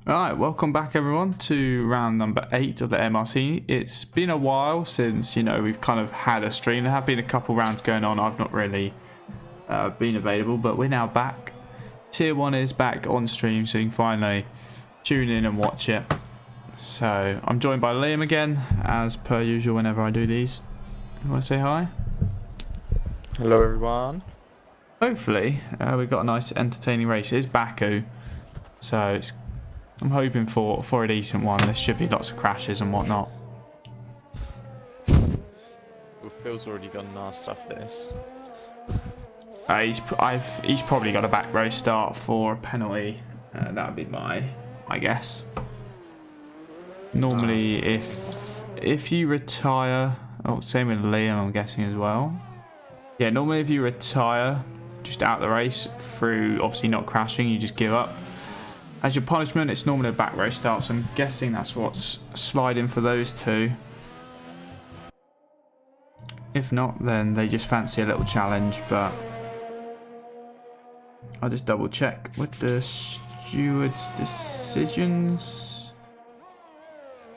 Alright, welcome back everyone to round number 8 of the MRC. It's been a while since, we've kind of had a stream. There have been a couple rounds going on. I've not really been available, but we're now back. Tier 1 is back on stream, so you can finally tune in and watch it. So, I'm joined by Liam again, as per usual whenever I do these. You want to say hi? Hello everyone. Hopefully, we've got a nice entertaining race. It is Baku, so I'm hoping for a decent one. There should be lots of crashes and whatnot. Well, Phil's already gone nasty off this. He's probably got a back row start for a penalty. That would be my guess. Normally, if you retire, same with Liam, I'm guessing as well. Yeah, normally if you retire just out the race through obviously not crashing, you just give up. As your punishment, it's normally a back row start, so I'm guessing that's what's sliding for those two. If not, then they just fancy a little challenge, but I'll just double check with the stewards' decisions.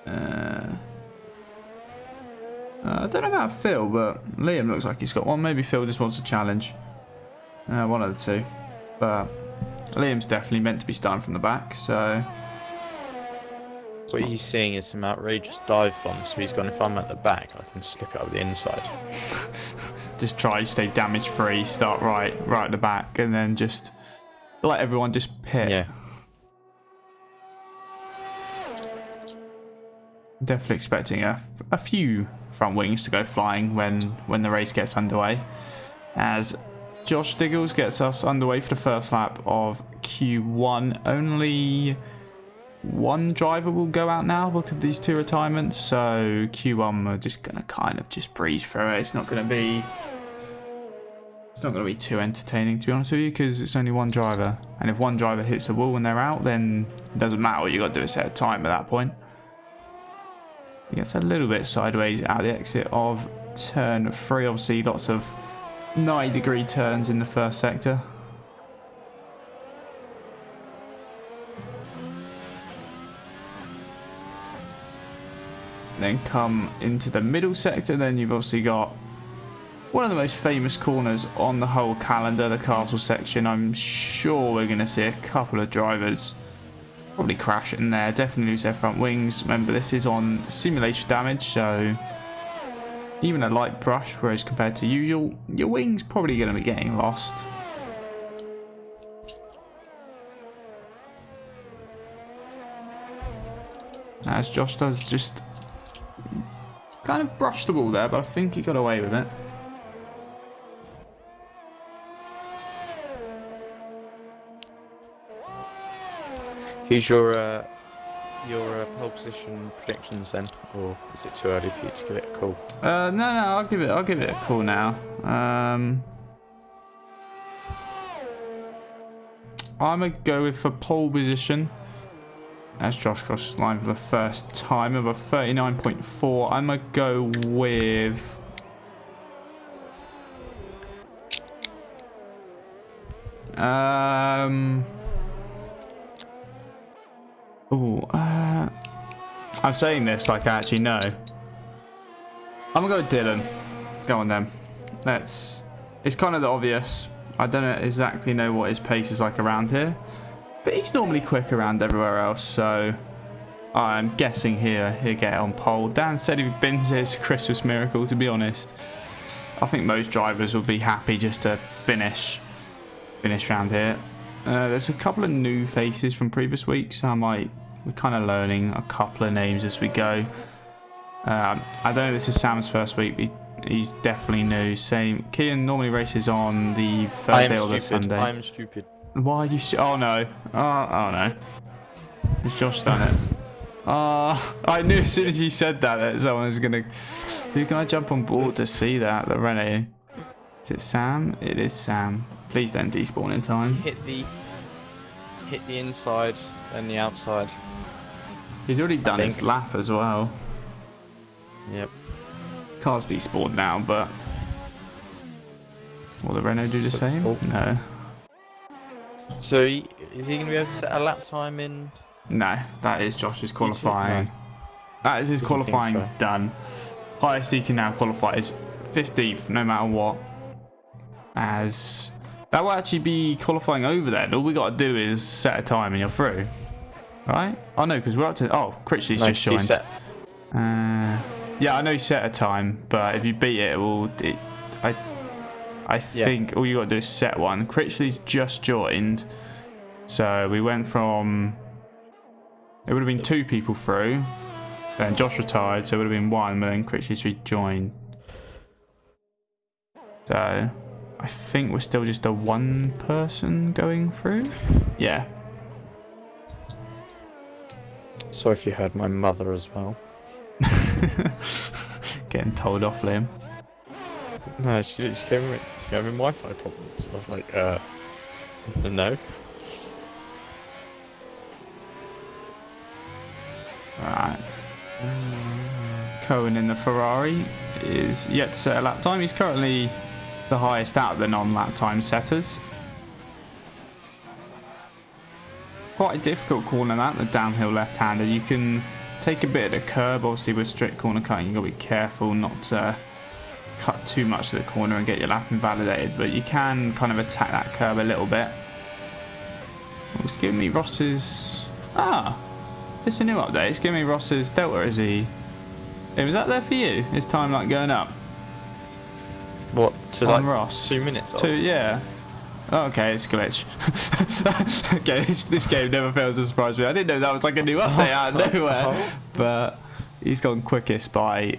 I don't know about Phil, but Liam looks like he's got one. Maybe Phil just wants a challenge. One of the two. But Liam's definitely meant to be starting from the back, so... What he's seeing is some outrageous dive bombs, so he's gone, if I'm at the back, I can slip it over the inside. Just try to stay damage free, start right at the back, and then just let everyone just pit. Yeah. Definitely expecting a few front wings to go flying when the race gets underway. As Josh Diggles gets us underway for the first lap of Q1. Only one driver will go out now because of these two retirements, so Q1 we're just gonna kind of just breeze through it. It's not gonna be too entertaining, to be honest with you, because it's only one driver, and if one driver hits the wall when they're out, then it doesn't matter. You got to do a set of time at that point. He gets a little bit sideways out the exit of turn 3. Obviously lots of 90-degree turns in the first sector. Then come into the middle sector. Then you've obviously got one of the most famous corners on the whole calendar, the castle section. I'm sure we're going to see a couple of drivers probably crash in there, definitely lose their front wings. Remember, this is on simulation damage, so even a light brush, whereas compared to usual, your wing's probably going to be getting lost. As Josh does just kind of brush the ball there, but I think he got away with it. Who's your pole position predictions then, or is it too early for you to give it a call? No, I'll give it a call now. I'm gonna go with for pole position. As Josh crosses the line for the first time of a 39.4, I'm gonna go with I'm saying this like I actually know. I'm gonna go with Dylan. Go on then. It's kind of the obvious. I don't exactly know what his pace is like around here, but he's normally quick around everywhere else, so I'm guessing he'll get on pole. Dan said if he bins it, it's a Christmas miracle, to be honest. I think most drivers will be happy just to finish around here. There's a couple of new faces from previous weeks, so we're kind of learning a couple of names as we go. I don't know if this is Sam's first week, but he's definitely new. Same. Kian normally races on the Thursday or the Sunday. I'm stupid. Why are you... Oh no. Oh no. Has Josh done it? I knew as soon as you said that someone was going to... Who can I jump on board to see that? The Renault. Is it Sam? It is Sam. Please don't despawn in time. Hit the inside and the outside. He's already done his lap as well. Yep. Car's despawned now, but will the Renault do the same? No. So is he going to be able to set a lap time in No, that is Josh's qualifying. No. That is his Didn't think qualifying so. done. Highest he can now qualify is 15th, no matter what. As that will actually be qualifying over then. All we got to do is set a time and you're through. Right? Oh no, because we're up to... Oh, Critchley's just joined. Set. Yeah, I know you set a time, but if you beat it, it will... I think all you got to do is set one. Critchley's just joined. So we went from... It would have been 2 people through. Then Josh retired, so it would have been 1, but then Critchley's rejoined. So I think we're still just a 1 person going through. Yeah. Sorry if you heard my mother as well. Getting told off, Liam. No, she gave me Wi-Fi problems. I was like, no. Right. Cohen in the Ferrari is yet to set a lap time. He's currently the highest out of the non-lap time setters. Quite a difficult corner that, the downhill left-hander. You can take a bit of the curb, obviously with strict corner cutting. You've got to be careful not to cut too much to the corner and get your lap invalidated, but you can kind of attack that curb a little bit. It's giving me Ross's... It's a new update. It's giving me Ross's Delta, is he? Was that there for you? Is time like going up? What, to On like Ross? 2 minutes? Yeah. Oh, okay, it's a glitch. Okay, this game never fails to surprise me. I didn't know that was like a new update out of nowhere. But he's gone quickest by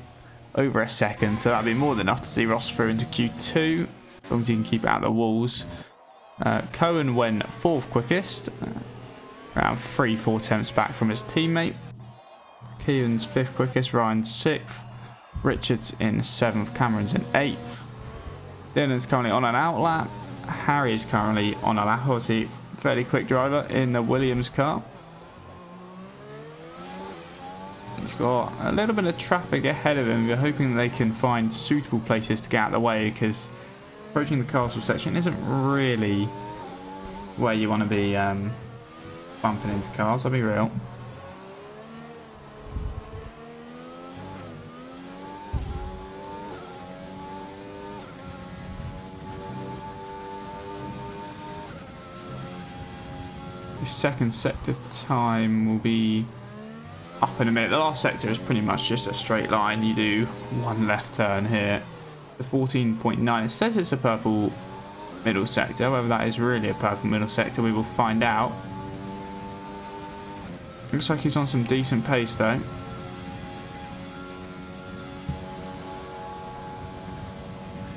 over a second, so that'd be more than enough to see Ross through into Q2, as long as he can keep it out of the walls. Cohen went 4th quickest, around 3-4 tenths back from his teammate. Keelan's 5th quickest, Ryan's 6th, Richards in 7th, Cameron's in 8th. Dylan's currently on an out lap. Harry's currently on a lap, obviously fairly quick driver in the Williams car. He's got a little bit of traffic ahead of him. We're hoping they can find suitable places to get out of the way, because approaching the castle section isn't really where you want to be bumping into cars, I'll be real. The second sector time will be up in a minute. The last sector is pretty much just a straight line. You do 1 left turn here. The 14.9, it says it's a purple middle sector. Whether that is really a purple middle sector, we will find out. Looks like he's on some decent pace though.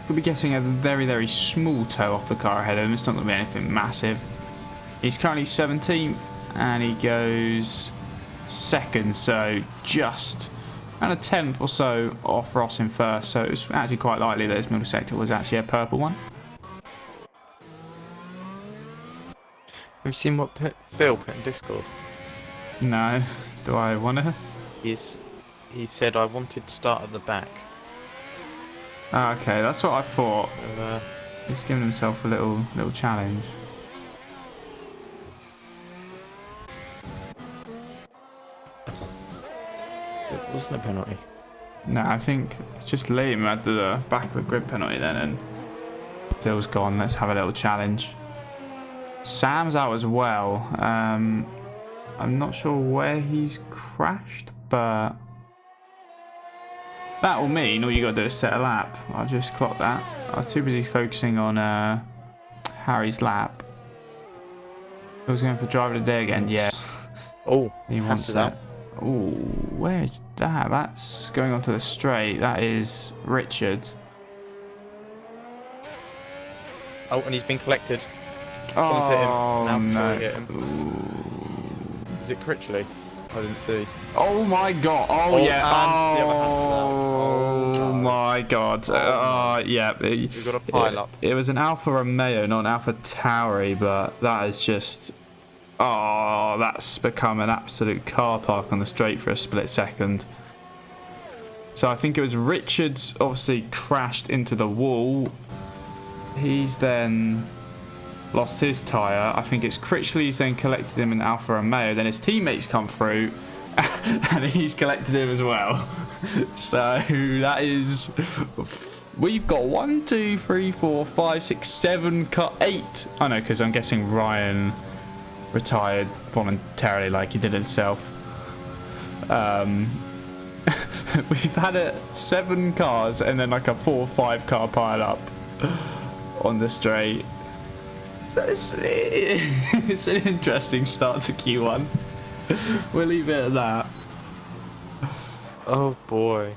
Could be getting a very, very small toe off the car ahead of him. It's not going to be anything massive. He's currently 17th and he goes 2nd, so just and a 10th or so off Ross in 1st. So it's actually quite likely that his middle sector was actually a purple one. Have you seen what Phil put in Discord? No. Do I want to? He said I wanted to start at the back. Okay, that's what I thought. So, He's giving himself a little challenge. it wasn't a penalty. No, I think it's just Liam who had the back of the grid penalty then, and Phil's gone. Let's have a little challenge. Sam's out as well. I'm not sure where he's crashed, but that will mean all you got to do is set a lap. I just clocked that. I was too busy focusing on Harry's lap. He was going for driver of the day again. Yeah. Oh, He wants that. that. Oh, where is that? That's going onto the straight. That is Richard. Oh, and he's been collected. Oh, Hit him. Now no. hit him. Is it Critchley? I didn't see. Oh my god. Oh, Oh, yeah. and the other Oh, half of that. Oh, no. my god. Yeah. We've got a pile up. It was an Alfa Romeo, not an Alfa Tauri, but that is just... Oh, that's become an absolute car park on the straight for a split second. So I think it was Richards obviously crashed into the wall. He's then lost his tyre. I think it's Critchley's then collected him in Alfa Romeo. Then his teammates come through and he's collected him as well. So that is... We've got 1, 2, 3, 4, 5, 6, 7, 8. Oh no, because I'm guessing Ryan retired voluntarily like he did himself. We've had 7 cars and then like a 4 or 5 car pile up on the straight. So it's an interesting start to Q1. We'll leave it at that. Oh boy.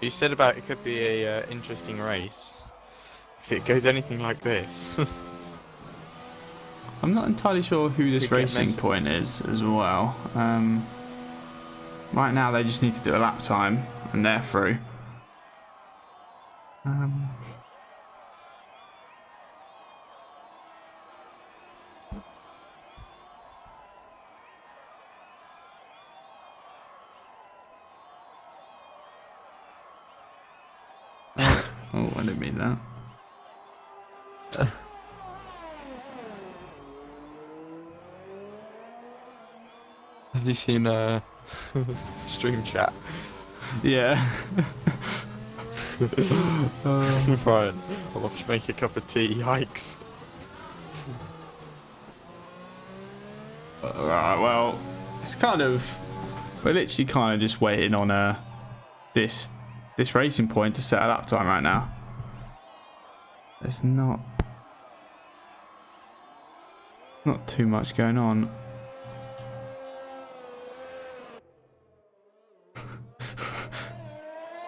You said about it could be a interesting race. If it goes anything like this. I'm not entirely sure who this racing point is as well. Right now they just need to do a lap time and they're through. Oh, I didn't mean that. Have you seen stream chat? Yeah. Right, I'll have to make a cup of tea. Yikes. Alright, well, it's kind of... We're literally kind of just waiting on this racing point to set a lap time right now. There's not too much going on.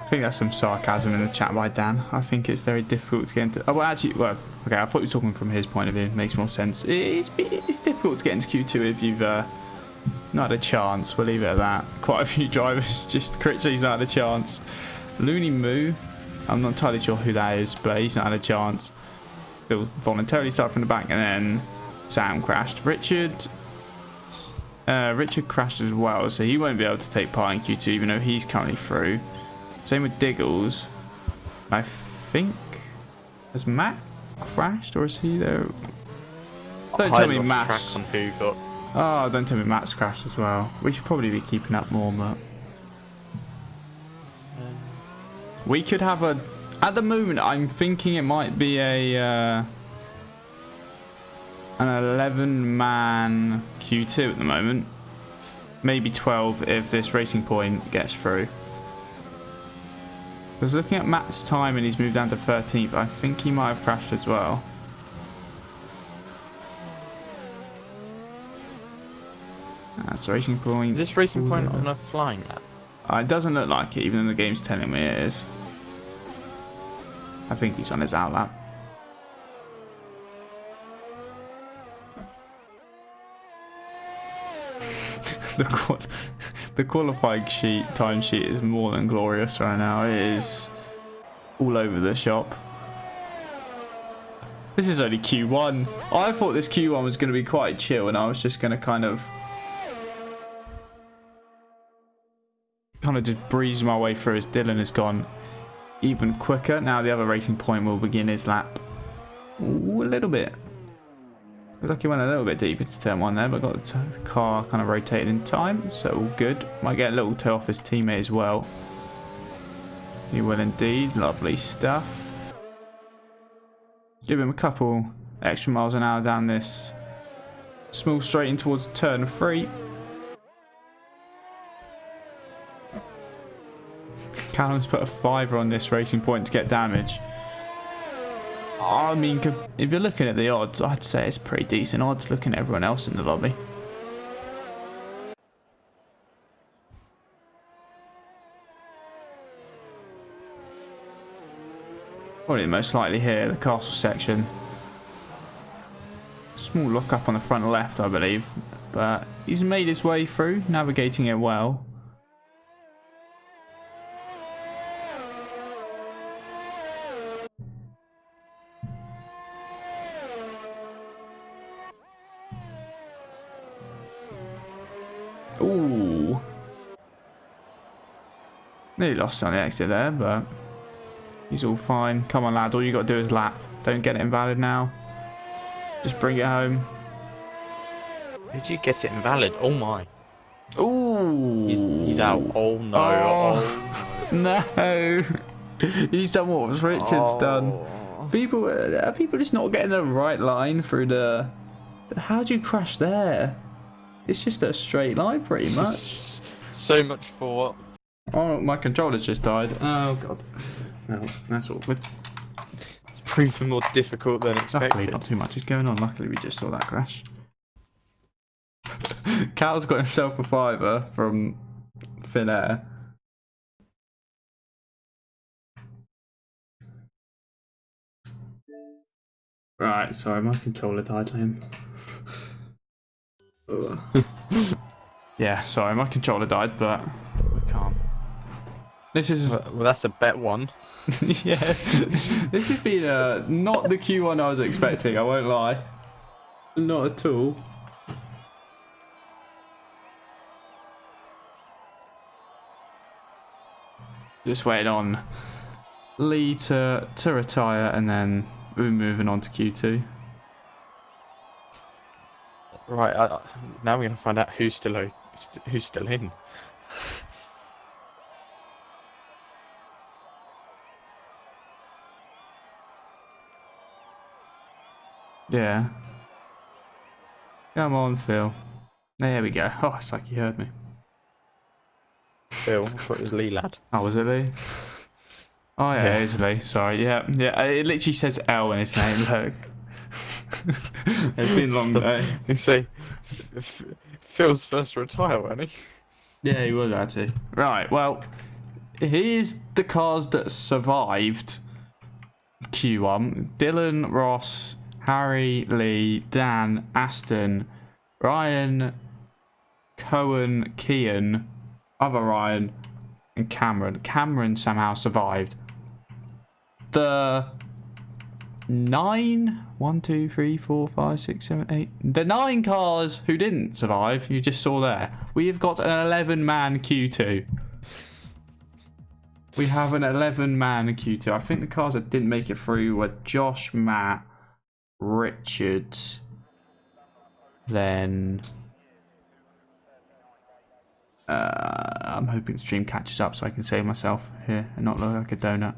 I think that's some sarcasm in the chat by Dan. I think it's very difficult to get into... Oh, well, actually, well, okay, I thought you were talking from his point of view. It makes more sense. It's difficult to get into Q2 if you've not had a chance. We'll leave it at that. Quite a few drivers, just Critchley's not had a chance. Looney Moo, I'm not entirely sure who that is, but he's not had a chance. He'll voluntarily start from the back, and then Sam crashed. Richard crashed as well, so he won't be able to take part in Q2, even though he's currently through. Same with Diggles. I think... Has Matt crashed, or is he there? Don't tell me Matt's... Oh, don't tell me Matt's crashed as well. We should probably be keeping up more, but... We could have a... At the moment, I'm thinking it might be an 11-man Q2 at the moment. Maybe 12 if this racing point gets through. I was looking at Matt's time and he's moved down to 13th. I think he might have crashed as well. That's racing point. Is this racing point on a flying map? It doesn't look like it, even though the game's telling me it is. I think he's on his outlap. The qualifying time sheet is more than glorious right now. It is all over the shop. This is only Q1. I thought this Q1 was going to be quite chill, and I was just going to kind of just breeze my way through as Dylan has gone even quicker. Now the other racing point will begin his lap. Ooh, a little bit. Looks like he went a little bit deeper to turn 1 there, but got the car kind of rotated in time, so all good. Might get a little toe off his teammate as well. He will indeed. Lovely stuff. Give him a couple extra miles an hour down this small straight in towards turn 3. Callum's put a 5 on this racing point to get damage. I mean, if you're looking at the odds, I'd say it's pretty decent odds looking at everyone else in the lobby. Probably most likely here, the castle section. Small lock up on the front left, I believe. But he's made his way through, navigating it well. Ooh. Nearly lost on the exit there, but he's all fine. Come on, lad. All you got to do is lap. Don't get it invalid now. Just bring it home. Did you get it invalid? Oh my. Ooh. He's out. Oh no. Oh. No. He's done what Richard's done. People are people just not getting the right line through the... How do you crash there? It's just a straight line pretty much. So much for what? Oh, my controller's just died. Oh god. No, that's awkward. It's proven more difficult than expected. Luckily not too much is going on. Luckily we just saw that crash. Cal's got himself a fiver from thin air. Right, sorry, my controller died on him. Yeah, sorry, my controller died, but we can't. This is... Well, that's a bet one. Yeah, this has been not the Q1 I was expecting, I won't lie. Not at all. Just waiting on Lee to retire, and then we're moving on to Q2. Right, now we're going to find out who's still in. Yeah. Come on, Phil. There we go. Oh, it's like you heard me. Phil, I thought it was Lee, lad. Oh, was it Lee? Oh yeah, Yeah. it is Lee. Sorry. Yeah. It literally says L in his name. Look. It's been a long day. You say Phil's first to retire, wasn't he? Yeah, he was actually. Right. Well, here's the cars that survived Q1: Dylan, Ross, Harry, Lee, Dan, Aston, Ryan, Cohen, Kian, other Ryan, and Cameron. Cameron somehow survived. The 9, 1, 2, 3, 4, 5, 6, 7, 8. The 9 cars who didn't survive, you just saw there. We have got an 11-man Q2. We have an 11-man Q2. I think the cars that didn't make it through were Josh, Matt, Richard, then I'm hoping the stream catches up so I can save myself here and not look like a donut.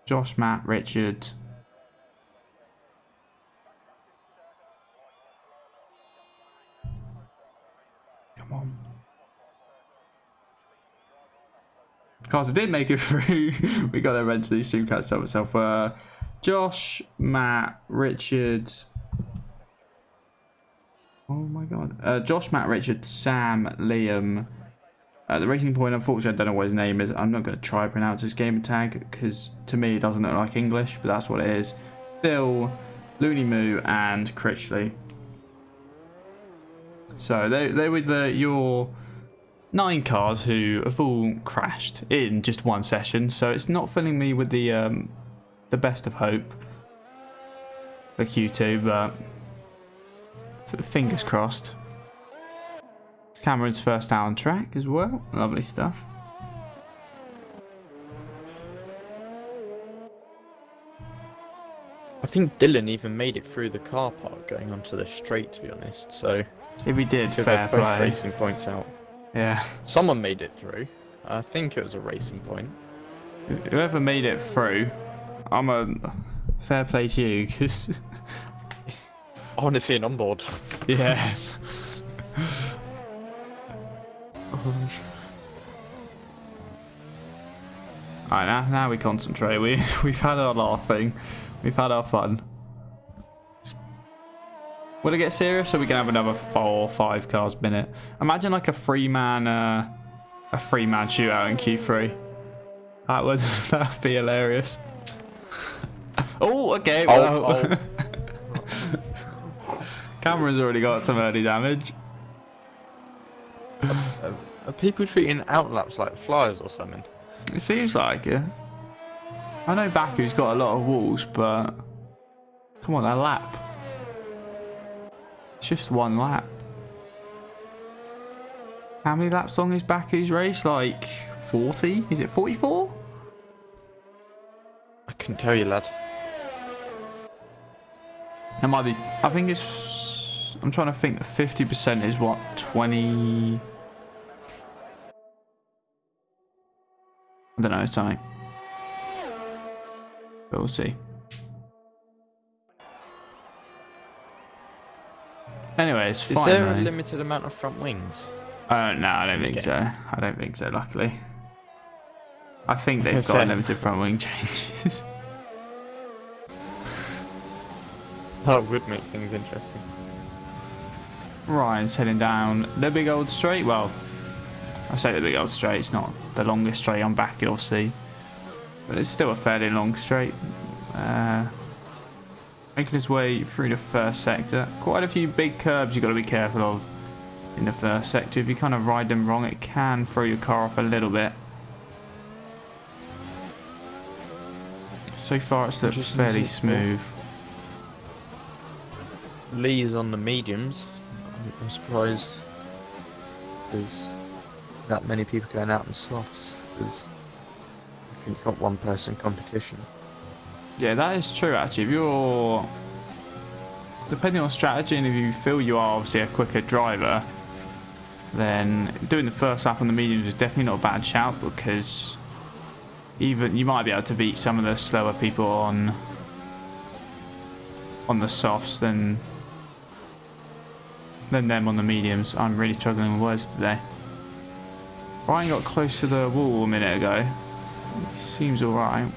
Josh, Matt, Richard. Come on. Cars that did make it through. We got there eventually. Stream catched up itself. Josh, Matt, Richard. Oh my god. Josh, Matt, Richard, Sam, Liam. The Racing Point, unfortunately, I don't know what his name is. I'm not going to try to pronounce his gamer tag because to me it doesn't look like English, but that's what it is. Phil, Looney Moo, and Critchley. So they were your 9 cars who have all crashed in just one session. So it's not filling me with the best of hope for Q2, but fingers crossed. Cameron's first out on track as well. Lovely stuff. I think Dylan even made it through the car park going onto the straight, to be honest. So If he did, took fair both play. racing points out. Yeah. Someone made it through. I think it was a racing point. Whoever made it through, I'm a fair play to you, because I want to see an onboard. yeah. Alright, now we concentrate. We've had our laughing, we've had our fun. Will it get serious, or we can have another 4 or 5 cars minute? Imagine like a 3-man shootout in Q3. That'd be hilarious. Oh, okay. Well, Cameron's already got some early damage. Are people treating outlaps like flyers or something? It seems like it. I know Baku's got a lot of walls, but come on, a lap. It's just 1 lap. How many laps long is Baku's race? Like 40? Is it 44? I couldn't tell you, lad. It might be. I think it's. I'm trying to think that 50% is what 20. I don't know, something. But we'll see. Anyways, is fine. there a limited amount of front wings? No, I don't think so. I don't think so, luckily. I think they've got limited front wing changes. That would make things interesting. Ryan's heading down the big old straight. Well, I say the big old straight. It's not the longest straight on Baku, you'll see. But it's still a fairly long straight. Making his way through the first sector. Quite a few big curbs you've got to be careful of in the first sector. If you kind of ride them wrong, it can throw your car off a little bit. So far it's looked fairly smooth. Lee's on the mediums. I'm surprised there's that many people going out in softs, because I think you've got one person competition. Yeah, that is true actually. If you're, depending on strategy, and if you feel you are obviously a quicker driver, then doing the first lap on the mediums is definitely not a bad shout, because even you might be able to beat some of the slower people on the softs than them on the mediums. I'm really struggling with words today. Ryan got close to the wall a minute ago. He seems alright.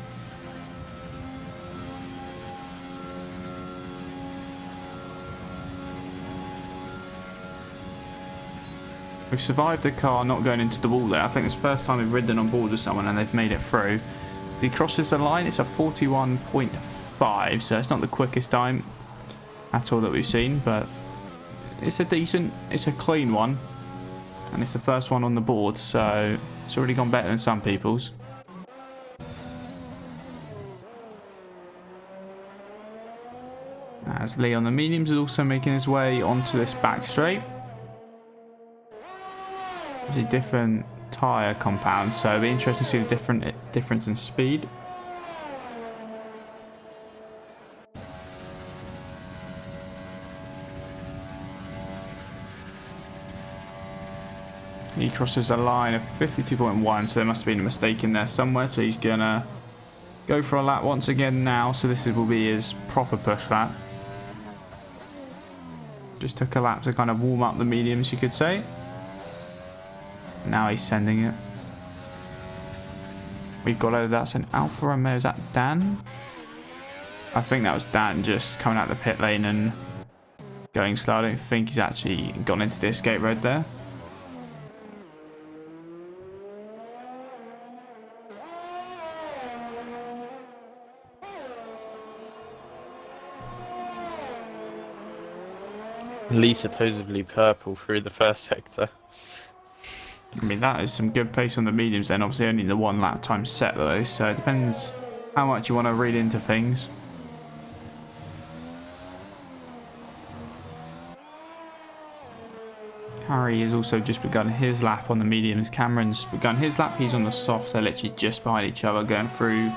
We've survived the car not going into the wall there. I think it's the first time we've ridden on board with someone and they've made it through. If he crosses the line, it's a 41.5, so it's not the quickest time at all that we've seen, but it's a clean one, and it's the first one on the board, so it's already gone better than some people's. As Lee on the mediums is also making his way onto this back straight. There's a different tyre compound, so it'll be interesting to see the difference in speed. He crosses a line of 52.1, so there must have been a mistake in there somewhere, so he's gonna go for a lap once again now, so this will be his proper push lap. Just took a lap to kind of warm up the mediums, you could say. Now he's sending it. We've got over, that's an Alfa Romeo. Is that Dan? I think that was Dan just coming out the pit lane and going slow. I don't think he's actually gone into the escape road there. Lee supposedly purple through the first sector. I mean, that is some good pace on the mediums then. Obviously only the one lap time set though, so it depends how much you want to read into things. Harry has also just begun his lap on the mediums. Cameron's begun his lap. He's on the softs. They're literally just behind each other going through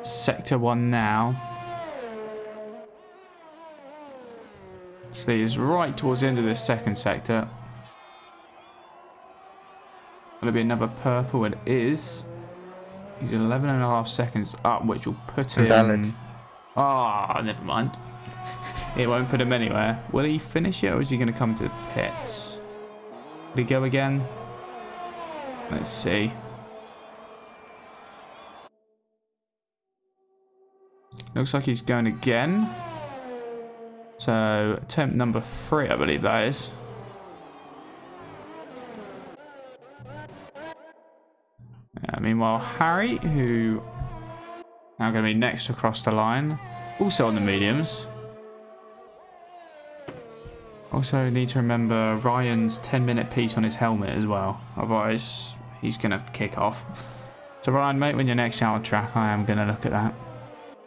sector 1 now. So he is right towards the end of this second sector. Going to be another purple. It is. He's 11.5 seconds up, which will put him. Valid. Ah, never mind. It won't put him anywhere. Will he finish it, or is he going to come to the pits? Will he go again? Let's see. Looks like he's going again. So attempt number 3, I believe that is. Meanwhile, Harry, who now going to be next across the line, also on the mediums. Also need to remember Ryan's 10-minute piece on his helmet as well. Otherwise, he's going to kick off. So Ryan, mate, when you're next out on track, I am going to look at that.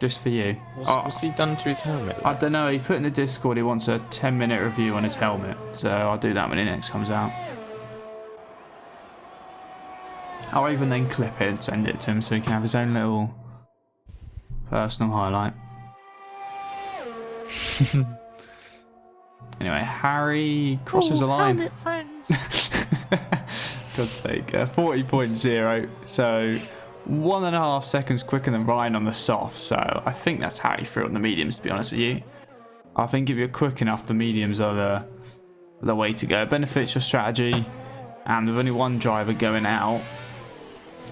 Just for you. What's he done to his helmet? I don't know. He put in the Discord he wants a 10-minute review on his helmet. So I'll do that when he next comes out. I'll even then clip it and send it to him so he can have his own little personal highlight. Anyway, Harry crosses the line. Helmet friends. God's sake. 40.0. So 1.5 seconds quicker than Ryan on the soft. So I think that's Harry through on the mediums, to be honest with you. I think if you're quick enough, the mediums are the way to go. It benefits your strategy. And with only one driver going out,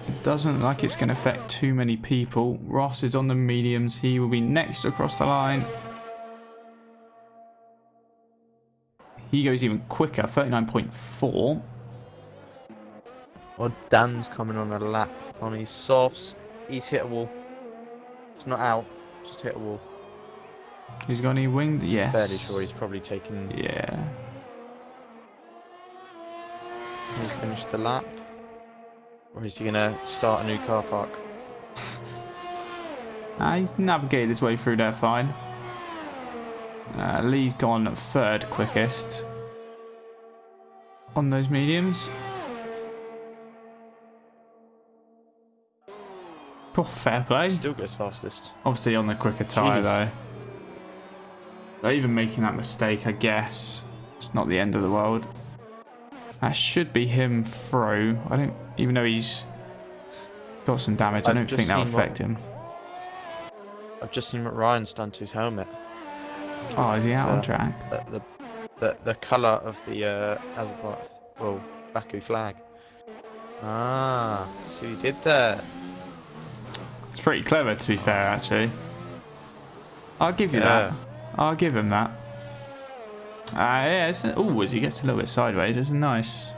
it doesn't look like it's going to affect too many people. Ross is on the mediums. He will be next across the line. He goes even quicker, 39.4. Well, Dan's coming on a lap on his softs. He's hit a wall. It's not out, just hit a wall. He's got any winged? Yes. Fairly sure he's probably taken. Yeah. He's finished the lap. Or is he going to start a new car park? He's navigated his way through there fine. Lee's gone third quickest on those mediums. Oh, fair play. Still goes fastest. Obviously on the quicker tyre Jeez. though. But even making that mistake, I guess, it's not the end of the world. That should be him through. I don't even know he's got some damage. I don't think that will affect him. I've just seen what Ryan's done to his helmet. Oh, is he out on track? The colour of the Baku flag. Ah, see what he did there. It's pretty clever, to be fair, actually. I'll give you that. I'll give him that. Yeah, oh, as he gets a little bit sideways, it's a nice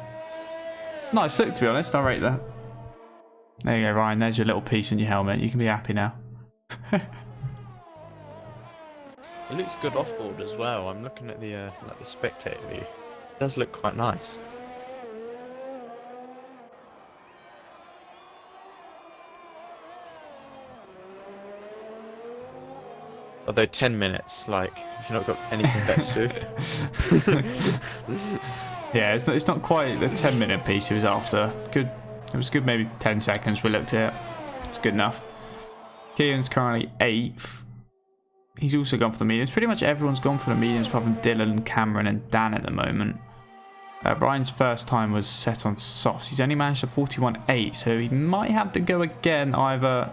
look, to be honest. I rate that. There you go, Ryan. There's your little piece in your helmet. You can be happy now. It looks good off board as well. I'm looking at the spectator view. It does look quite nice. Although 10 minutes, like, if you've not got anything better to do. Yeah, it's not quite the 10-minute piece he was after. Good. It was good, maybe 10 seconds we looked at it. It's good enough. Kian's currently 8th. He's also gone for the mediums. Pretty much everyone's gone for the mediums apart from Dylan, Cameron and Dan at the moment. Ryan's first time was set on softs. He's only managed a 41.8, so he might have to go again, either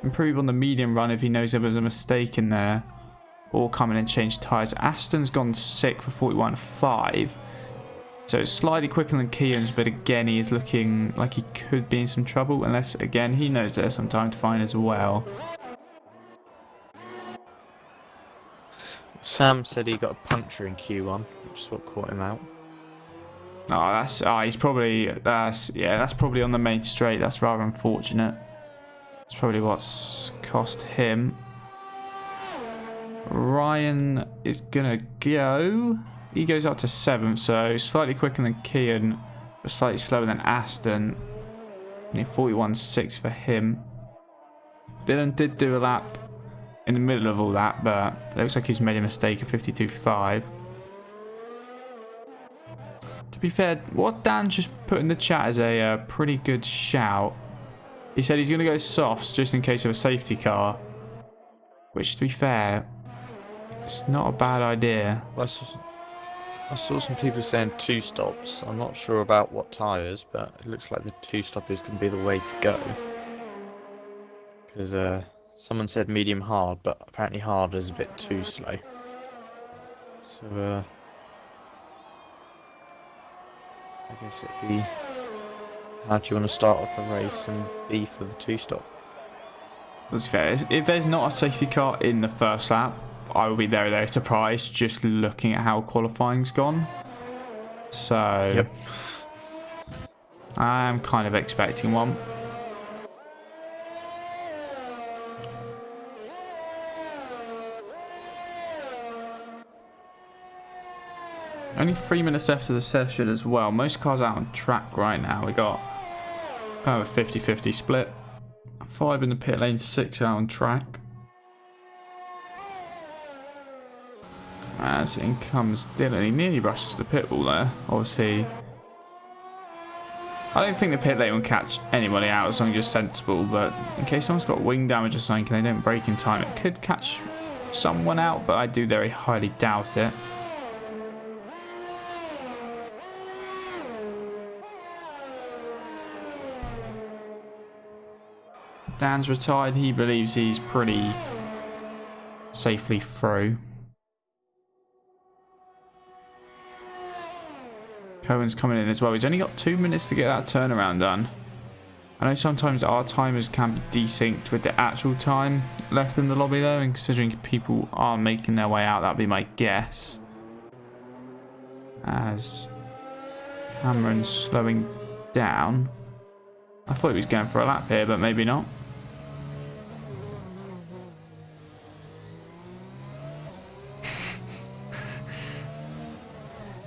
improve on the medium run if he knows there was a mistake in there, or come in and change tyres. Aston's gone sick for 41.5. So it's slightly quicker than Kian's, but again, he is looking like he could be in some trouble, unless, again, he knows there's some time to find as well. Sam said he got a puncture in Q1, which is what caught him out. Oh, he's probably, that's probably on the main straight. That's rather unfortunate. That's probably what's cost him. Ryan is gonna go. He goes up to 7th, so slightly quicker than Kian, but slightly slower than Aston. Only 41.6 for him. Dylan did do a lap in the middle of all that, but it looks like he's made a mistake of 52.5. To be fair, what Dan just put in the chat is a pretty good shout. He said he's going to go softs just in case of a safety car, which, to be fair, it's not a bad idea. Well, I saw some people saying 2 stops. I'm not sure about what tyres, but it looks like the 2 stop is going to be the way to go. Because someone said medium hard, but apparently hard is a bit too slow. So I guess it'd be, how do you want to start off the race, and B for the 2 stop. That's fair. If there's not a safety car in the first lap, I will be very surprised just looking at how qualifying's gone. So yep. I'm kind of expecting one. Only 3 minutes left of the session as well. Most cars out on track right now. We got kind of a 50-50 split. 5 in the pit lane, 6 out on track. As in comes Dylan. He nearly rushes the pit wall there. Obviously, I don't think the pit lane will catch anybody out as long as you're sensible, but in case someone's got wing damage or something and they don't brake in time, it could catch someone out, but I do very highly doubt it. Dan's retired. He believes he's pretty safely through. Cohen's coming in as well. He's only got 2 minutes to get that turnaround done. I know sometimes our timers can be desynced with the actual time left in the lobby though, and considering people are making their way out, that'd be my guess. As Cameron's slowing down. I thought he was going for a lap here, but maybe not.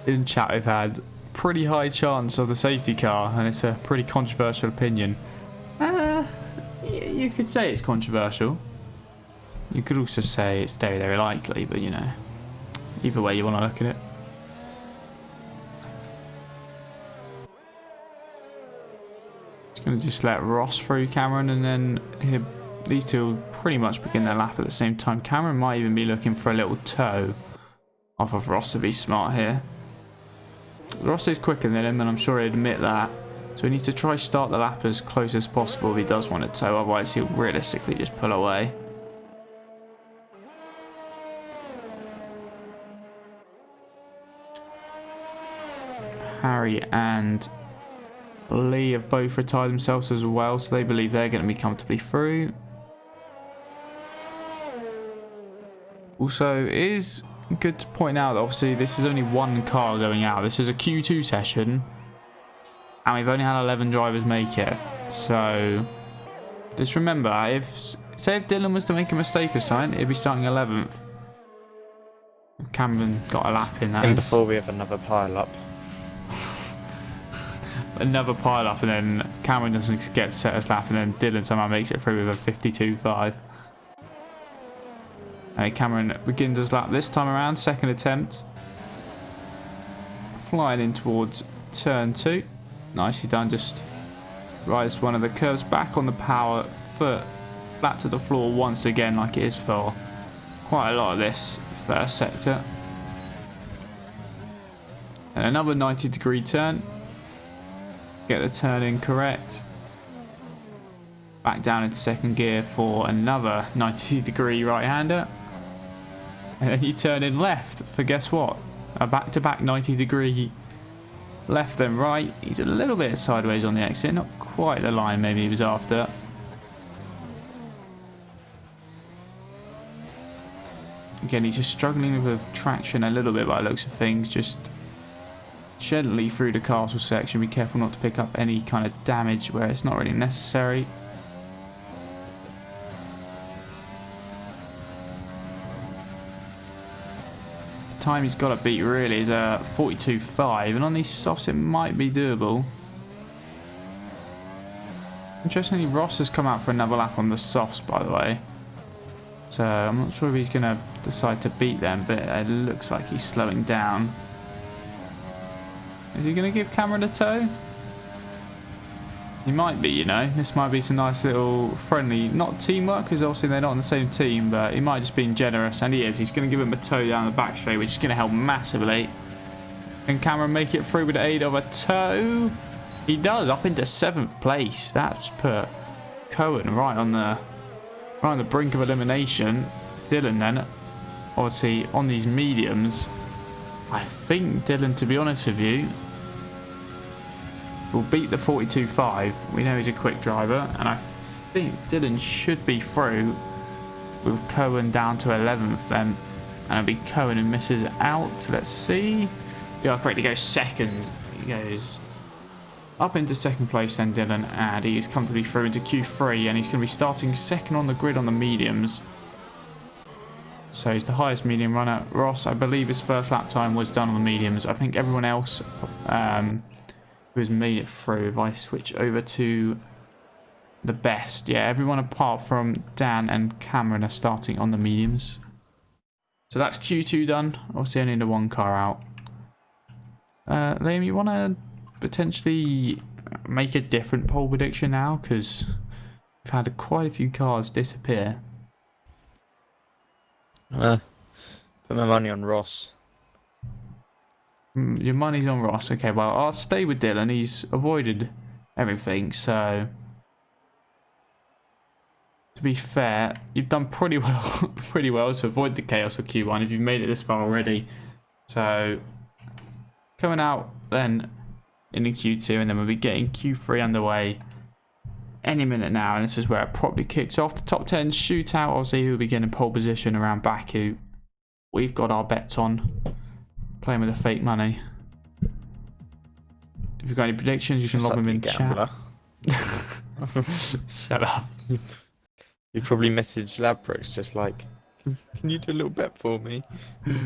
In chat, we've had pretty high chance of the safety car, and it's a pretty controversial opinion. You could say it's controversial. You could also say it's very, very likely, but you know, either way you want to look at it. It's going to just let Ross through Cameron, and then these two will pretty much begin their lap at the same time. Cameron might even be looking for a little toe off of Ross to be smart here. Ross is quicker than him, and I'm sure he'd admit that. So he needs to try start the lap as close as possible if he does want a toe, otherwise he'll realistically just pull away. Harry and Lee have both retired themselves as well, so they believe they're going to be comfortably through. Also, it is good to point out that obviously this is only one car going out. This is a Q2 session, and we've only had 11 drivers make it. So just remember, say if Dylan was to make a mistake or something, he'd be starting 11th. Cameron got a lap in that. And before we have another pile up. Another pile up, and then Cameron doesn't get to set his lap, and then Dylan somehow makes it through with a 52.5. Cameron begins his lap this time around, second attempt. Flying in towards turn 2. Nicely done, just rides one of the curves back on the power foot, flat to the floor once again, like it is for quite a lot of this first sector. And another 90-degree turn. Get the turn in correct. Back down into second gear for another 90-degree right-hander. And then you turn in left for guess what? A back-to-back 90-degree left then right. He's a little bit sideways on the exit, not quite the line maybe he was after. Again, he's just struggling with traction a little bit by the looks of things. Just gently through the castle section. Be careful not to pick up any kind of damage where it's not really necessary. Time he's got to beat really is a 42.5, and on these softs it might be doable. Interestingly, Ross has come out for another lap on the softs, by the way, so I'm not sure if he's going to decide to beat them, but it looks like he's slowing down. Is he going to give Cameron a toe? He might be, you know. This might be some nice little friendly, not teamwork, because obviously they're not on the same team, but he might just be generous, and he is. He's going to give him a toe down the back straight, which is going to help massively. Can Cameron make it through with the aid of a toe? He does, up into 7th place. That's put Cohen right on the brink of elimination. Dylan then, obviously on these mediums. I think Dylan, to be honest with you, will beat the 42.5. We know he's a quick driver, and I think Dylan should be through with Cohen down to 11th then, and it'll be Cohen who misses out. Let's see. Yeah, correct. He goes second. He goes up into second place then, Dylan, and he is comfortably through into Q3, and he's going to be starting second on the grid on the mediums. So he's the highest medium runner. Ross, I believe his first lap time was done on the mediums. I think everyone else who has made it through, if I switch over to the best, yeah, everyone apart from Dan and Cameron are starting on the mediums. So that's Q2 done. Obviously only the one car out. Liam, you want to potentially make a different pole prediction now, because we've had quite a few cars disappear. Put my money on Ross. Your money's on Ross. Okay, well, I'll stay with Dylan. He's avoided everything, so... To be fair, you've done pretty well, pretty well to avoid the chaos of Q1 if you've made it this far already. So, coming out then in the Q2, and then we'll be getting Q3 underway any minute now, and this is where it probably kicks off. The top 10 shootout, obviously, who will be getting pole position around Baku. We've got our bets on, playing with the fake money. If you've got any predictions, you can lob them in chat. Shut up. You probably message Labrix just like, can you do a little bet for me? Maybe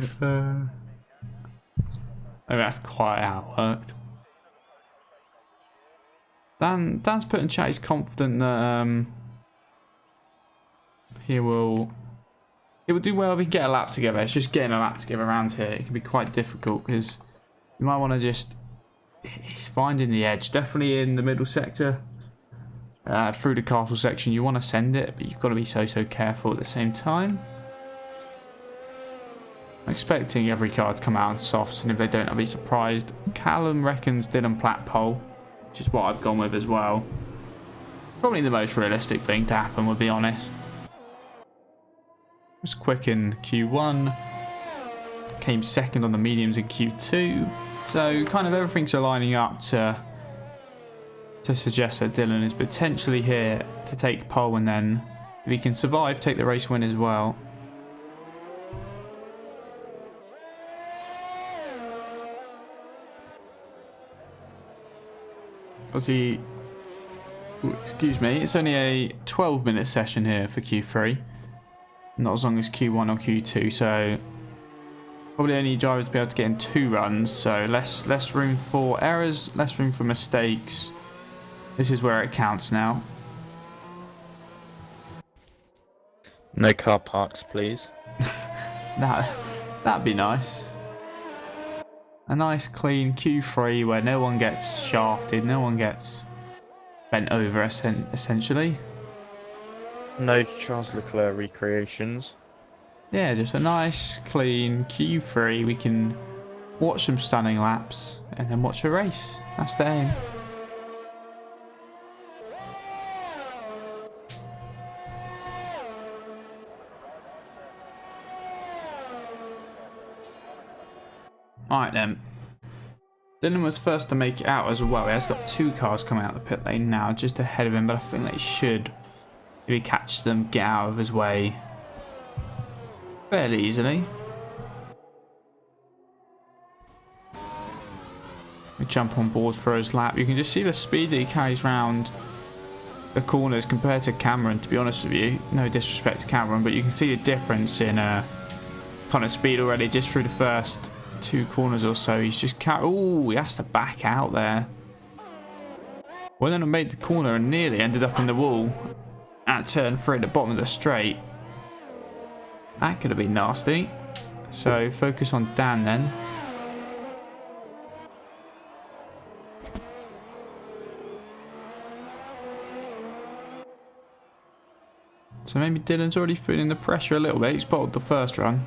that's quite how it worked. Dan's put in chat he's confident that he will do well if we can get a lap together. It's just getting a lap together around here. It can be quite difficult because you might want to just... He's finding the edge. Definitely in the middle sector. Through the castle section you want to send it, but you've got to be so careful at the same time. I'm expecting every car to come out on softs, and if they don't, I'll be surprised. Callum reckons Dylan Platt pole, which is what I've gone with as well. Probably the most realistic thing to happen, we'll be honest. Was quick in Q1, came second on the mediums in Q2, so kind of everything's aligning up to suggest that Dylan is potentially here to take pole, and then if he can survive, take the race win as well. Obviously, excuse me, it's only a 12-minute session here for Q3, not as long as Q1 or Q2, so probably only drivers to be able to get in 2 runs, so less room for errors, less room for mistakes. This is where it counts now. No car parks, please. That'd be nice. A nice clean Q3 where no one gets shafted, no one gets bent over essentially. No Charles Leclerc recreations. Yeah, just a nice clean Q3. We can watch some stunning laps and then watch a race. That's the aim. Alright then. Dylan was first to make it out as well. He has got 2 cars coming out of the pit lane now, just ahead of him, but I think they should, if he catches them, get out of his way fairly easily. We jump on board for his lap. You can just see the speed that he carries around the corners compared to Cameron, to be honest with you. No disrespect to Cameron, but you can see the difference in kind of speed already just through the first 2 corners or so. He's just he has to back out there. Well, then I made the corner and nearly ended up in the wall at turn 3 at the bottom of the straight. That could have been nasty. So focus on Dan then. So maybe Dylan's already feeling the pressure a little bit. He's bottled the first run.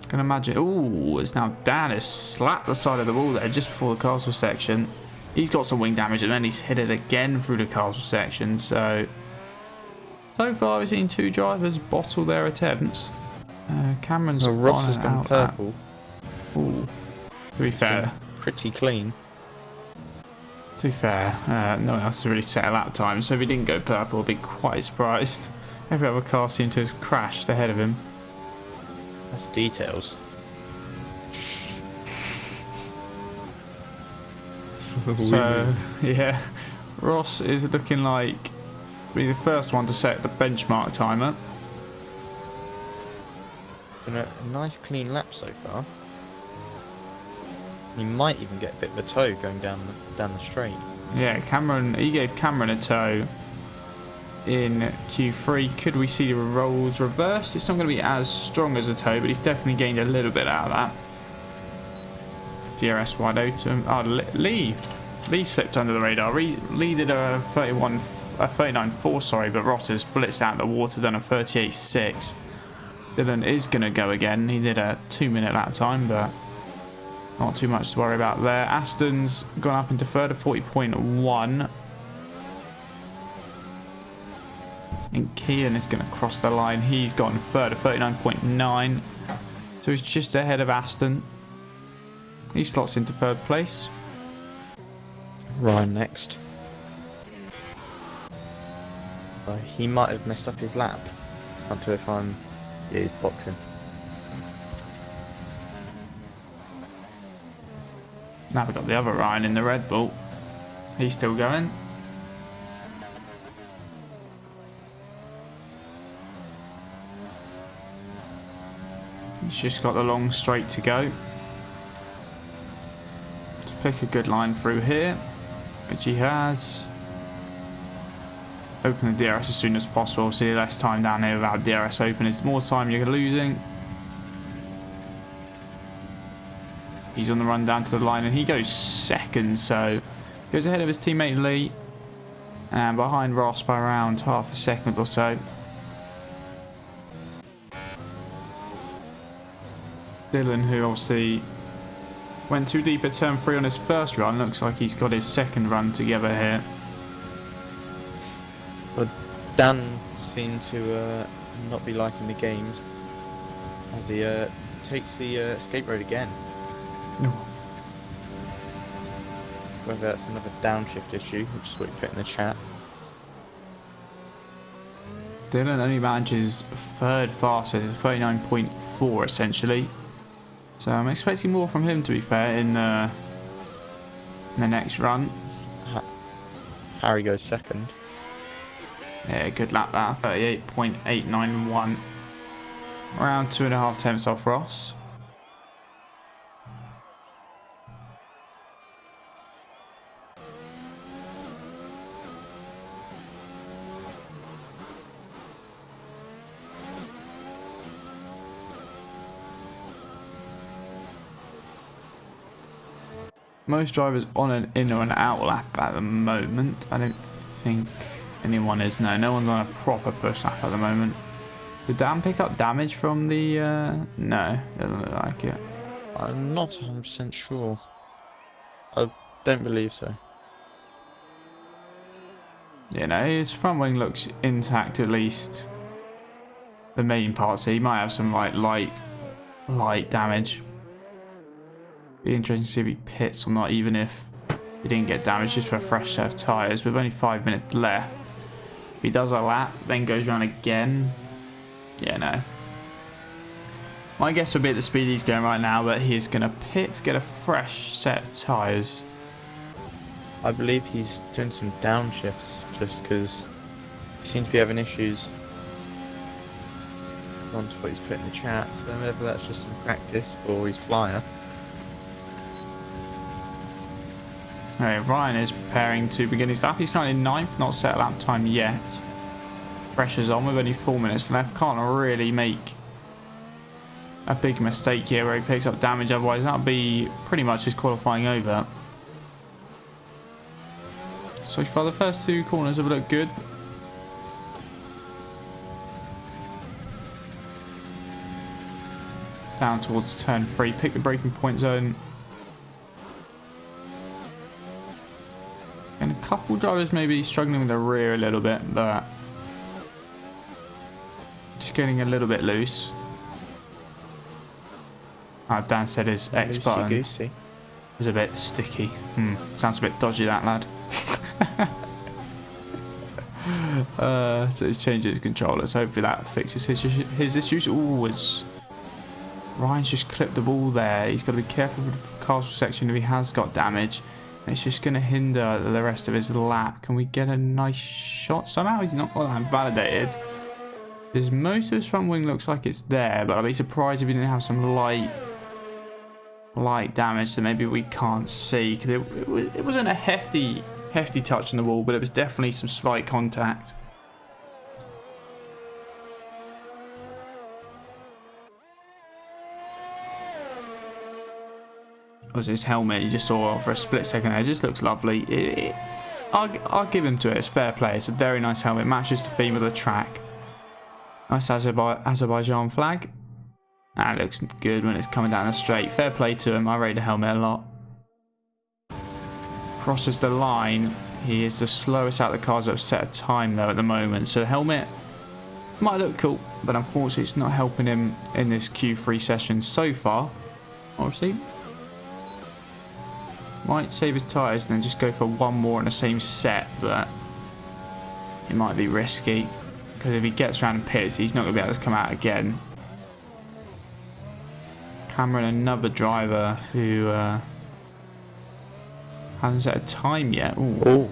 Can imagine. Oh, it's now Dan has slapped the side of the wall there just before the castle section. He's got some wing damage, and then he's hit it again through the castle section. So far we've seen 2 drivers bottle their attempts. Cameron's Ross has gone purple. Ooh. To be fair, pretty clean. To be fair, no one else has really set a lap time, so if he didn't go purple, I'd be quite surprised. Every other car seemed to have crashed ahead of him. That's details. So, yeah, Ross is looking like be the first one to set the benchmark timer. Been a nice clean lap so far. He might even get a bit of a tow going down the straight. Yeah, he gave Cameron a tow in Q3. Could we see the roles reversed? It's not going to be as strong as a tow, but he's definitely gained a little bit out of that. DRS wide open. Oh, Lee slipped under the radar. Lee did a 39.4, sorry, but Ross has blitzed out the water, done a 38.6. Dylan is going to go again. He did a 2-minute lap time, but not too much to worry about there. Aston's gone up into third at 40.1. And Kian is going to cross the line. He's gone third at 39.9. So he's just ahead of Aston. He slots into third place. Ryan next. He might have messed up his lap. Not sure if I'm... Yeah, he's boxing. Now we've got the other Ryan in the Red Bull. He's still going. He's just got the long straight to go. To pick a good line through here, which he has. Open the DRS as soon as possible. See, less time down here without DRS open. It's more time you're losing. He's on the run down to the line and he goes second, so goes ahead of his teammate Lee and behind Ross by around half a second or so. Dylan, who obviously went too deep at turn 3 on his first run, looks like he's got his second run together here. Well, Dan seemed to not be liking the games as he takes the escape road again. No. Whether that's another downshift issue, which is what you put in the chat. Dylan only manages third fastest, 39.4 essentially. So I'm expecting more from him, to be fair, in the next run. Harry goes second. Yeah, good lap that, 38.891. Around 2.5 tenths off Ross. Most drivers on an in or an out lap at the moment. I don't think anyone is. No one's on a proper push lap at the moment. Did Dan pick up damage from the... No, doesn't look like it. I'm not 100% sure. I don't believe so. You know, his front wing looks intact, at least the main parts. So he might have some like light damage. Be interesting to see if he pits or not, even if he didn't get damaged, just for a fresh set of tyres. With only 5 minutes left, if he does a lap, then goes around again. Yeah, no. My guess would be at the speed he's going right now, but he's going to pit, get a fresh set of tyres. I believe he's doing some downshifts just because he seems to be having issues. On to what he's put in the chat, so whether that's just some practice or his flyer. Okay, Ryan is preparing to begin his lap. He's currently 9th, not set lap time yet. Pressure's on with only 4 minutes left. Can't really make a big mistake here where he picks up damage, otherwise that'll be pretty much his qualifying over. So far the first 2 corners have looked good. Down towards turn 3, pick the braking point zone. And a couple drivers maybe struggling with the rear a little bit, but just getting a little bit loose. Dan said his X button Goosey. was a bit sticky. Sounds a bit dodgy, that lad. So he's changed his controllers. Hopefully that fixes his issues. Ooh, Ryan's just clipped the ball there. He's got to be careful with the castle section if he has got damage. It's just going to hinder the rest of his lap. Can we get a nice shot? Somehow he's not got that validated. Because most of his front wing looks like it's there, but I'd be surprised if he didn't have some light damage that maybe we can't see. Because it wasn't a hefty touch on the wall, but it was definitely some slight contact. Was his helmet you just saw for a split second there. It just looks lovely. I'll give him to it. It's fair play. It's a very nice helmet. Matches the theme of the track. Nice Azerbaijan flag. That looks good when it's coming down the straight. Fair play to him. I rate the helmet a lot. Crosses the line. He is the slowest out of the cars that have set a time though at the moment. So the helmet might look cool, but unfortunately it's not helping him in this Q3 session so far. Obviously. Might save his tyres and then just go for one more in the same set, but it might be risky. Because if he gets around and pits, he's not going to be able to come out again. Cameron, another driver who hasn't set a time yet. Ooh. Oh.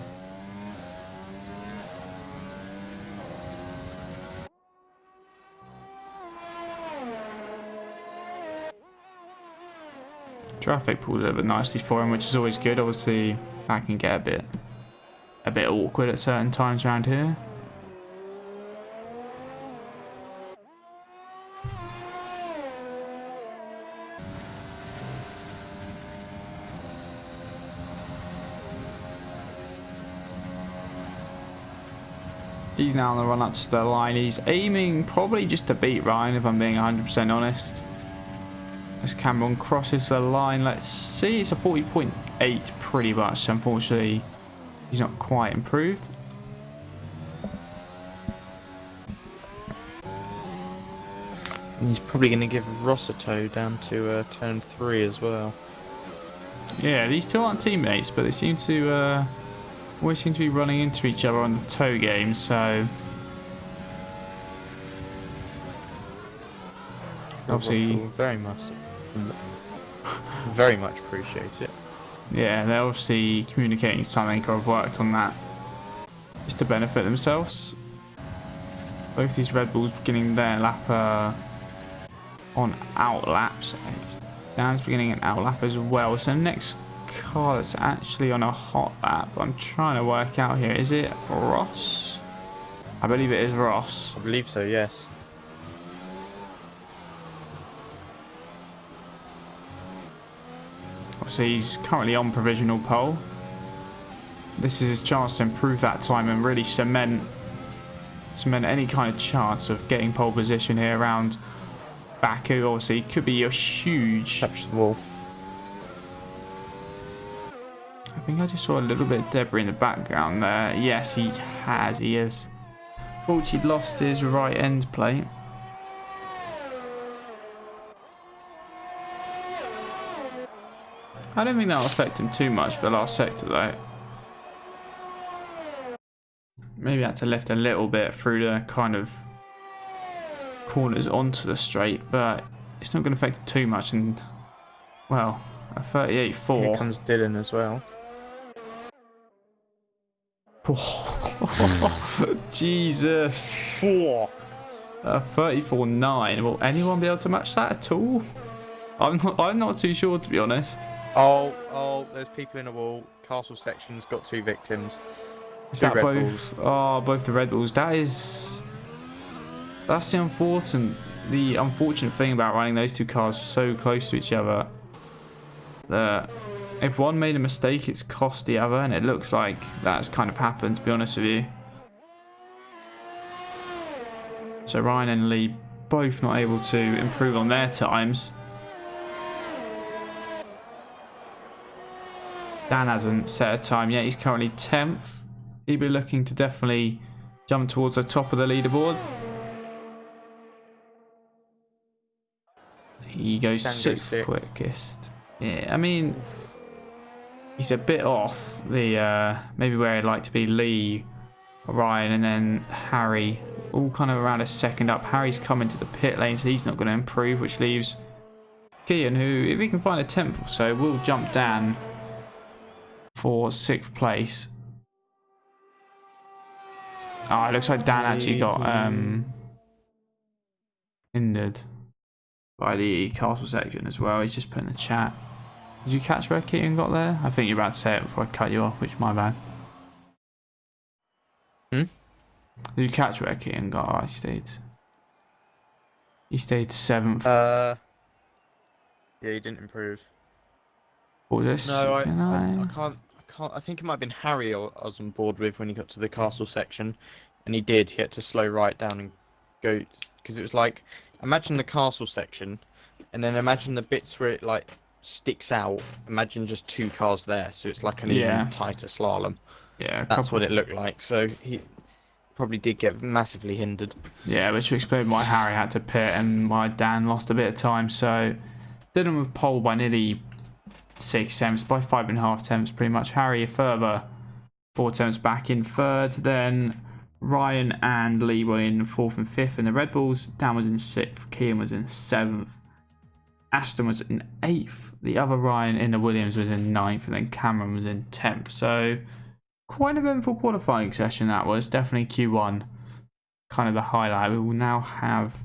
Traffic pulls over nicely for him, which is always good. Obviously, that can get a bit awkward at certain times around here. He's now on the run up to the line. He's aiming probably just to beat Ryan, if I'm being 100% honest. As Cameron crosses the line, let's see, it's a 40.8 pretty much. Unfortunately, he's not quite improved. He's probably going to give Ross a tow down to turn 3 as well. Yeah, these two aren't teammates, but they seem to always seem to be running into each other on the tow game, so obviously very much appreciate it. Yeah, they're obviously communicating something or have worked on that just to benefit themselves. Both these Red Bulls beginning their lap on out laps. Dan's beginning an out lap as well. So the next car that's actually on a hot lap, I'm trying to work out here. Is it Ross? I believe it is Ross. I believe so, yes. Obviously, he's currently on provisional pole. This is his chance to improve that time and really cement any kind of chance of getting pole position here around Baku. Obviously, could be a huge. Touch the wall. I think I just saw a little bit of debris in the background there. Yes, he has. He is. Fortunately, he'd lost his right end plate. I don't think that'll affect him too much for the last sector though. Maybe I had to lift a little bit through the kind of corners onto the straight, but it's not going to affect him too much. And well, a 38.4. Here comes Dylan as well. Jesus. A 34.9. Will anyone be able to match that at all? I'm not too sure, to be honest. Oh, there's people in the wall. Castle section's got 2 victims. Is that both? Oh, both the Red Bulls. That's the unfortunate thing about running those two cars so close to each other. That if one made a mistake, it's cost the other, and it looks like that's kind of happened, to be honest with you. So Ryan and Lee both not able to improve on their times. Dan hasn't set a time yet. He's currently 10th. He'll be looking to definitely jump towards the top of the leaderboard. He goes 6th quickest. Yeah, I mean, he's a bit off the maybe where I'd like to be. Lee, Ryan, and then Harry, all kind of around a second up. Harry's coming to the pit lane, so he's not going to improve, which leaves Kian, who, if he can find a 10th or so, will jump Dan for 6th place. Oh, it looks like Dan actually got hindered by the castle section as well. He's just put in the chat. Did you catch where Keaton got there? I think you're about to say it before I cut you off, which my bad. Did you catch where Keaton got? Oh, he stayed 7th. Yeah, he didn't improve. What was this? No, I can't. I think it might have been Harry I was on board with when he got to the castle section, and he had to slow right down and go, because it was like, imagine the castle section, and then imagine the bits where it like sticks out. Imagine just two cars there, so it's like an even Yeah. tighter slalom. Yeah, a That's couple. what it looked like. So he probably did get massively hindered. Yeah, which will explain why Harry had to pit and why Dan lost a bit of time. So Dylan was pole by nearly 6 tenths, by 5.5 tenths pretty much. Harry a further 4 tenths back in third. Then Ryan and Lee were in fourth and fifth in the Red Bulls. Dan was in sixth. Kean was in seventh. Aston was in eighth. The other Ryan in the Williams was in ninth, and then Cameron was in 10th. So quite an eventful qualifying session that was. Definitely Q1, kind of the highlight. We will now have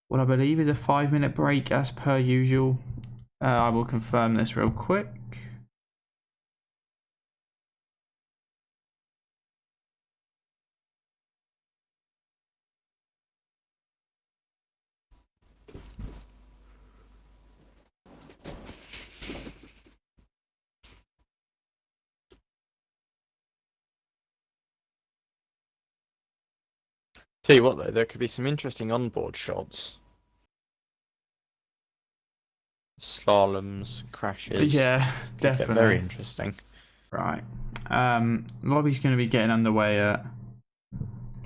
what I believe is a 5-minute break as per usual. I will confirm this real quick. Tell you what though, there could be some interesting onboard shots. Slaloms, crashes. Yeah, Could definitely. get very interesting. Right. Lobby's going to be getting underway at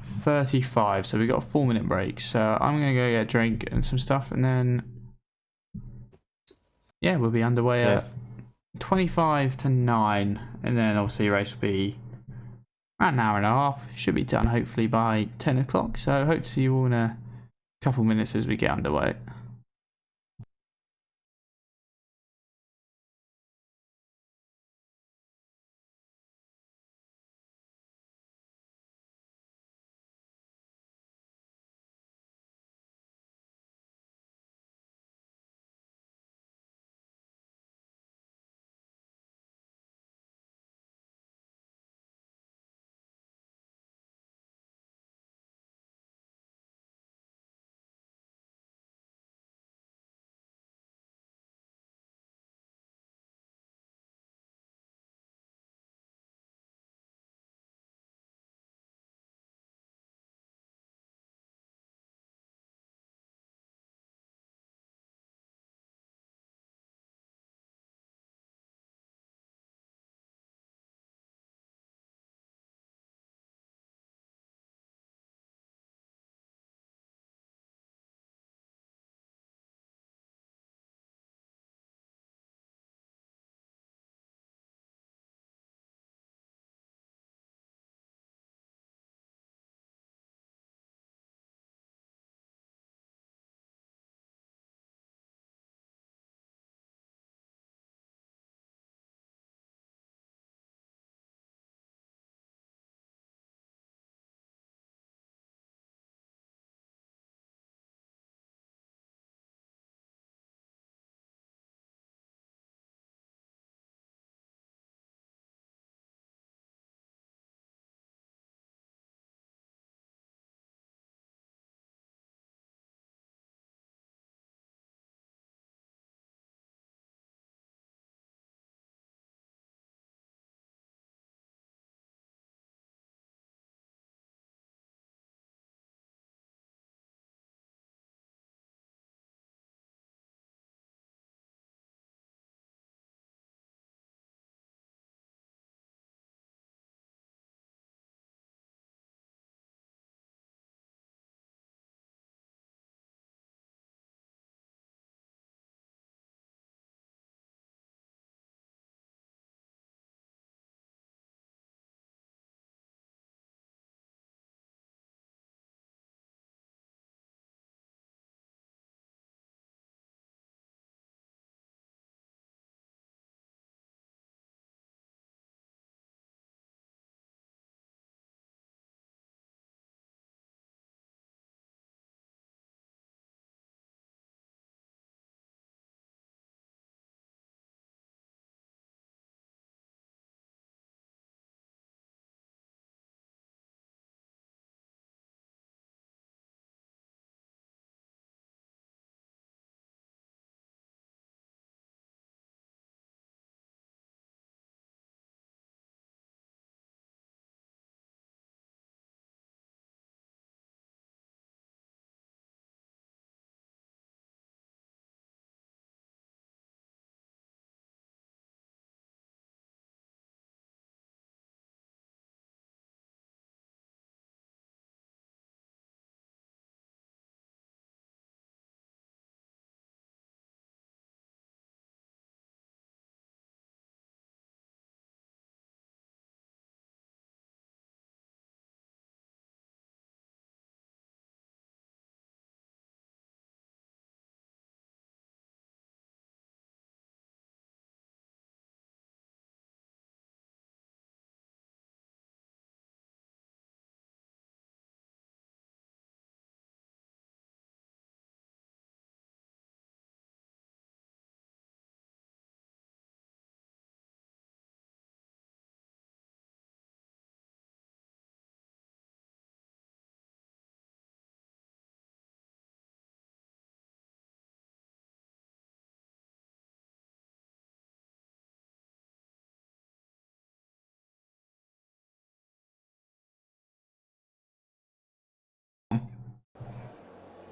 35, so we've got a 4-minute break. So I'm going to go get a drink and some stuff, and then yeah, we'll be underway at 25 to 9, and then obviously the race will be around an hour and a half. Should be done hopefully by 10 o'clock. So hope to see you all in a couple minutes as we get underway.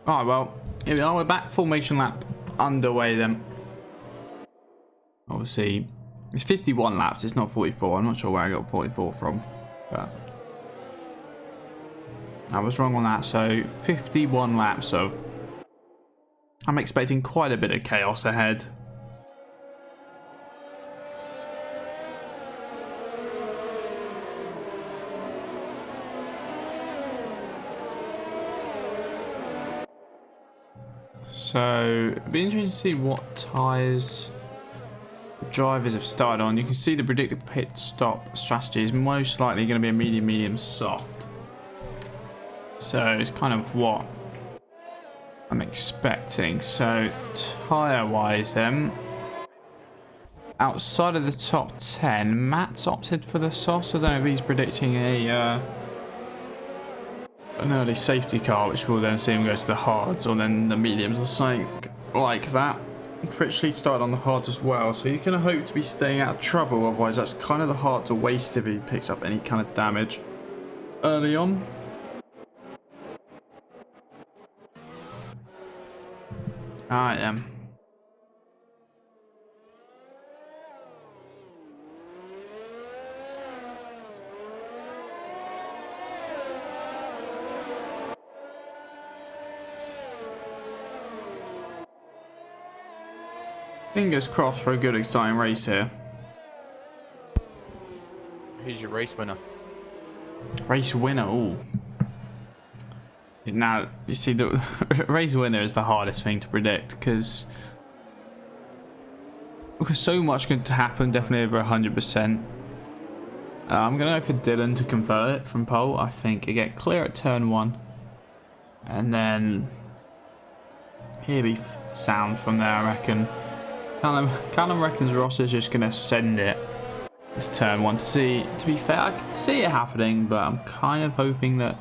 Alright, well, here we are. We're back. Formation lap underway then. Obviously, it's 51 laps. It's not 44. I'm not sure where I got 44 from, but I was wrong on that. So 51 laps of... I'm expecting quite a bit of chaos ahead. So it'd be interesting to see what tyres the drivers have started on. You can see the predicted pit stop strategy is most likely going to be a medium, soft. So it's kind of what I'm expecting. So tyre wise then, outside of the top 10, Matt's opted for the soft. I don't know if he's predicting an early safety car, which will then see him go to the hards or then the mediums or something like that. Critchley started on the hards as well, so he's going to hope to be staying out of trouble, otherwise that's kind of the hard to waste if he picks up any kind of damage early on. Alright then. Fingers crossed for a good exciting race here. Who's your race winner? Race winner, ooh. Now, you see, the race winner is the hardest thing to predict because so much could happen, definitely over 100%. I'm going to go for Dylan to convert it from pole. I think you get clear at turn 1. And then he'll be sound from there, I reckon. Callum reckons Ross is just going to send it this turn 1 to be fair, I can see it happening, but I'm kind of hoping that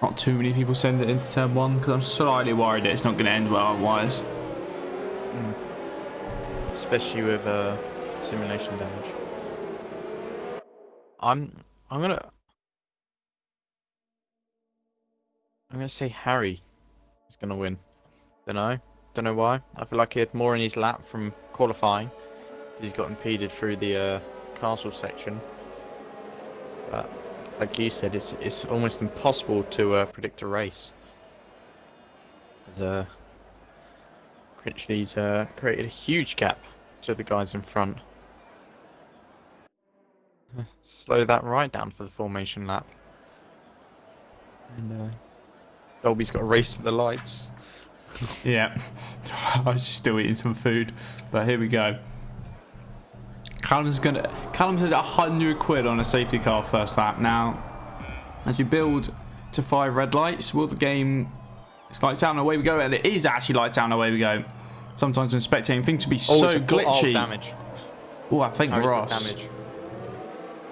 not too many people send it into turn 1 because I'm slightly worried that it's not going to end well otherwise. Especially with simulation damage. I'm gonna say Harry is gonna win. Don't know why. I feel like he had more in his lap from qualifying. He's got impeded through the castle section. But like you said, it's almost impossible to predict a race. As Critchley's created a huge gap to the guys in front. Slow that right down for the formation lap. And Dolby's got a race to the lights. Yeah, I was just still eating some food, but here we go. Callum says £100 on a safety car first lap. Now, as you build to 5 red lights, will the game... It's lights out and away we go, and it is actually lights out and away we go. Sometimes when spectating things can be so glitchy. Damage. Oh, I think Harry's got Ross. Damage.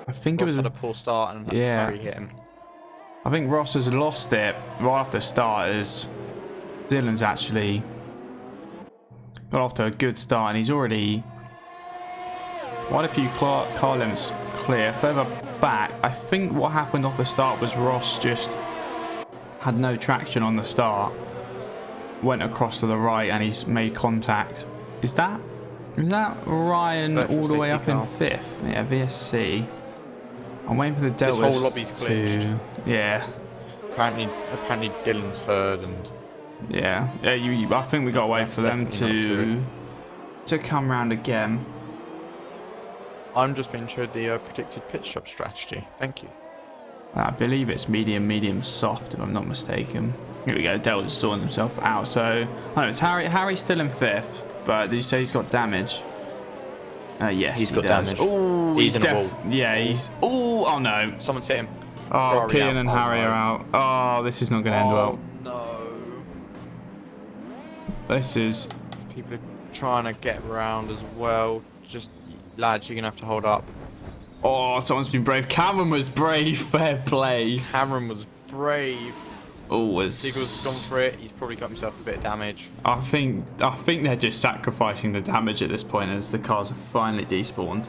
I think Ross it was had a poor start and Harry hit him. I think Ross has lost it right after start as Dylan's actually got off to a good start and he's already quite a few car limits clear. Further back, I think what happened off the start was Ross just had no traction on the start, went across to the right and he's made contact. Is that Ryan all the way up in 5th? Yeah, VSC. I'm waiting for the Deltas. This whole lobby's glitched. Yeah. Apparently Dylan's 3rd and... Yeah. I think we got to wait for them to come round again. I'm just being showed the predicted pit stop strategy. Thank you. I believe it's medium, soft, if I'm not mistaken. Here we go. Delta's sorting himself out. So, I know it's Harry. Harry's still in 5th, but did you say he's got damage? Yes, he's got damage. Oh, he's in a wall. Yeah, he's... Oh no. Someone's hit him. Oh, Kian and Harry are out. Oh, this is not going to end well. No. This is... People are trying to get around as well. Just, lads, you're going to have to hold up. Oh, someone's been brave. Cameron was brave. Fair play. Cameron was brave. Always. Seagull's gone for it. He's probably got himself a bit of damage. I think they're just sacrificing the damage at this point as the cars have finally despawned.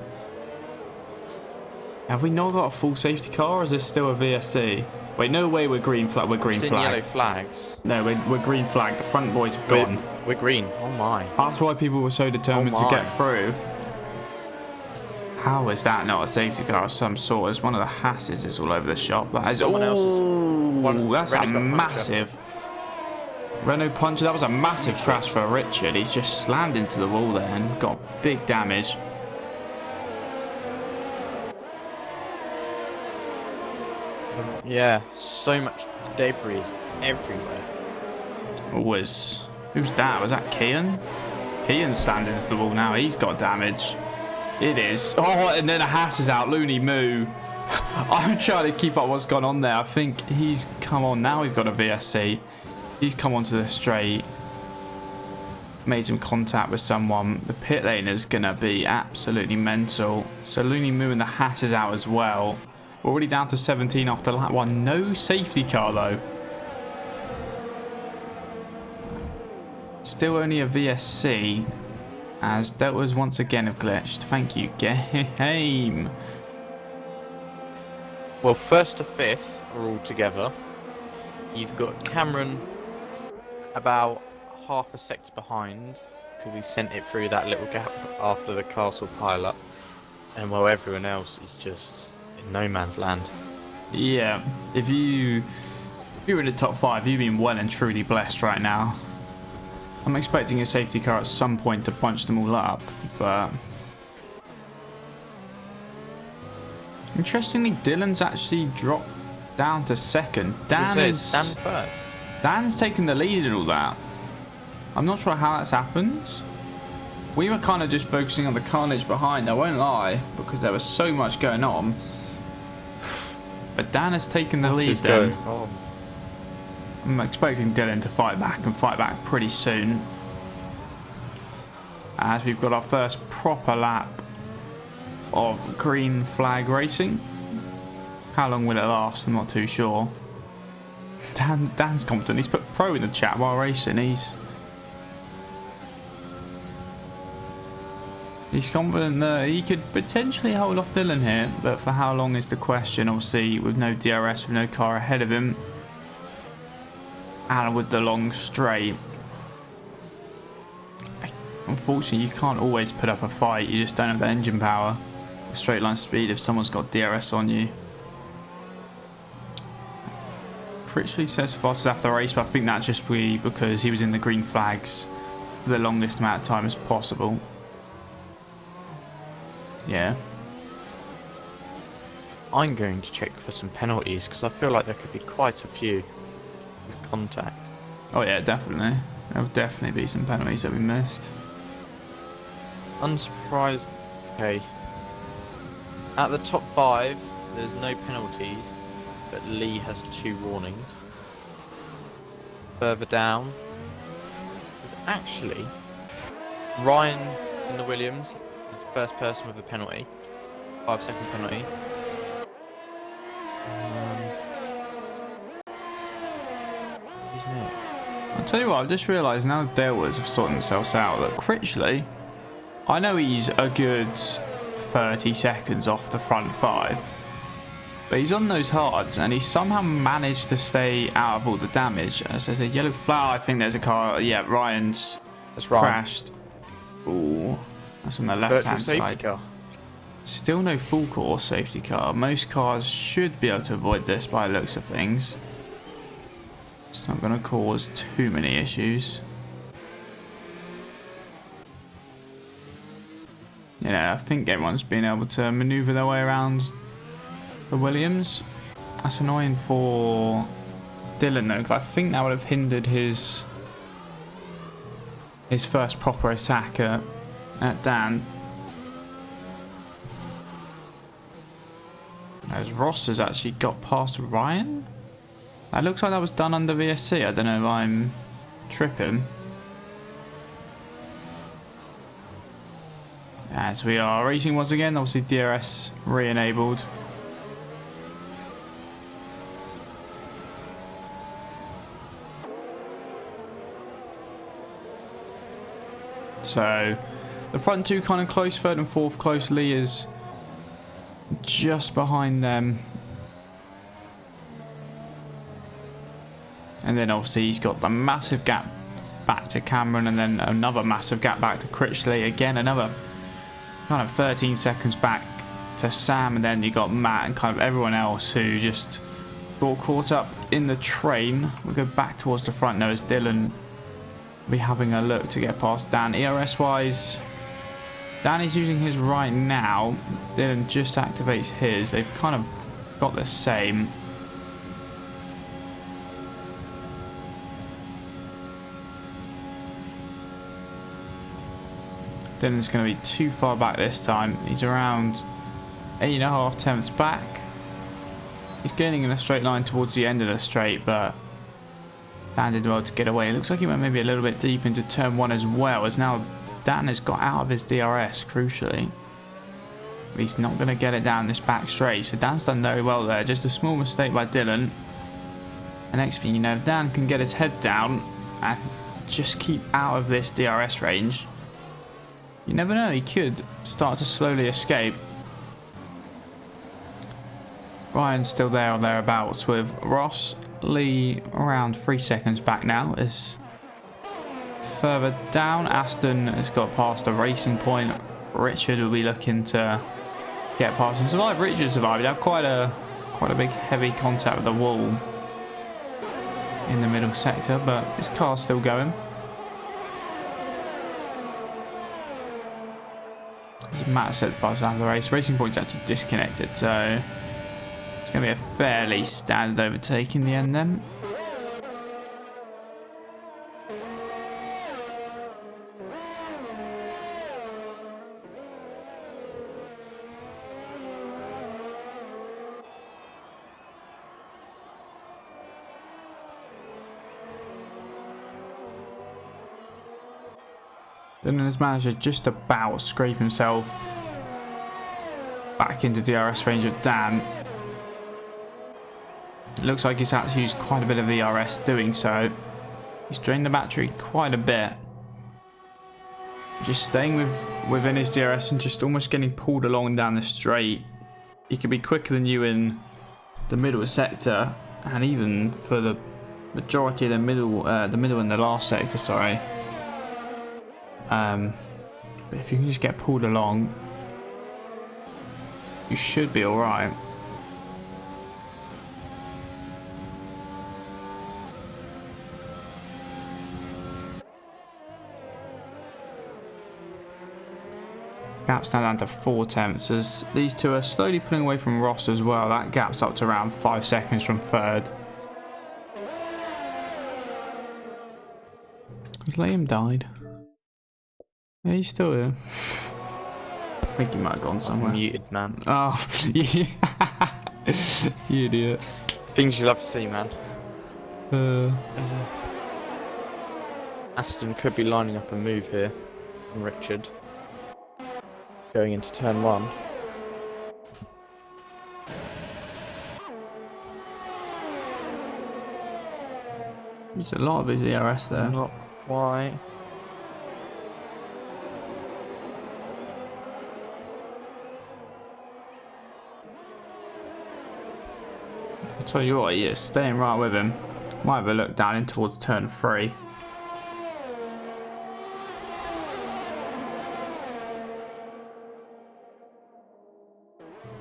Have we not got a full safety car, or is this still a VSC? Wait, no way we're green flag. We're green flag. Yellow flags. No, we're green flag. The front boys have gone. We're green. Oh my. That's why people were so determined to get through. How is that not a safety car of some sort? As one of the Hasses is all over the shop. That is, Someone else's. That's a massive. Renault Puncher. That was a massive crash for Richard. He's just slammed into the wall there and got big damage. Yeah, so much debris everywhere. Who's that? Was that Kian? Kian's standing into the wall now. He's got damage. It is. Oh, and then a Haas is out. Looney Moo. I'm trying to keep up what's gone on there. I think he's come on. Now we've got a VSC. He's come onto the straight. Made some contact with someone. The pit lane is going to be absolutely mental. So Looney Moo and the Haas is out as well. We're already down to 17 after lap 1. No safety car though. Still only a VSC. As Deltas once again have glitched. Thank you, game. Well, 1st to 5th are all together. You've got Cameron about half a sector behind because he sent it through that little gap after the castle pile-up. And while everyone else is just in no man's land. Yeah, if you were in the top 5, you've been well and truly blessed right now. I'm expecting a safety car at some point to punch them all up, but interestingly, Dylan's actually dropped down to 2nd. Dan's taken the lead in all that. I'm not sure how that's happened. We were kind of just focusing on the carnage behind, I won't lie, because there was so much going on. But Dan has taken the lead then. I'm expecting Dylan to fight back and fight back pretty soon. As we've got our first proper lap of green flag racing. How long will it last? I'm not too sure. Dan's confident. He's put pro in the chat while racing. He's confident that he could potentially hold off Dylan here, but for how long is the question. Obviously, with no DRS, with no car ahead of him, and with the long straight, unfortunately, you can't always put up a fight. You just don't have the engine power, the straight line speed if someone's got DRS on you. Critchley says fastest after the race, but I think that's just because he was in the green flags for the longest amount of time as possible. Yeah. I'm going to check for some penalties because I feel like there could be quite a few with contact. Oh yeah, definitely. There'll definitely be some penalties that we missed. Unsurprised. Okay. At the top 5, there's no penalties, but Lee has 2 warnings. Further down, there's actually Ryan in the Williams. Is the first person with a penalty, 5-second penalty. Who's next? I'll tell you what, I've just realised now Deltas have sorted themselves out that Critchley, I know he's a good 30 seconds off the front 5, but he's on those hards and he somehow managed to stay out of all the damage. As there's a yellow flower, I think there's a car. Yeah, Ryan's crashed. Ooh. That's on the left-hand side. Car. Still no full course safety car. Most cars should be able to avoid this by the looks of things. It's not going to cause too many issues. Yeah, I think everyone's been able to manoeuvre their way around the Williams. That's annoying for Dylan though, because I think that would have hindered his first proper attack at Dan. As Ross has actually got past Ryan. That looks like that was done under VSC. I don't know if I'm tripping. As we are racing once again, obviously DRS re-enabled. So the front 2 kind of close, 3rd and 4th close. Lee is just behind them. And then obviously he's got the massive gap back to Cameron, and then another massive gap back to Critchley. Again, another kind of 13 seconds back to Sam, and then you got Matt and kind of everyone else who just got caught up in the train. We'll go back towards the front now as Dylan will be having a look to get past Dan. ERS wise, Dan is using his right now. Dylan just activates his. They've kind of got the same. Dylan's going to be too far back this time. He's around 8.5 tenths back. He's gaining in a straight line towards the end of the straight, but Dan did well to get away. It looks like he went maybe a little bit deep into turn 1 as well, as now Dan has got out of his DRS, crucially. He's not going to get it down this back straight, so Dan's done very well there. Just a small mistake by Dylan. The next thing you know, if Dan can get his head down and just keep out of this DRS range, you never know, he could start to slowly escape. Ryan's still there or thereabouts with Ross. Lee around 3 seconds back now is further down. Aston has got past the racing point. Richard will be looking to get past him. Survive. Richard survived. He had quite a big heavy contact with the wall in the middle sector, but his car's still going. As Matt said fast out of the race, Racing Point's actually disconnected, so it's going to be a fairly standard overtake in the end then. Dylan has managed to just about scrape himself back into DRS range of Dan. It looks like he's had to use quite a bit of ERS doing so. He's drained the battery quite a bit. Just staying within his DRS and just almost getting pulled along down the straight. He could be quicker than you in the middle sector, and even for the majority of the middle and the last sector, sorry. But if you can just get pulled along, you should be alright. Gap's now down to 4 tenths as these two are slowly pulling away from Ross as well. That gap's up to around 5 seconds from third. Has Liam died? Yeah, he's still here. I think he might have gone somewhere. Muted, man. Oh, yeah. You idiot. Things you love to see, man. Uh, Aston could be lining up a move here from Richard. Going into turn 1. There's a lot of his ERS there. Not quite. I'll tell you what, he is staying right with him. Might have a look down in towards turn 3.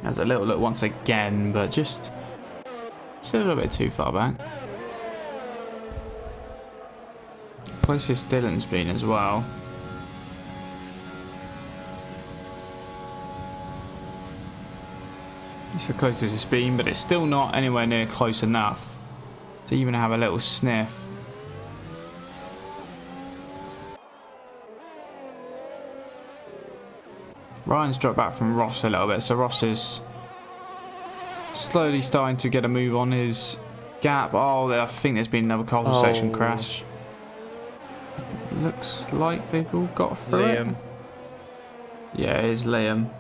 Has a little look once again, but just a little bit too far back. Closest Dylan's been as well. It's the closest it's been, but it's still not anywhere near close enough to even have a little sniff. Ryan's dropped back from Ross a little bit, so Ross is slowly starting to get a move on his gap. Oh, I think there's been another cul section crash. Looks like they've all got through Liam. it. Yeah, it is Liam.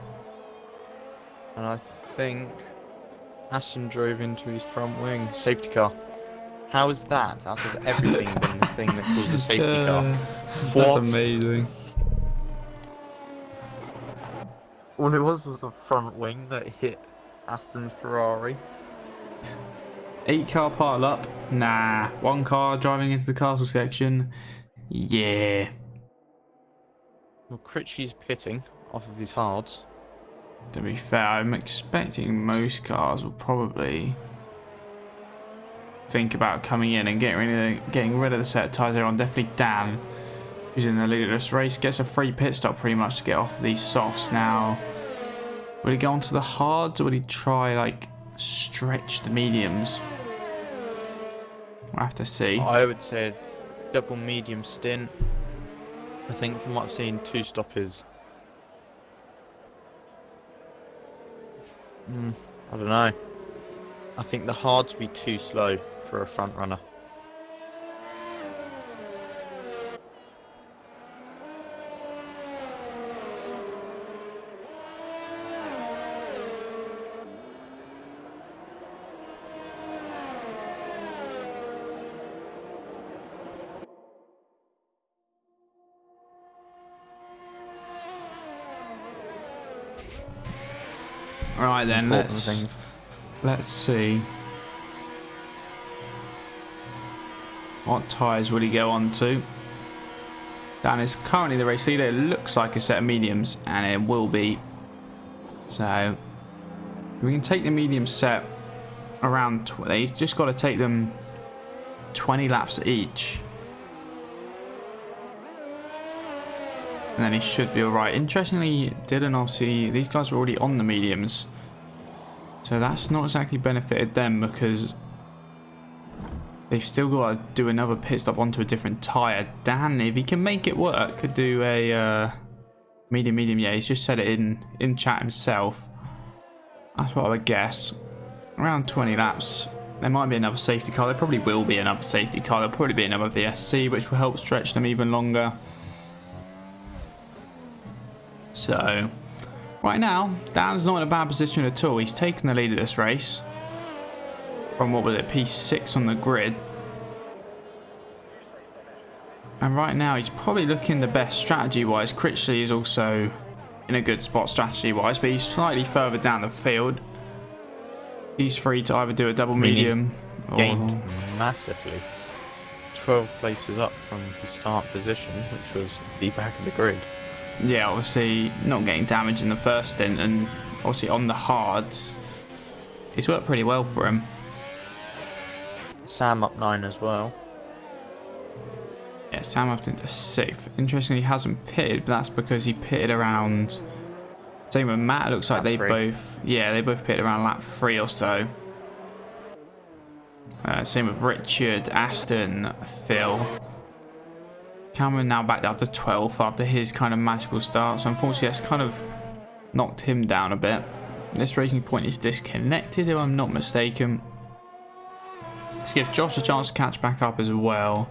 And I think Aston drove into his front wing. Safety car. How is that, out of everything, been the thing that caused a safety car? That's amazing. All it was a front wing that hit Aston's Ferrari. 8-car pile up? Nah. 1 car driving into the castle section? Yeah. Well, Critchley's pitting off of his hards. To be fair, I'm expecting most cars will probably think about coming in and getting rid of the set of tyres they're on. Definitely Dan, who's in the lead of this race, gets a free pit stop pretty much to get off these softs. Now, will he go on to the hards or will he try like stretch the mediums? We'll have to see. I would say a double medium stint. I think from what I've seen, 2 stoppers. I don't know. I think the hards would be too slow for a front runner. Right then, let's see. What tyres will he go on to? Dan is currently the race leader. It looks like a set of mediums, and it will be. So we can take the medium set around 20. He's just got to take them 20 laps each. And then he should be alright. Interestingly, Dylan, obviously, these guys are already on the mediums. So that's not exactly benefited them because they've still got to do another pit stop onto a different tyre. Dan, if he can make it work, could do a medium. Yeah, he's just said it in chat himself. That's what I would guess. Around 20 laps. There might be another safety car. There probably will be another safety car. There'll probably be another VSC, which will help stretch them even longer. So, right now, Dan's not in a bad position at all. He's taken the lead of this race. From, what was it, P6 on the grid. And right now, he's probably looking the best strategy-wise. Critchley is also in a good spot strategy-wise, but he's slightly further down the field. He's free to either do a double medium or... gained massively. 12 places up from his start position, which was the back of the grid. Yeah, obviously not getting damage in the first stint, and obviously on the hards, it's worked pretty well for him. Sam up 9 as well. Yeah, Sam up into 6th. Interestingly, he hasn't pitted, but that's because he pitted around... Same with Matt, it looks like they both pitted around lap 3 or so. Same with Richard, Aston, Phil. Cameron now back down to 12th after his kind of magical start, so unfortunately that's kind of knocked him down a bit. This racing point is disconnected if I'm not mistaken. Let's give Josh a chance to catch back up as well.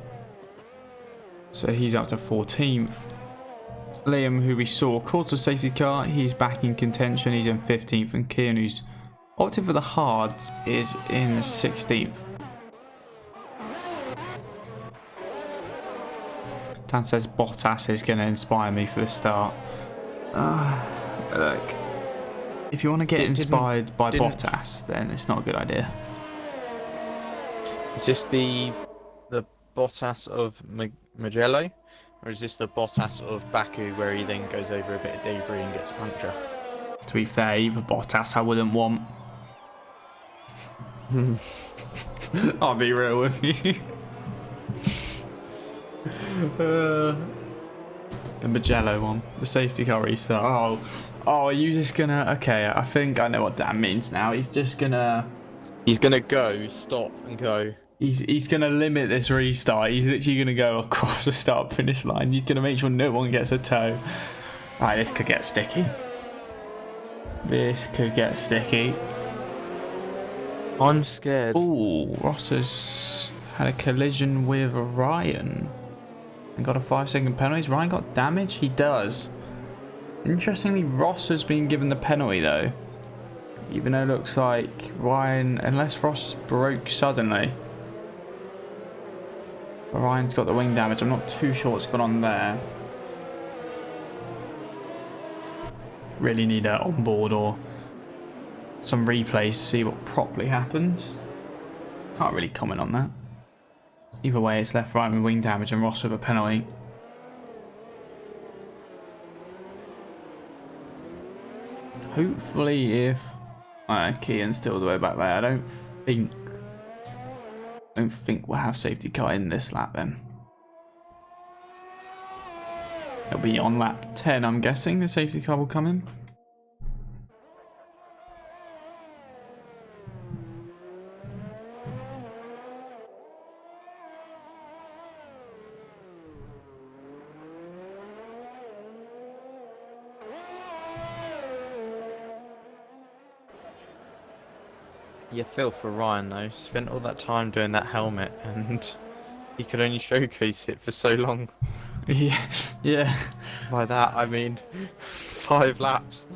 So he's up to 14th. Liam, who we saw caught a safety car, he's back in contention, he's in 15th, and Kian, who's opted for the hards, is in 16th. Dan says Bottas is going to inspire me for the start. Look, if you want to get inspired by Bottas, then it's not a good idea. Is this the Bottas of Mugello, or is this the Bottas of Baku, where he then goes over a bit of debris and gets a puncture? To be fair, either Bottas I wouldn't want. I'll be real with you. The Mugello one, the safety car restart. Oh, are you just gonna? Okay, I think I know what Dan means now. He's gonna go, stop, and go. He's gonna limit this restart. He's literally gonna go across the start finish line. He's gonna make sure no one gets a toe. Right, this could get sticky. I'm scared. Ooh, Ross has had a collision with Ryan and got a 5-second penalty. Has Ryan got damage? He does. Interestingly, Ross has been given the penalty though, even though it looks like Ryan, unless Ross broke suddenly. But Ryan's got the wing damage. I'm not too sure what's gone on there. Really need a onboard or some replays to see what properly happened. Can't really comment on that. Either way, it's left right with wing damage and Ross with a penalty. Hopefully, if Keane's still the way back there, I don't think we'll have safety car in this lap then. It'll be on lap 10, I'm guessing the safety car will come in. You feel for Ryan though. Spent all that time doing that helmet, and he could only showcase it for so long. Yeah. By that I mean 5 laps.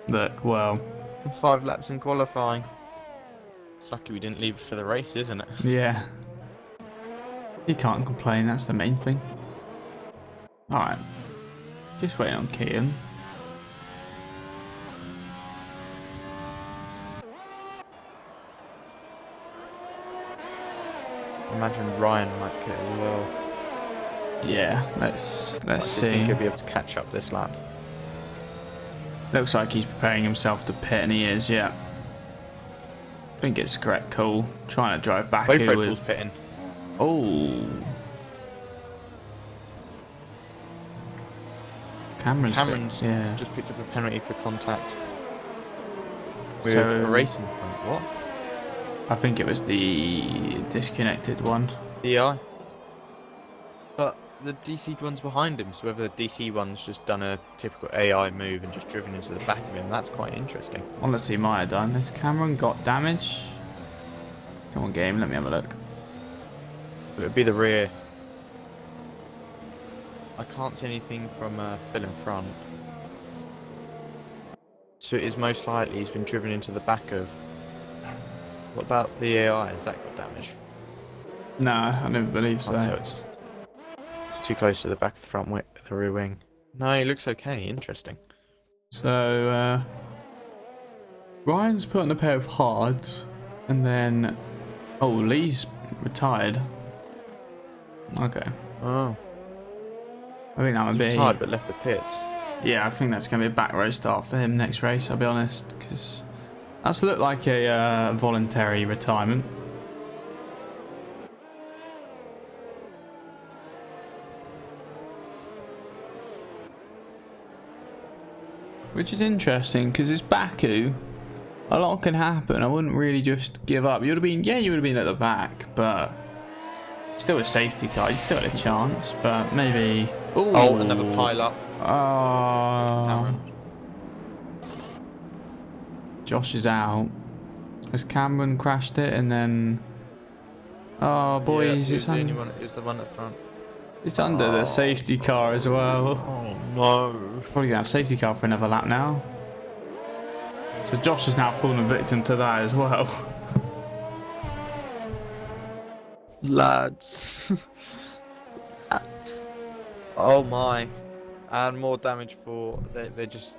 Look, well. 5 laps in qualifying. It's lucky we didn't leave for the race, isn't it? Yeah. You can't complain. That's the main thing. All right. Just waiting on Keane. Imagine Ryan might pit as well. Yeah, let's see. I think he'll be able to catch up this lap. Looks like he's preparing himself to pit, and he is. Yeah. I think it's the correct call. Trying to drive back. Both Red Bulls pitting. Oh. Cameron's yeah. Just picked up a penalty for contact with So, a racing point. What? I think it was the disconnected one. DI. But the DC'd one's behind him, so whether the DC one's just done a typical AI move and just driven into the back of him, that's quite interesting. Honestly, might have done. Has Cameron got damage? Come on, game, let me have a look. It would be the rear. I can't see anything from Phil in front. So it is most likely he's been driven into the back of... What about the AI? Has that got damage? No, I never believe so. It's too close to the back of the front wing, the rear wing. No, he looks okay. Interesting. So, Ryan's put on a pair of hards, and then... Oh, Lee's retired. Okay. Oh. I think that would be... Retired but left the pits. Yeah, I think that's going to be a back row start for him next race, I'll be honest, because that's looked like a voluntary retirement. Which is interesting, because it's Baku. A lot can happen. I wouldn't really just give up. You would have been, yeah, you would have been at the back, but still a safety car. You still had a chance, but maybe... Ooh. Oh, another pile up. Josh is out. Has Cameron crashed it and then... Oh, boys, yeah, it's it's the one at front. It's under the safety car as well. Oh no. Probably gonna have safety car for another lap now. So Josh has now fallen victim to that as well. Lads. Lads. Oh my. And more damage for... They just...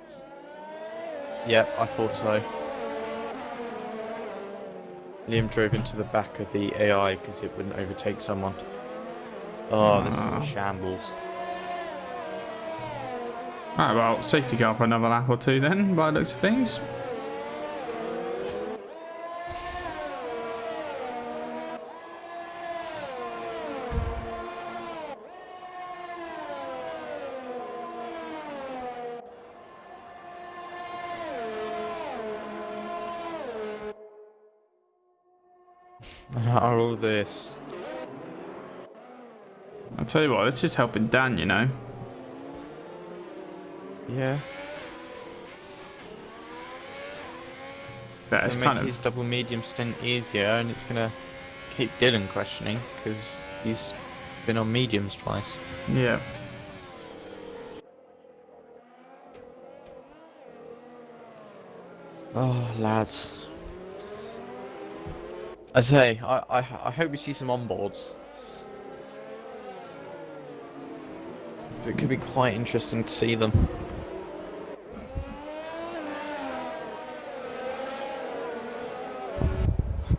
Yeah, I thought so. Liam drove into the back of the AI because it wouldn't overtake someone. Oh, this is a shambles. Alright, well, safety car for another lap or two then, by the looks of things. All this. I'll tell you what, it's just helping Dan, you know. Yeah. But it's Make kind of... his double medium stint easier, and it's gonna keep Dylan questioning because he's been on mediums twice. Yeah. Oh, lads. I say, I hope we see some onboards. 'Cause it could be quite interesting to see them.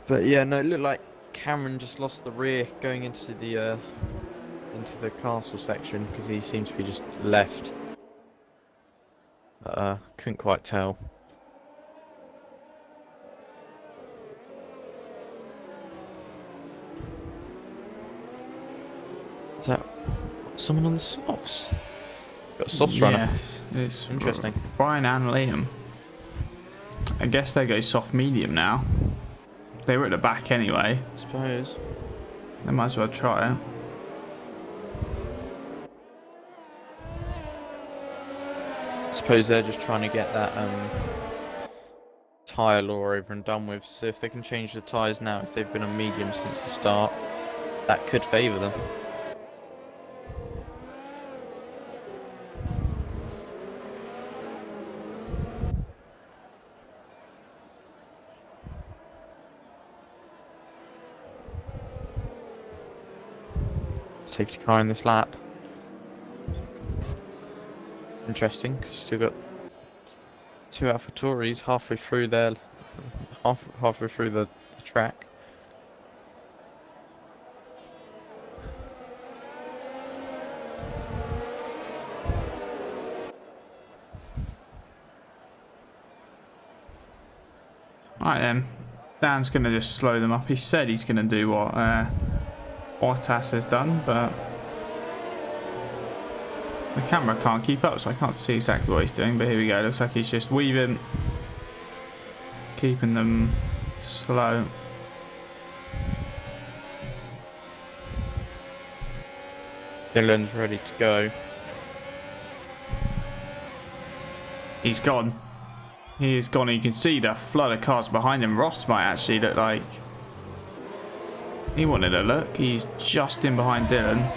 But yeah, no, it looked like Cameron just lost the rear going into the castle section because he seemed to be just left. Couldn't quite tell. Is that someone on the softs? Got a softs runner. Yes, it's interesting. Brian and Liam. I guess they go soft medium now. They were at the back anyway. I suppose. They might as well try it. I suppose they're just trying to get that tyre law over and done with. So if they can change the tyres now, if they've been on medium since the start, that could favour them. Safety car in this lap. Interesting, cause still got two AlphaTauris halfway through their halfway through the track. Right then, Dan's gonna just slow them up. He said he's gonna do what Bottas has done, but the camera can't keep up, so I can't see exactly what he's doing. But here we go. Looks like he's just weaving, keeping them slow. Dylan's ready to go. He's gone. He is gone. You can see the flood of cars behind him. Ross might actually look like he wanted a look. He's just in behind Dylan.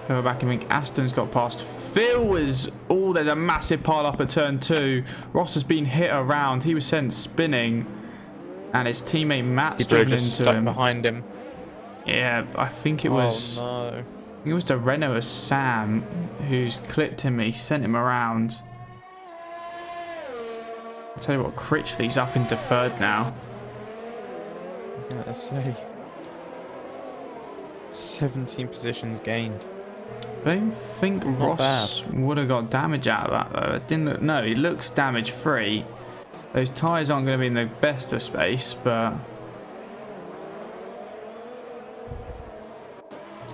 Go back and think Aston's got past. Phil was... Oh, there's a massive pile up at turn 2. Ross has been hit around. He was sent spinning. And his teammate Matt's driven into him. Behind him. Yeah, I think it was... Oh, no. I think it was the Renault of Sam who's clipped him. He sent him around. I'll tell you what, Critchley's up into third now. I say 17 positions gained. I don't think Ross would have got damage out of that though. It didn't look, no, he looks damage free. Those tyres aren't going to be in the best of space, but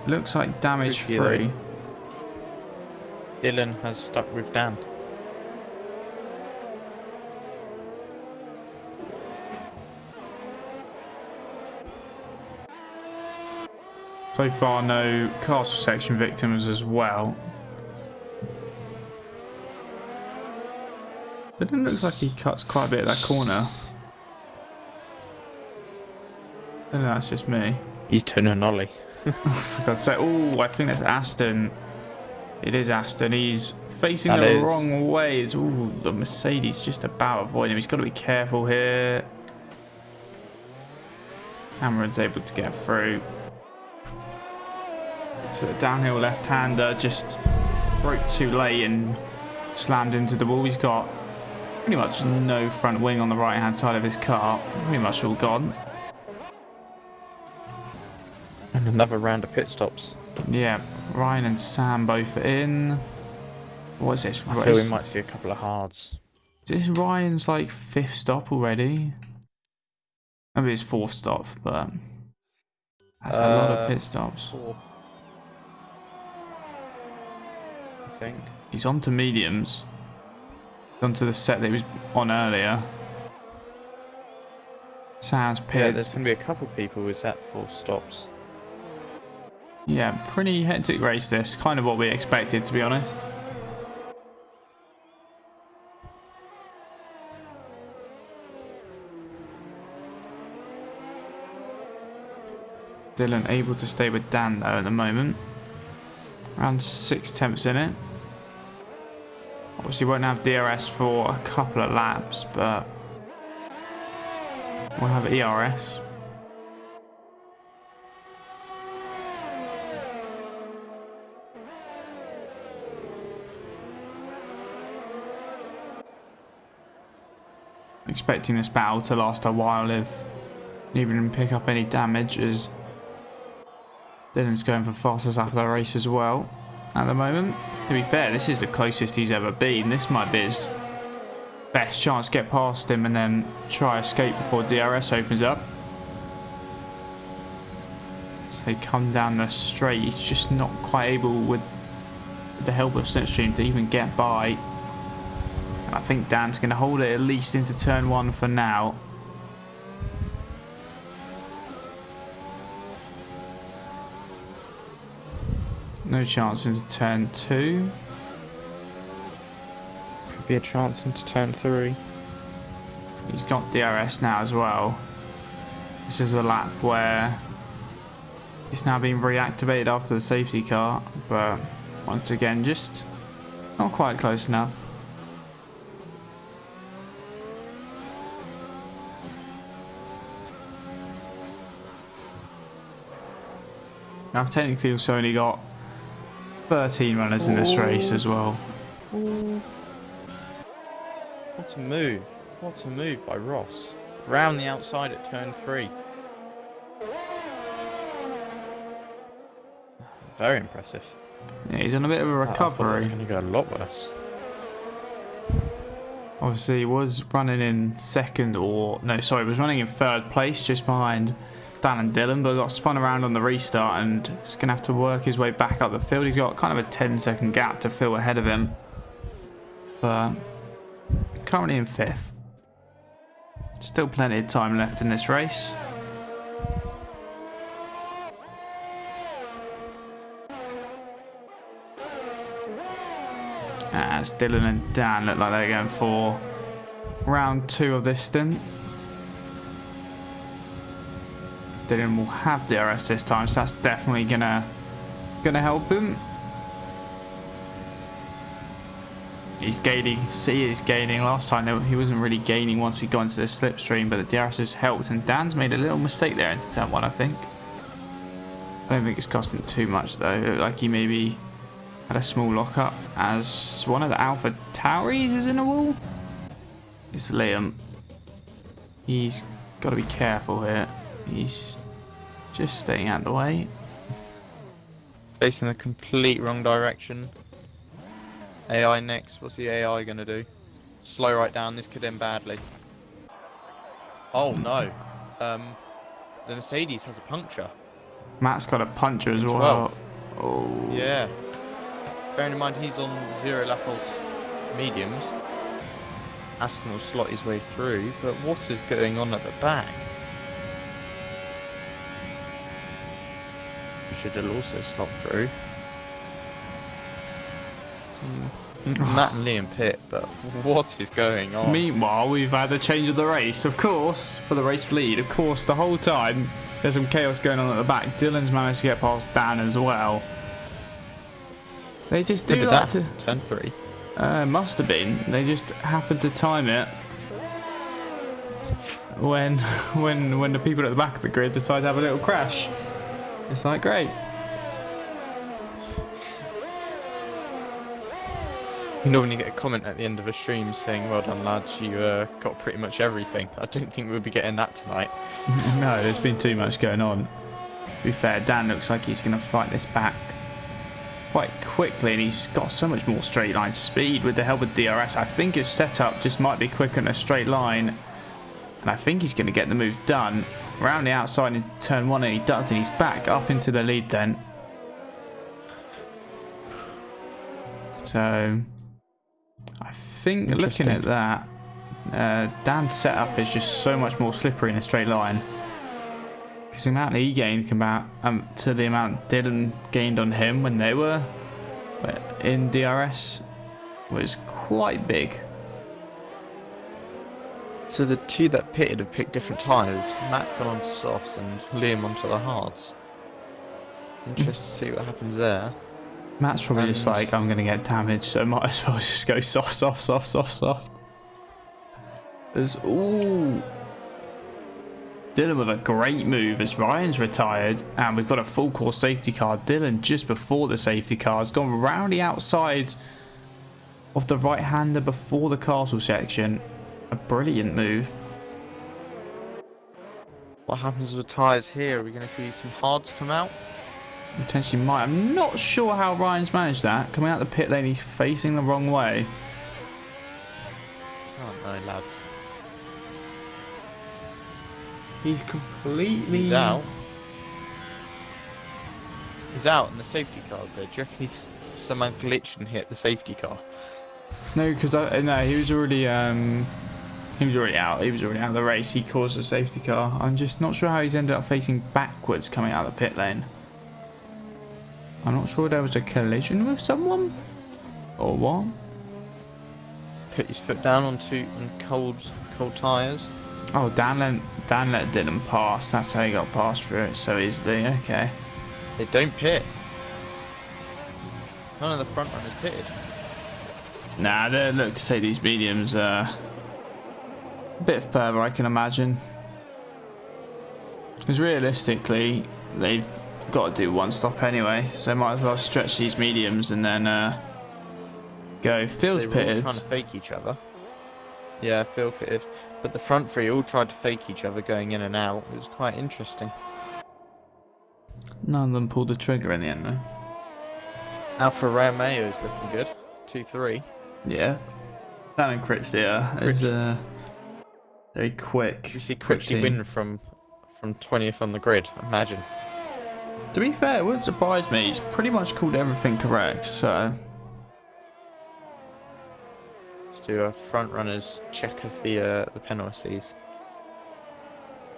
looks like damage free. Dylan has stuck with Dan. So far, no castle section victims as well. But it looks like he cuts quite a bit of that corner. I don't know, that's just me. He's turning an ollie. For God's sake. Oh, I think that's Aston. It is Aston. He's facing the wrong way. Oh, the Mercedes just about avoiding him. He's got to be careful here. Cameron's able to get through. So the downhill left-hander just broke too late and slammed into the wall. He's got pretty much no front wing on the right-hand side of his car. Pretty much all gone. And another round of pit stops. Yeah, Ryan and Sam both are in. What is this? I feel we might see a couple of hards. Is this Ryan's like 5th stop already? Maybe it's 4th stop, but that's a lot of pit stops. 4th. I think. He's on to mediums. On to the set that he was on earlier. Sam's pit. Yeah, there's going to be a couple of people with that 4 stops. Yeah, pretty hectic race this. Kind of what we expected, to be honest. Dylan able to stay with Dan though at the moment. Around 6/10 in it. Obviously won't have DRS for a couple of laps, but we'll have ERS. Expecting this battle to last a while if neither of them pick up any damage, as Dylan's going for fastest lap of the race as well at the moment. To be fair, this is the closest he's ever been. This might be his best chance to get past him and then try escape before DRS opens up. So they come down the straight. He's just not quite able with the help of Slipstream to even get by. And I think Dan's going to hold it at least into turn 1 for now. No chance into turn 2. Could be a chance into turn 3. He's got DRS now as well. This is a lap where it's now being reactivated after the safety car, but once again, just not quite close enough. Now, technically, we've only got 13 runners in this race as well. What a move. What a move by Ross. Round the outside at turn 3. Very impressive. Yeah, he's on a bit of a recovery. It's going to go a lot worse. Obviously, he was running in second, or no, sorry, he was running in third place just behind Dan and Dylan, but got spun around on the restart and he's going to have to work his way back up the field. He's got kind of a 10-second gap to fill ahead of him, but currently in 5th. Still plenty of time left in this race. As Dylan and Dan look like they're going for round 2 of this stint. Dylan will have DRS this time, so that's definitely gonna help him. He's gaining. See, he's gaining. Last time he wasn't really gaining once he got into the slipstream, but the DRS has helped. And Dan's made a little mistake there into turn 1, I think. I don't think it's costing too much though. It looked like he maybe had a small lockup as one of the Alpha Tauris is in a wall. It's Liam. He's got to be careful here. He's just staying out of the way. Facing the complete wrong direction. AI next. What's the AI going to do? Slow right down. This could end badly. Oh no. The Mercedes has a puncture. Matt's got a puncture as well. 12. Oh. Yeah. Bearing in mind he's on 0 lap mediums. Aston will slot his way through, but what is going on at the back? Should have also slot through. Matt and Liam pit, but what is going on? Meanwhile, we've had a change of the race, of course, for the race lead. Of course, the whole time there's some chaos going on at the back. Dylan's managed to get past Dan as well. They just do like to turn 3. Must have been. They just happened to time it when the people at the back of the grid decide to have a little crash. It's like, great. You normally get a comment at the end of a stream saying, well done lads, you got pretty much everything. I don't think we'll be getting that tonight. No, there's been too much going on. To be fair, Dan looks like he's going to fight this back quite quickly, and he's got so much more straight line speed with the help of DRS. I think his setup just might be quicker in a straight line, and I think he's going to get the move done. Around the outside into turn 1, and he does, and he's back up into the lead then. So I think looking at that, Dan's setup is just so much more slippery in a straight line, because the amount he gained to the amount Dylan gained on him when they were in DRS was quite big. So the two that pitted have picked different tyres. Matt gone onto softs and Liam onto the hards. Interested to see what happens there. Matt's probably just like, I'm going to get damaged, so might as well just go soft, soft, soft, soft, soft. There's, ooh. Dylan with a great move as Ryan's retired, and we've got a full course safety car. Dylan just before the safety car has gone round the outside of the right-hander before the castle section. a brilliant move. What happens with tyres here? Are we going to see some hards come out? Potentially might. I'm not sure how Ryan's managed that. Coming out the pit lane, he's facing the wrong way. Oh no, lads. He's completely... He's out. He's out and the safety car's there. Do you reckon he's somehow glitched and hit the safety car? No, because no, he was already out. He was already out of the race. He caused a safety car. I'm just not sure how he's ended up facing backwards coming out of the pit lane. I'm not sure there was a collision with someone or what. Put his foot down on cold tyres. Oh, Dan let Dylan pass. That's how he got past through it so easily. Okay. They don't pit. None of the front runners pitted. Nah, they look to take these mediums a bit further, I can imagine. Because realistically, they've got to do one stop anyway, so might as well stretch these mediums and then go. Phil's pitted. They were all trying to fake each other. Yeah, Phil pitted. But the front three all tried to fake each other going in and out. It was quite interesting. None of them pulled the trigger in the end though. Alfa Romeo is looking good. 2-3. Yeah. Dan and Critch there is very quick. You see Critchley win from 20th on the grid, imagine. To be fair, it wouldn't surprise me. He's pretty much called everything correct, so... Let's do a front runner's check of the penalties.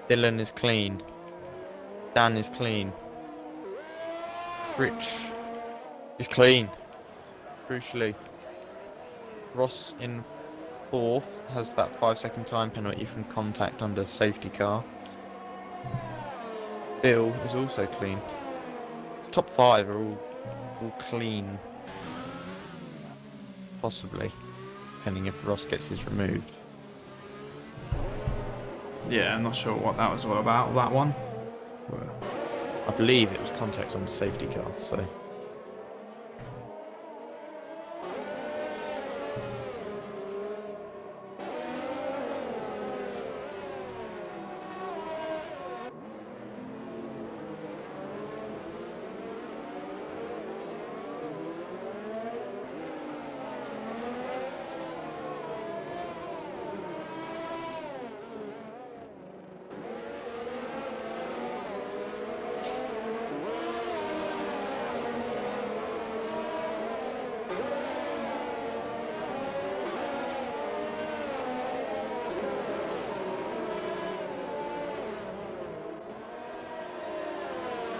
Dylan is clean. Dan is clean. Rich is clean. Crucially. Ross in 4th has that 5-second time penalty from contact under safety car. Bill is also clean. The top 5 are all clean. Possibly. Depending if Ross gets his removed. Yeah, I'm not sure what that was all about, that one. I believe it was contact under safety car, so...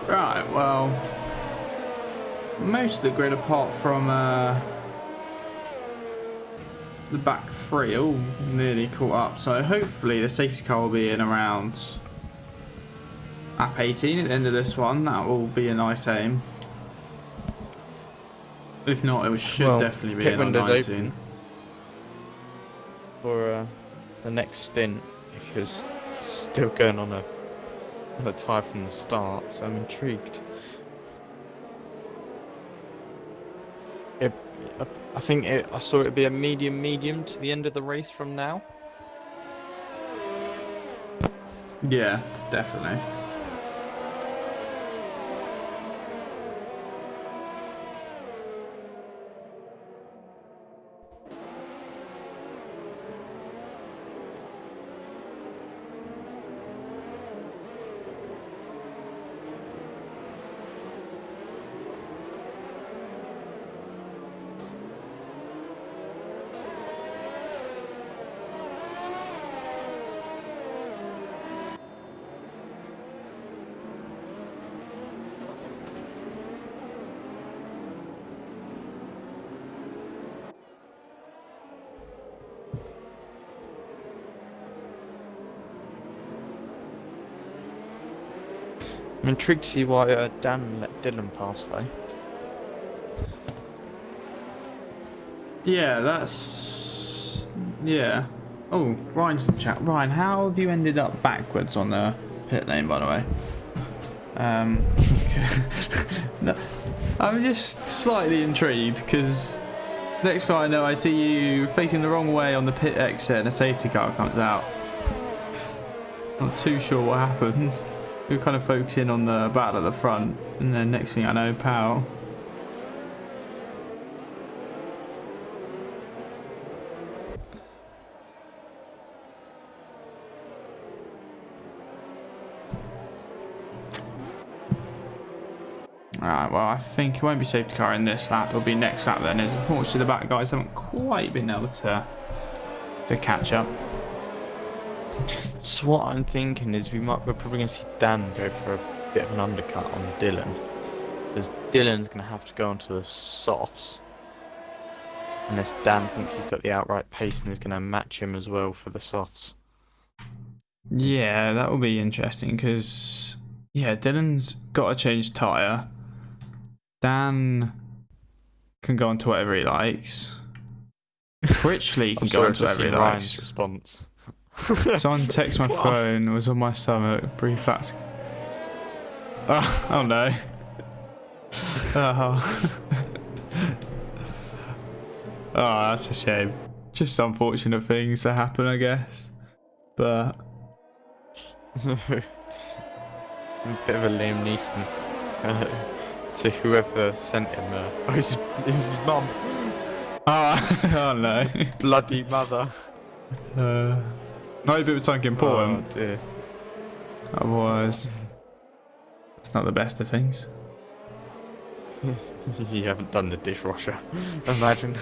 Right, well, most of the grid apart from the back 3 all nearly caught up, so hopefully the safety car will be in around lap 18 at the end of this one. That will be a nice aim. If not, it should definitely be in on 19. For the next stint, because it's still going on a tie from the start, so I'm intrigued. I think I saw it be a medium to the end of the race from now. Yeah, definitely. I'm intrigued to see why Dan let Dylan pass though. Yeah, that's... yeah. Oh, Ryan's in the chat. Ryan, how have you ended up backwards on the pit lane, by the way? No, I'm just slightly intrigued, because Next thing I know, I see you facing the wrong way on the pit exit and a safety car comes out. Not too sure what happened. We were kind of focusing on the battle at the front, and then next thing I know, pow. Alright, well, I think it won't be safety car in this lap. It'll be next lap then, as unfortunately the back guys haven't quite been able to catch up. So what I'm thinking is we're probably going to see Dan go for a bit of an undercut on Dylan. Because Dylan's going to have to go onto the softs. Unless Dan thinks he's got the outright pace and is going to match him as well for the softs. Yeah, that will be interesting because, yeah, Dylan's got to change tyre. Dan can go on to whatever he likes. Critchley can go on to whatever he likes. Response. Someone texted my phone, it was on my stomach, brief lapse. Oh no. Oh. Oh, that's a shame. Just unfortunate things that happen, I guess. But a bit of a Liam Neeson to whoever sent him. Oh, it was his mum. Oh no. Bloody mother. Maybe it was something important. Oh dear. Otherwise, it's not the best of things. You haven't done the dishwasher. Imagine.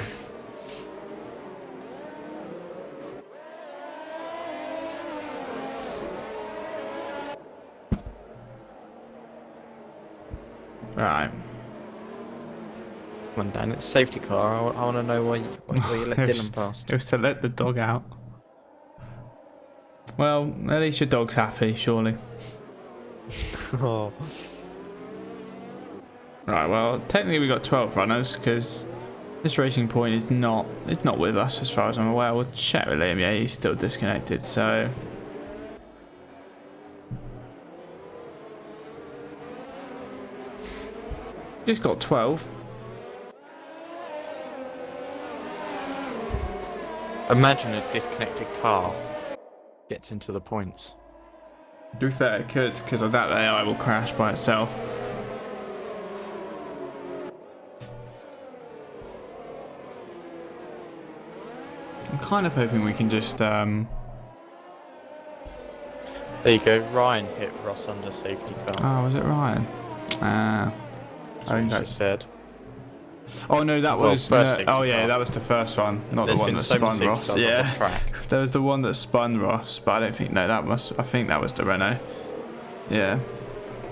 Right. Come on, Dan, it's a safety car. I want to know why you let Dylan past. It was to let the dog out. Well, at least your dog's happy, surely. Oh. Right, well, technically we got 12 runners because this racing point is not with us as far as I'm aware. We'll check with Liam. Yeah, he's still disconnected, so just got 12. Imagine a disconnected car gets into the points. To be fair, it could, because of that the AI will crash by itself. I'm kind of hoping we can just There you go, Ryan hit Ross under safety car. Oh, was it Ryan? That's I think what you said. Oh no, that was oh yeah, that was the first one, not the one that spun Ross. Yeah, there was the one that spun Ross, but I don't think I think that was the Renault. Yeah,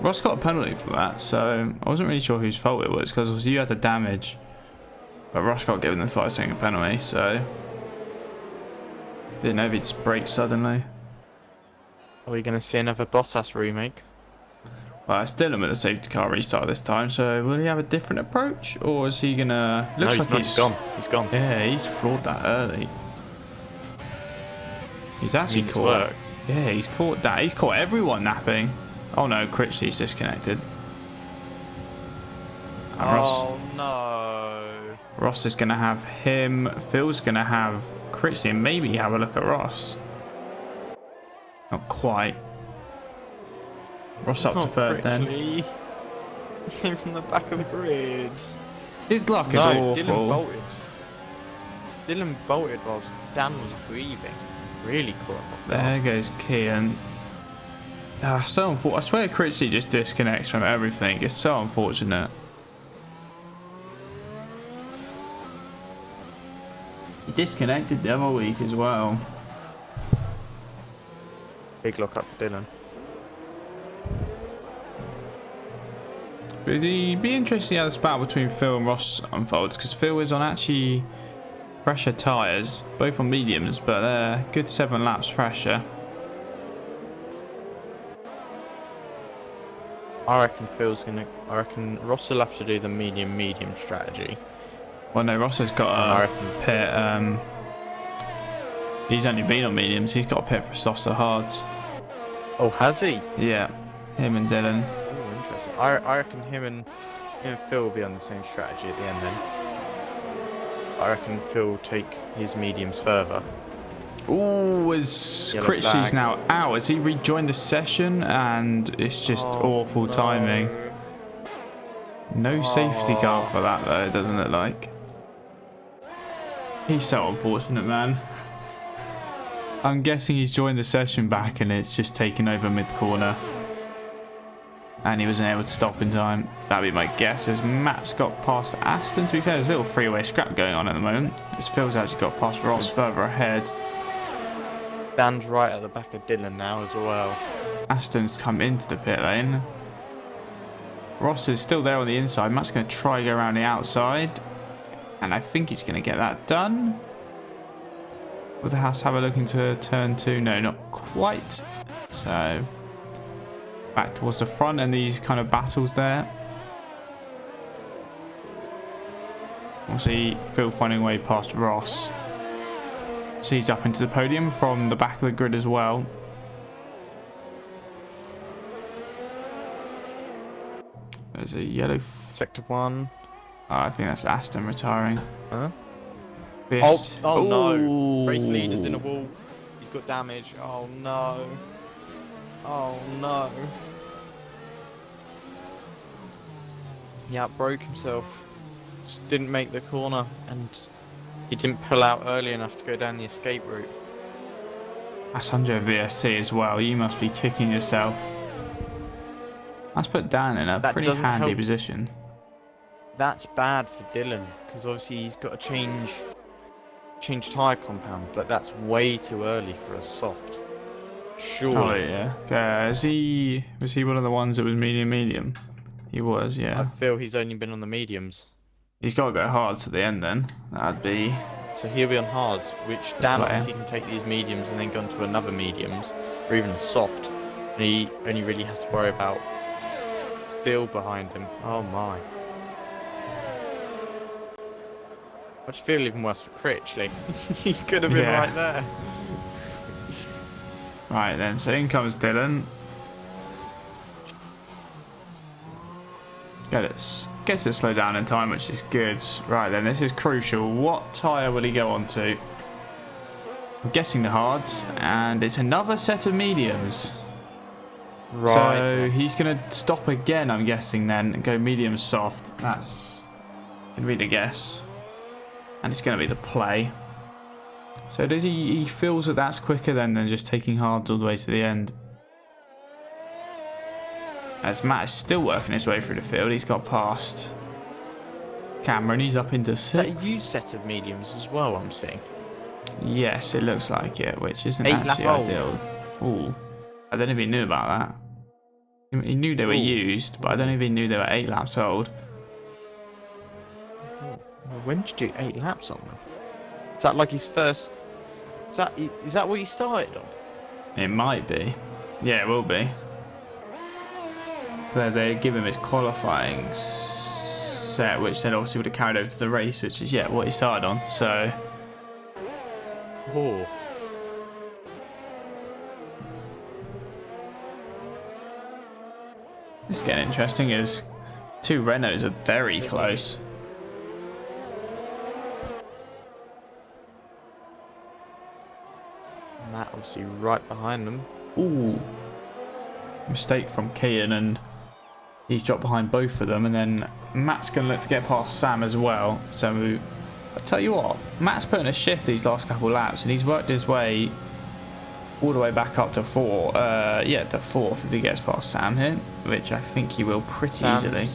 Ross got a penalty for that, so I wasn't really sure whose fault it was because you had the damage, but Ross got given the 5-second penalty, so didn't know if he'd just brake suddenly. Are we going to see another Bottas remake? Well, it's Dylan with a safety car restart this time, so will he have a different approach, or is he gonna? Looks like he's gone. He's gone. Yeah, he's floored that early. He's actually caught. Worked. Yeah, he's caught that. He's caught everyone napping. Oh no, Critchley's disconnected. And Oh no. Ross is gonna have him. Phil's gonna have Critchley, and maybe have a look at Ross. Not quite. Ross up to third then. He came from the back of the grid. His luck is awful. Dylan bolted whilst Dan was breathing. Really caught him off There goes Kian. So unfortunate. I swear Critchley just disconnects from everything. It's so unfortunate. He disconnected the other week as well. Big lock up for Dylan. But it'd be interesting how this battle between Phil and Ross unfolds, because Phil is on actually fresher tyres, both on mediums, but they're good 7 laps fresher. I reckon Ross will have to do the medium strategy. Well, no, Ross has got a pit. He's only been on mediums. He's got a pit for softs or hards. Oh, has he? Yeah, him and Dylan. Oh, interesting. I reckon him and Phil will be on the same strategy at the end then. I reckon Phil will take his mediums further. Ooh, is Critchley's now out? Has he rejoined the session? And it's just awful timing. No safety car for that though, it doesn't look like. He's so unfortunate, man. I'm guessing he's joined the session back and it's just taken over mid-corner. And he wasn't able to stop in time. That'd be my guess, as Matt's got past Aston. To be fair, there's a little freeway scrap going on at the moment. As Phil's actually got past Ross further ahead. Dan's right at the back of Dylan now as well. Aston's come into the pit lane. Ross is still there on the inside. Matt's going to try to go around the outside. And I think he's going to get that done. Will the Haas have a look into turn 2? No, not quite. So, back towards the front and these kind of battles there. We'll see Phil finding a way past Ross. So he's up into the podium from the back of the grid as well. There's a yellow... Sector 1. I think that's Aston retiring. Huh? This. Oh no. Race leader's in a wall. He's got damage. Oh no. Oh no. He outbroke himself. Just didn't make the corner and he didn't pull out early enough to go down the escape route. That's 100 VSC as well. You must be kicking yourself. Let's put Dan in a pretty handy position. That's bad for Dylan because obviously he's got to change tyre compound, but that's way too early for a soft. Surely. Oh yeah. Was he one of the ones that was medium? He was, yeah. I feel he's only been on the mediums. He's got to go hard to the end then. That'd be... So he'll be on hards, which Dan obviously can take these mediums and then go into another mediums, or even a soft. And he only really has to worry about Phil behind him. Oh my. I just feel even worse for Critchley. He could have been right there. Right then, so in comes Dylan. Gets to slow down in time, which is good. Right then, this is crucial. What tyre will he go on to? I'm guessing the hards, and it's another set of mediums. Right. So he's going to stop again, I'm guessing then, and go medium soft. That's going to be the guess. And it's going to be the play. So does he feels that that's quicker then than just taking hards all the way to the end. As Matt is still working his way through the field, he's got past Cameron, he's up into 6. Is that a used set of mediums as well, I'm seeing? Yes, it looks like it, which isn't 8 actually lap ideal. Ooh, I don't know if he knew about that. He knew they were used, but I don't know if he knew they were 8 laps old. When did you do 8 laps on them? Is that like his first... Is that what he started on? It might be. Yeah, it will be. But they give him his qualifying set, which then obviously would have carried over to the race, which is, what he started on, so... Oh. It's getting interesting as 2 Renaults are very close. Matt obviously right behind them. Ooh. Mistake from Kian, and he's dropped behind both of them, and then Matt's going to look to get past Sam as well. So I tell you what, Matt's put in a shift these last couple of laps, and he's worked his way all the way back up to 4. To 4th if he gets past Sam here, which I think he will pretty easily.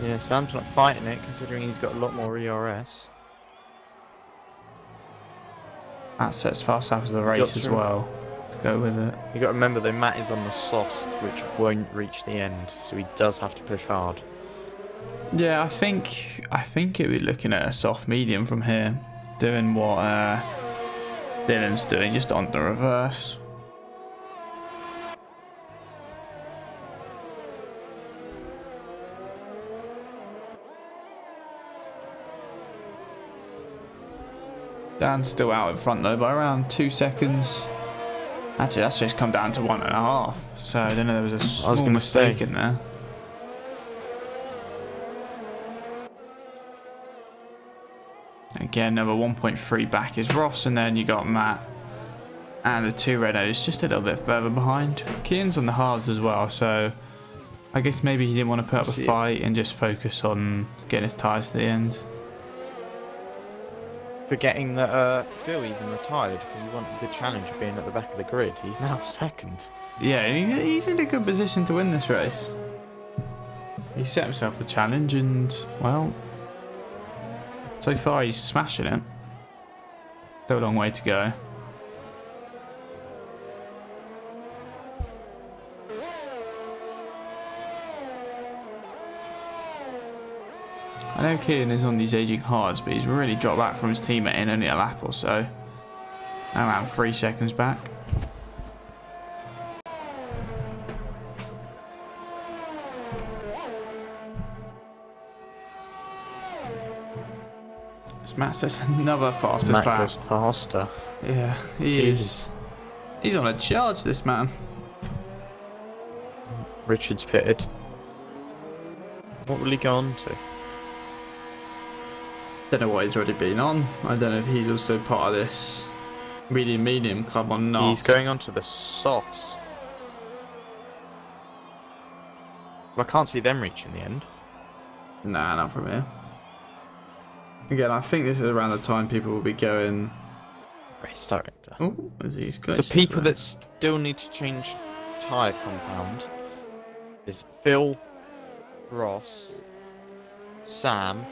Yeah, Sam's not fighting it considering he's got a lot more ERS. That sets fast after the race as well. Go with it. You got to remember though, Matt is on the softs, which won't reach the end, so he does have to push hard. Yeah, I think it'll be looking at a soft medium from here, doing what Dylan's doing, just on the reverse. Dan's still out in front though by around 2 seconds. Actually, that's just come down to 1.5. So I don't know, there was a small mistake in there. Again, another 1.3 back is Ross, and then you got Matt and the 2 Renaults just a little bit further behind. Kian's on the hards as well, so I guess maybe he didn't want to put up a fight and just focus on getting his tyres to the end. Forgetting that Phil even retired because he wanted the challenge of being at the back of the grid. He's now second. Yeah, he's in a good position to win this race. He set himself a challenge and, well, so far he's smashing it. Still a long way to go. I know Keelan is on these aging hards, but he's really dropped back from his teammate in only a lap or so. Around 3 seconds back. As Matt says, another fastest Matt lap. goes faster. Yeah, he is. He's on a charge, this man. Richard's pitted. What will he go on to? Don't know what he's already been on. I don't know if he's also part of this medium club or not. He's going on to the softs. Well, I can't see them reaching the end. Nah, not from here. Again, I think this is around the time people will be going. Race director. Oh, is he? The people that still need to change tyre compound is Phil, Ross, Sam,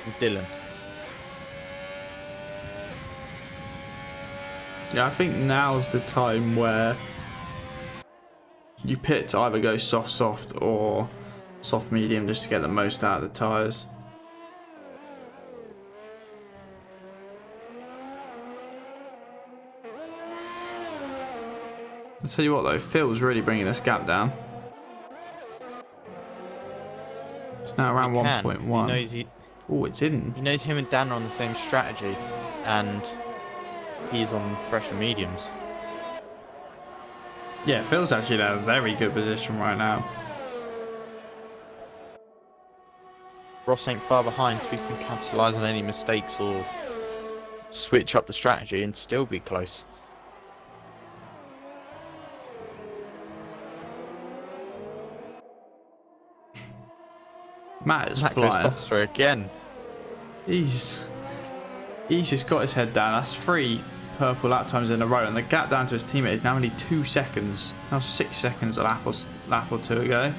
and Dylan. Yeah, I think now's the time where you pit to either go soft or soft medium just to get the most out of the tyres. I'll tell you what though, Phil's really bringing this gap down. It's now around 1.1. Oh, it's in. He knows him and Dan are on the same strategy, and he's on fresher mediums. Yeah, Phil's actually in a very good position right now. Ross ain't far behind, so we can capitalise on any mistakes or switch up the strategy and still be close. Matt is Matt flying. goes faster again. He's just got his head down. That's 3 purple lap times in a row, and the gap down to his teammate is now only 2 seconds. Now 6 seconds a lap or two ago.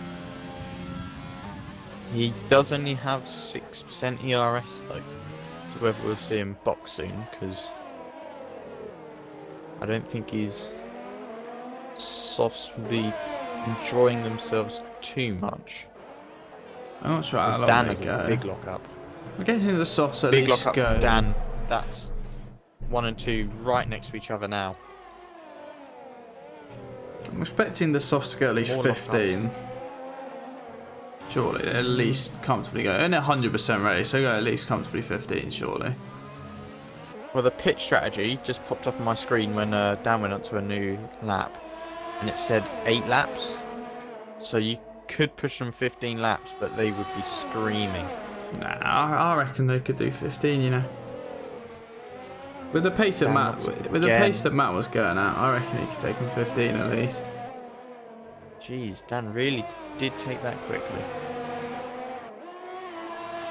He does only have 6% ERS though, so whether we'll see him box soon, because I don't think his softs will be enjoying themselves too much. I'm not sure how long Dan they has go. a big lock up. I'm guessing the softs at Big least lock up go. from Dan. That's 1 and 2 right next to each other now. I'm expecting the softs to go at least More 15. Surely, at least comfortably go. In a 100% race, so go at least comfortably 15, surely. Well, the pitch strategy just popped up on my screen when Dan went onto a new lap, and it said 8 laps. So you could push them 15 laps, but they would be screaming. Nah, I reckon they could do 15, you know. With the pace that Matt was going at, I reckon he could take them 15 at least. Jeez, Dan really did take that quickly.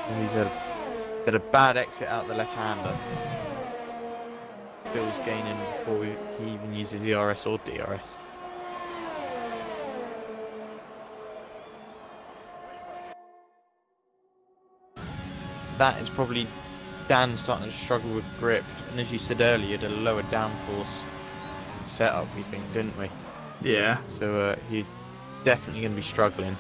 And he's had a bad exit out the left-hander. Bill's gaining before he even uses ERS or DRS. That is probably Dan starting to struggle with grip, and as you said earlier, the lower downforce setup, we think, didn't we? Yeah. So he's definitely going to be struggling.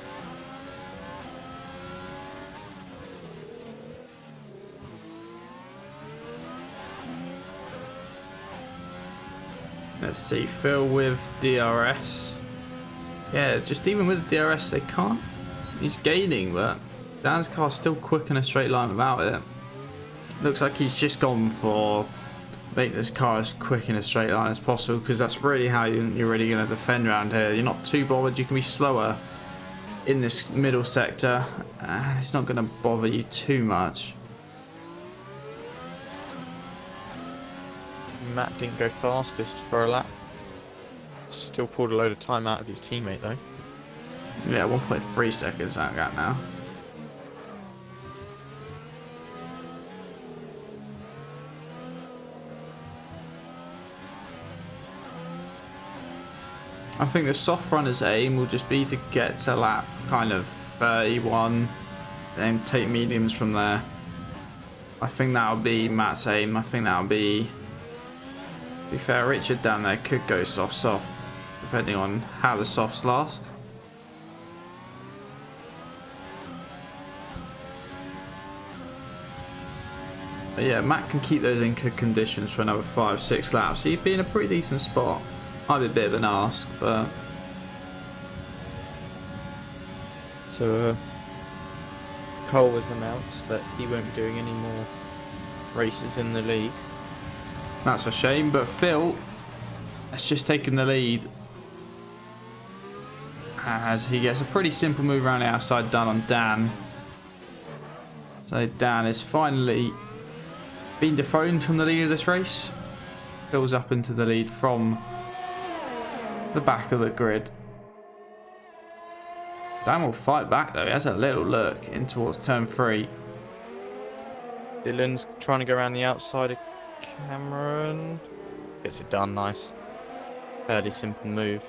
Let's see, Phil with DRS. Yeah, just even with the DRS, they can't. He's gaining, but Dan's car's still quick in a straight line without it. Looks like he's just gone for make this car as quick in a straight line as possible, because that's really how you're really going to defend around here. You're not too bothered. You can be slower in this middle sector, and it's not going to bother you too much. Matt didn't go fastest for a lap. Still pulled a load of time out of his teammate though. Yeah, 1.3 seconds that gap now. I think the soft runner's aim will just be to get to lap kind of 31, then take mediums from there. I think that'll be Matt's aim. I think that'll be. To be fair, Richard down there could go soft, depending on how the softs last. But yeah, Matt can keep those in good conditions for another 5-6 laps. He'd be in a pretty decent spot. Might be a bit of an ask, but... So, Cole has announced that he won't be doing any more races in the league. That's a shame, but Phil has just taken the lead. As he gets a pretty simple move around the outside done on Dan. So Dan is finally been dethroned from the lead of this race. Phil's up into the lead from the back of the grid. Dan will fight back though. He has a little look in towards turn 3. Dylan's trying to go around the outside of Cameron. Gets it done, nice. Fairly simple move.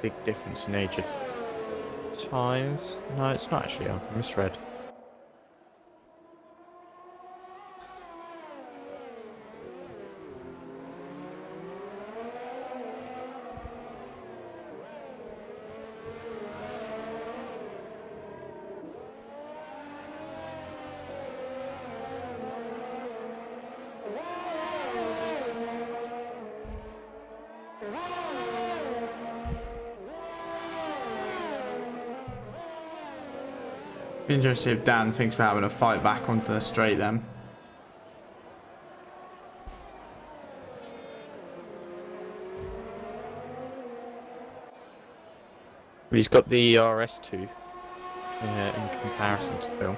Big difference in age of times. No, it's not actually. I misread. Be interested if Dan thinks about having a fight back onto the straight then. He's got the RS2 in comparison to Phil.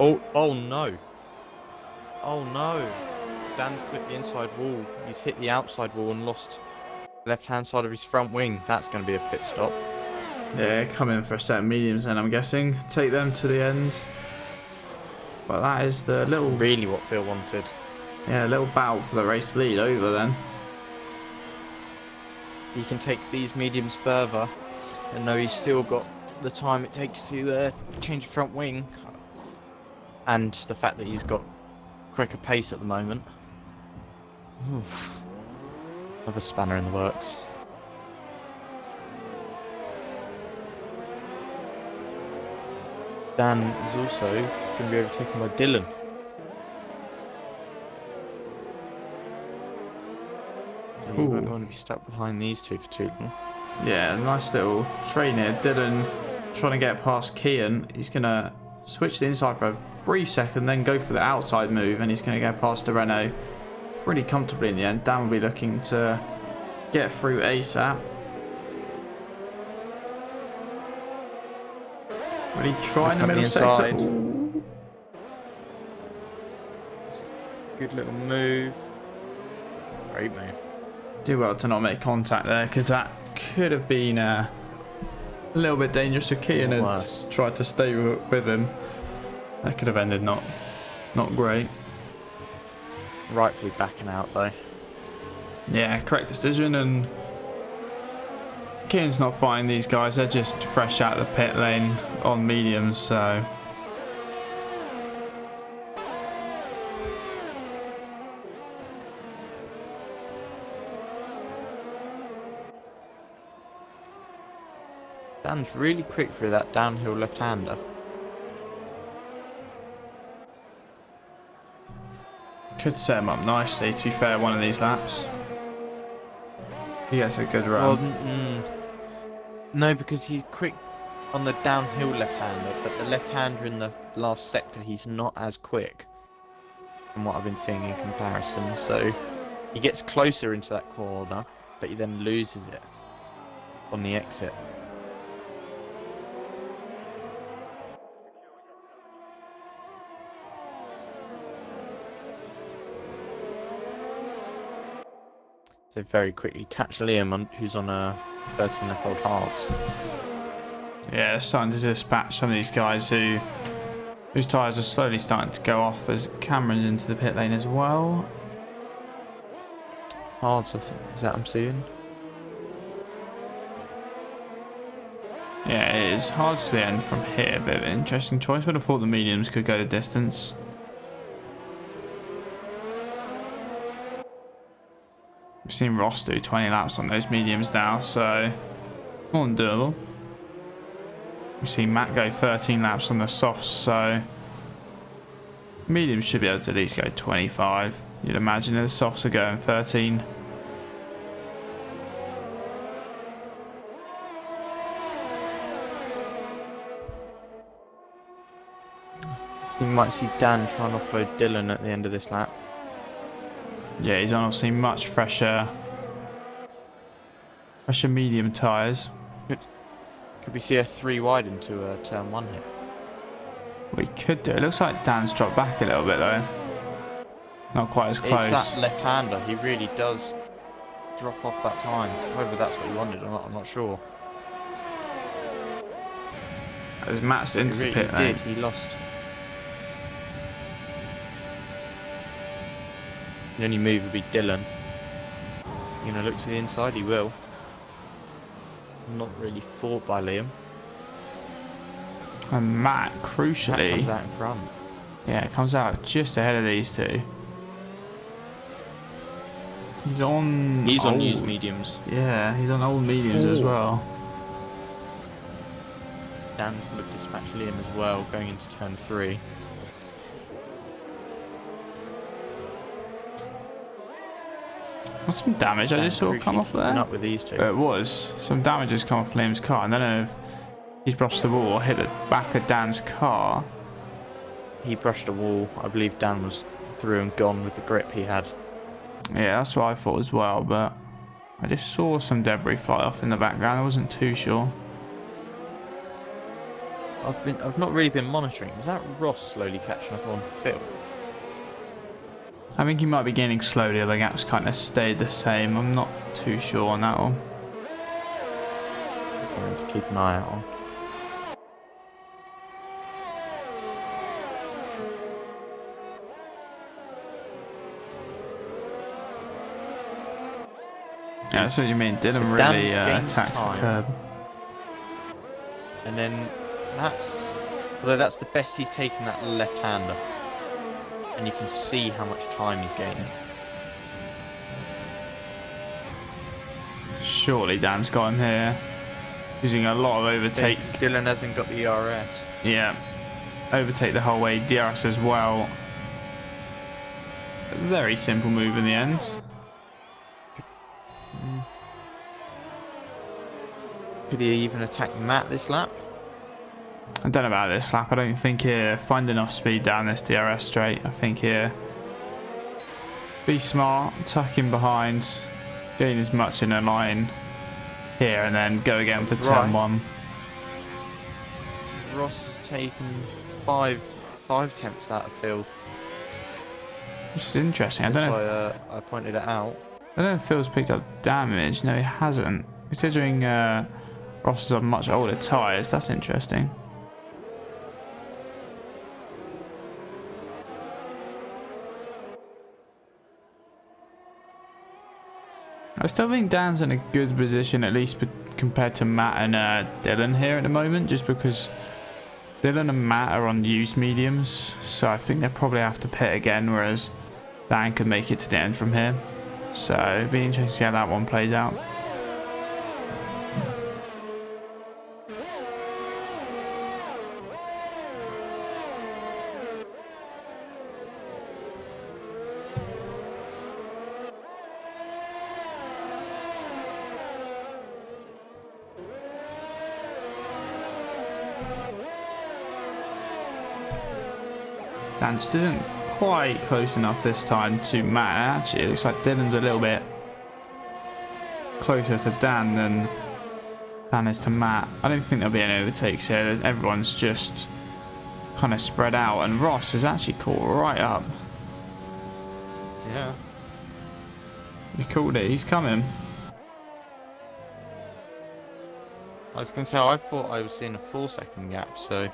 Oh no! Oh no! Dan's clipped the inside wall. He's hit the outside wall and lost the left-hand side of his front wing. That's going to be a pit stop. Yeah, come in for a set of mediums then, I'm guessing. Take them to the end. But that is the little... Really what Phil wanted. Yeah, a little battle for the race lead over then. He can take these mediums further and know he's still got the time it takes to change the front wing. And the fact that he's got quicker pace at the moment. Oof. Another spanner in the works. Dan is also going to be overtaken by Dylan. You won't want to be stuck behind these two for too long. Yeah, nice little train here. Dylan trying to get past Kian. He's going to switch the inside for a brief second, then go for the outside move, and he's going to get past the Renault pretty comfortably in the end. Dan will be looking to get through ASAP. Really trying the middle sector. Ooh. Good little move. Great move. Do well to not make contact there, because that could have been a little bit dangerous to Kian and tried to stay with him. That could have ended not great. Rightfully backing out though. Yeah, correct decision, and Kian's not fighting these guys. They're just fresh out of the pit lane on mediums, so... Dan's really quick through that downhill left-hander. Could set him up nicely, to be fair, one of these laps. He gets a good run. Well, no, because he's quick on the downhill left-hander, but the left-hander in the last sector, he's not as quick from what I've been seeing in comparison. So he gets closer into that corner, but he then loses it on the exit. So very quickly catch Liam, who's on a 13 lap old hards. Yeah, starting to dispatch some of these guys whose tyres are slowly starting to go off as Cameron's into the pit lane as well. Hards, is that I'm seeing? Yeah, it is hard to the end from here. A bit of an interesting choice. Would have thought the mediums could go the distance. We've seen Ross do 20 laps on those mediums now, so more than doable. We've seen Matt go 13 laps on the softs, so mediums should be able to at least go 25. You'd imagine the softs are going 13. You might see Dan try and offload Dylan at the end of this lap. Yeah, he's on obviously much fresher medium tyres. Could we see a 3 wide into a turn 1 here? We could do. It looks like Dan's dropped back a little bit though. Not quite as close. It's that left-hander. He really does drop off that time. Whether that's what he wanted or not, I'm not sure. As Matt's into He the really pit lane. did. He lost. The only move would be Dylan. You know, look to the inside. He will. Not really fought by Liam. And Matt, Matt crucially, comes out in front. yeah, comes out just ahead of these two. He's on used mediums. Yeah, he's on old mediums as well. Dan's going to dispatch Liam as well, going into turn 3. What's some damage I just saw come off there? Up with these two. It was. Some damage has come off Liam's car. I don't know if he's brushed the wall or hit the back of Dan's car. He brushed a wall. I believe Dan was through and gone with the grip he had. Yeah, that's what I thought as well, but I just saw some debris fly off in the background. I wasn't too sure. I've not really been monitoring. Is that Ross slowly catching up on Phil? I think he might be gaining slowly. The gaps kind of stayed the same. I'm not too sure on that one. Something to keep an eye out on. Yeah, that's what you mean. Dylan So really Dan gains attacks the time. curb. And then although that's the best he's taken that left-hander. And you can see how much time he's gained. Surely Dan's got him here. Using a lot of overtake. Dylan hasn't got the ERS. Yeah. Overtake the whole way. DRS as well. A very simple move in the end. Could he even attack Matt this lap? I don't know about this lap. I don't think here. Find enough speed down this DRS straight. I think here. Be smart. Tuck in behind. Gain as much in a line here and then go again for turn 1. Ross has taken five tenths out of Phil. Which is interesting. I don't know. I pointed it out. I don't know if Phil's picked up damage. No, he hasn't. Considering Ross is on much older tyres, that's interesting. I still think Dan's in a good position, at least compared to Matt and Dylan here at the moment, just because Dylan and Matt are on used mediums, so I think they'll probably have to pit again, whereas Dan can make it to the end from here. So it'll be interesting to see how that one plays out. Dan just isn't quite close enough this time to Matt. Actually, it looks like Dylan's a little bit closer to Dan than Dan is to Matt. I don't think there'll be any overtakes here. Everyone's just kind of spread out, and Ross is actually caught right up. Yeah. You called it. He's coming. I was going to say, I thought I was seeing a 4-second gap, so...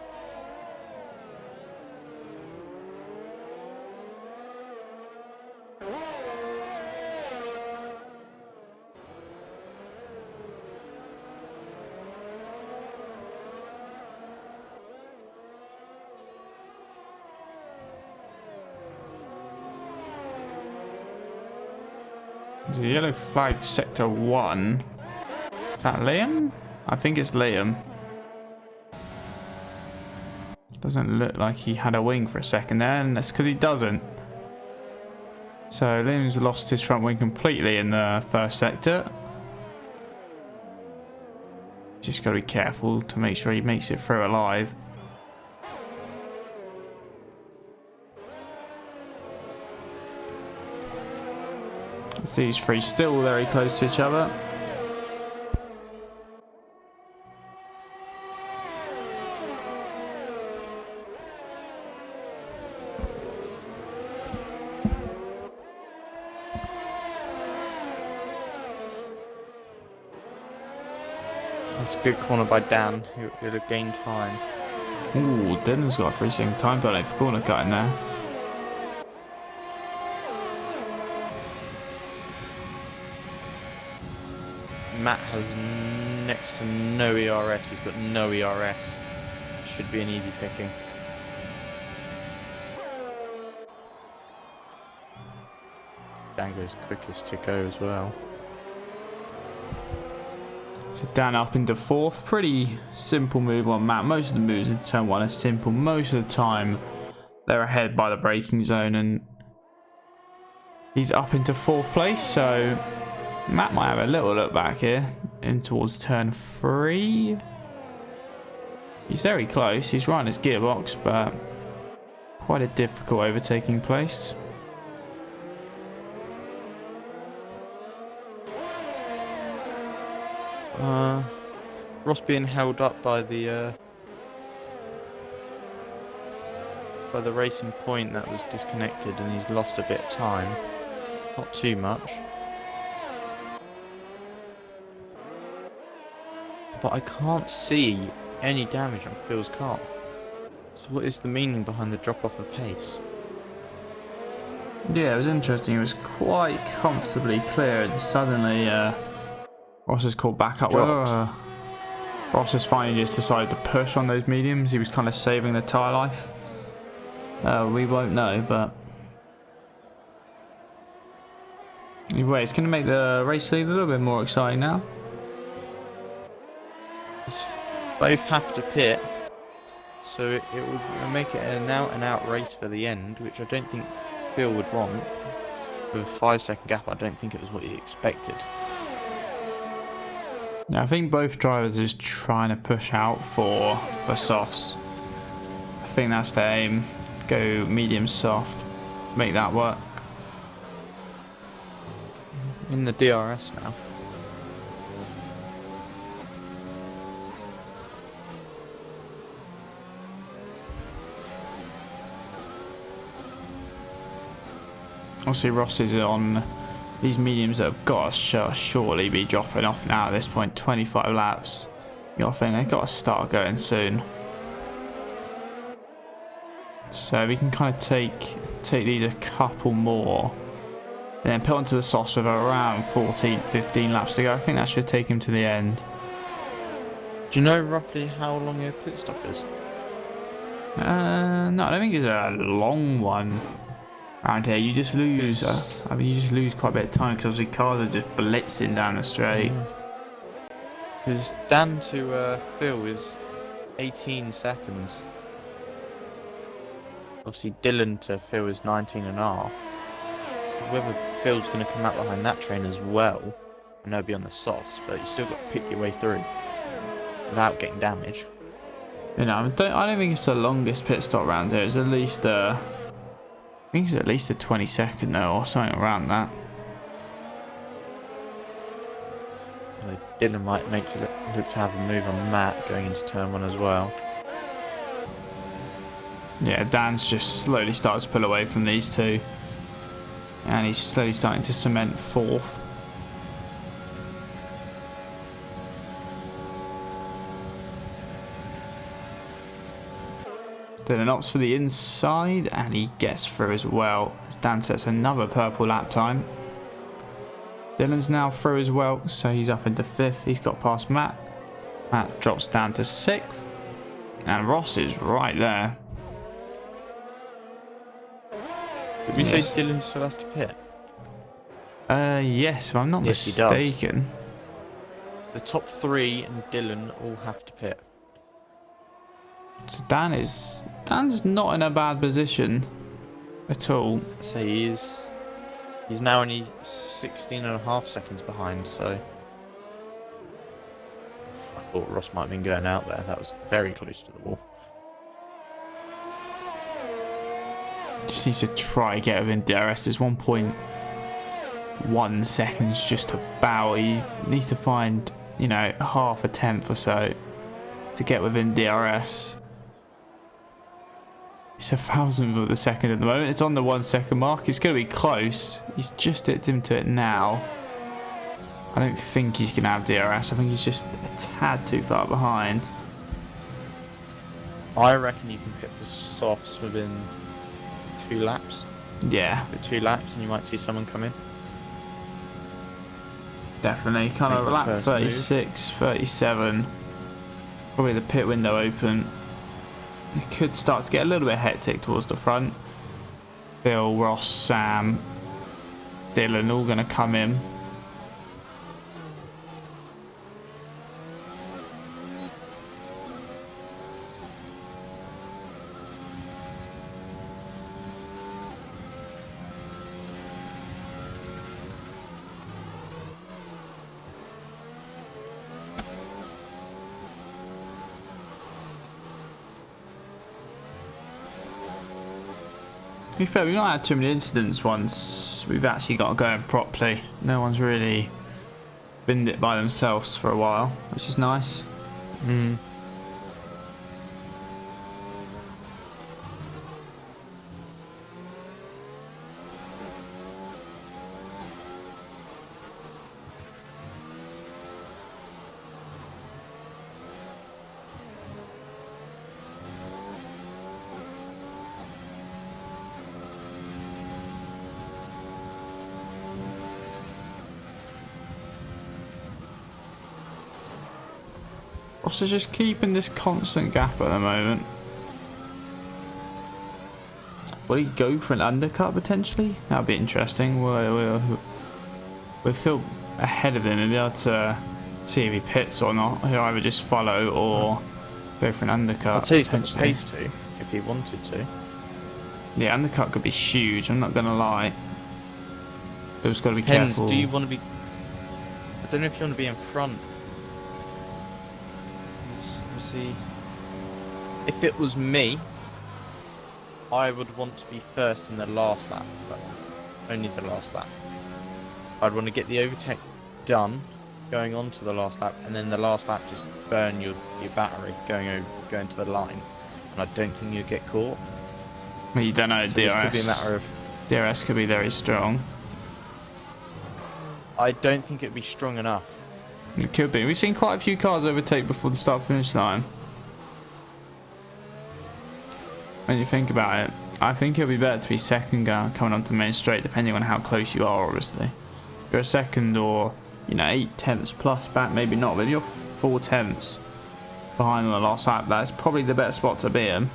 The yellow flag sector 1. Is that Liam? I think it's Liam. Doesn't look like he had a wing for a second there, and that's because he doesn't. So Liam's lost his front wing completely in the first sector. Just got to be careful to make sure he makes it through alive. These three still very close to each other. That's a good corner by Dan, who will have gained time. Ooh, Dylan's got a 3-second time penalty for corner cutting there. Matt has next to no ERS. He's got no ERS. Should be an easy picking. Dan goes quickest to go as well. So Dan up into 4th. Pretty simple move on Matt. Most of the moves in turn 1 are simple. Most of the time they're ahead by the braking zone, and he's up into 4th place. So Matt might have a little look back here in towards turn 3. He's very close. He's right on his gearbox, but quite a difficult overtaking place. Ross being held up by the racing point that was disconnected, and he's lost a bit of time. Not too much. But I can't see any damage on Phil's car. So what is the meaning behind the drop off of pace? Yeah, it was interesting. It was quite comfortably clear, and suddenly Ross has caught back up. Well, Ross has finally just decided to push on those mediums. He was kind of saving the tyre life. We won't know, but anyway, it's going to make the race lead a little bit more exciting now. Both have to pit, so it will make it an out-and-out race for the end, which I don't think Phil would want. With a 5-second gap, I don't think it was what he expected. Yeah, I think both drivers are just trying to push out for softs. I think that's their aim. Go medium soft, make that work. In the DRS now. Obviously Ross is on these mediums that have got to surely be dropping off now at this point. 25 laps. You gotta think they've got to start going soon. So we can kind of take these a couple more and then put onto the softs with around 14-15 laps to go. I think that should take him to the end. Do you know roughly how long your pit stop is? No, I don't think it's a long one around here. You just lose. I mean, you just lose quite a bit of time because the cars are just blitzing down the straight. Because Dan to Phil is 18 seconds. Obviously, Dylan to Phil is 19 and a half. So whether Phil's going to come out behind that train as well, I know it'll be on the softs, but you still got to pick your way through without getting damage. You know, I don't think it's the longest pit stop round here. It's at least I think it's at least a 20-second though, or something around that. So Dylan might look to have a move on Matt going into turn 1 as well. Yeah, Dan's just slowly starts to pull away from these two. And he's slowly starting to cement 4th. Dylan opts for the inside and he gets through as well. Dan sets another purple lap time. Dylan's now through as well, so he's up into 5th. He's got past Matt. Matt drops down to 6th. And Ross is right there. Did we say Dylan still has to pit? Yes, if I'm not mistaken. The top 3 and Dylan all have to pit. So Dan's not in a bad position at all. So he's now only 16.5 seconds behind, so I thought Ross might have been going out there. That was very close to the wall. Just needs to try get within DRS. There's 1.1 seconds just about. He needs to find, you know, half a tenth or so to get within DRS. It's 1,000th of a second at the moment. It's on the 1 second mark. It's going to be close. He's just hit into it now. I don't think he's going to have DRS. I think he's just a tad too far behind. I reckon you can pit the softs within 2 laps. Yeah. For 2 laps and you might see someone come in. Definitely. Kind of lap 36, 37. Probably the pit window open. It could start to get a little bit hectic towards the front. Phil, Ross, Sam, Dylan all going to come in. To be fair, we've not had too many incidents once we've actually got going properly. No one's really binned it by themselves for a while, which is nice. Ross is just keeping this constant gap at the moment. Will he go for an undercut potentially? That'd be interesting. We'll feel ahead of him and be able to see if he pits or not. He'll either just follow or go for an undercut. I'd say he's got the pace to, if he wanted to. Yeah, undercut could be huge, I'm not going to lie. But just got to be Depends, careful. do you want to be... I don't know if you want to be in front. See, if it was me, I would want to be first in the last lap, but only the last lap. I'd want to get the overtake done, going on to the last lap, and then the last lap just burn your battery going to the line, and I don't think you'd get caught. Well, you don't know. So DRS could be a matter of... DRS could be very strong. I don't think it'd be strong enough. It could be. We've seen quite a few cars overtake before the start-finish line. When you think about it, I think it'll be better to be second coming onto the main straight, depending on how close you are, obviously. If you're a second or, you know, 8 tenths plus back, maybe not, but if you're 4 tenths behind on the last lap, that's probably the better spot to be in.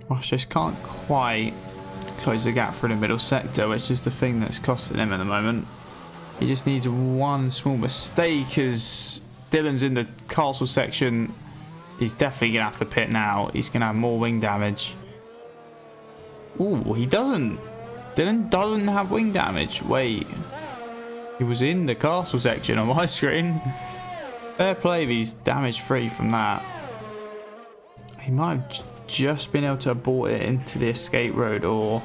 Ross just can't quite close the gap through the middle sector, which is the thing that's costing him at the moment. He just needs one small mistake as Dylan's in the castle section. He's definitely going to have to pit now. He's going to have more wing damage. Ooh, he doesn't. Dylan doesn't have wing damage. Wait. He was in the castle section on my screen. Fair play if he's damage free from that. He might have just been able to abort it into the escape road or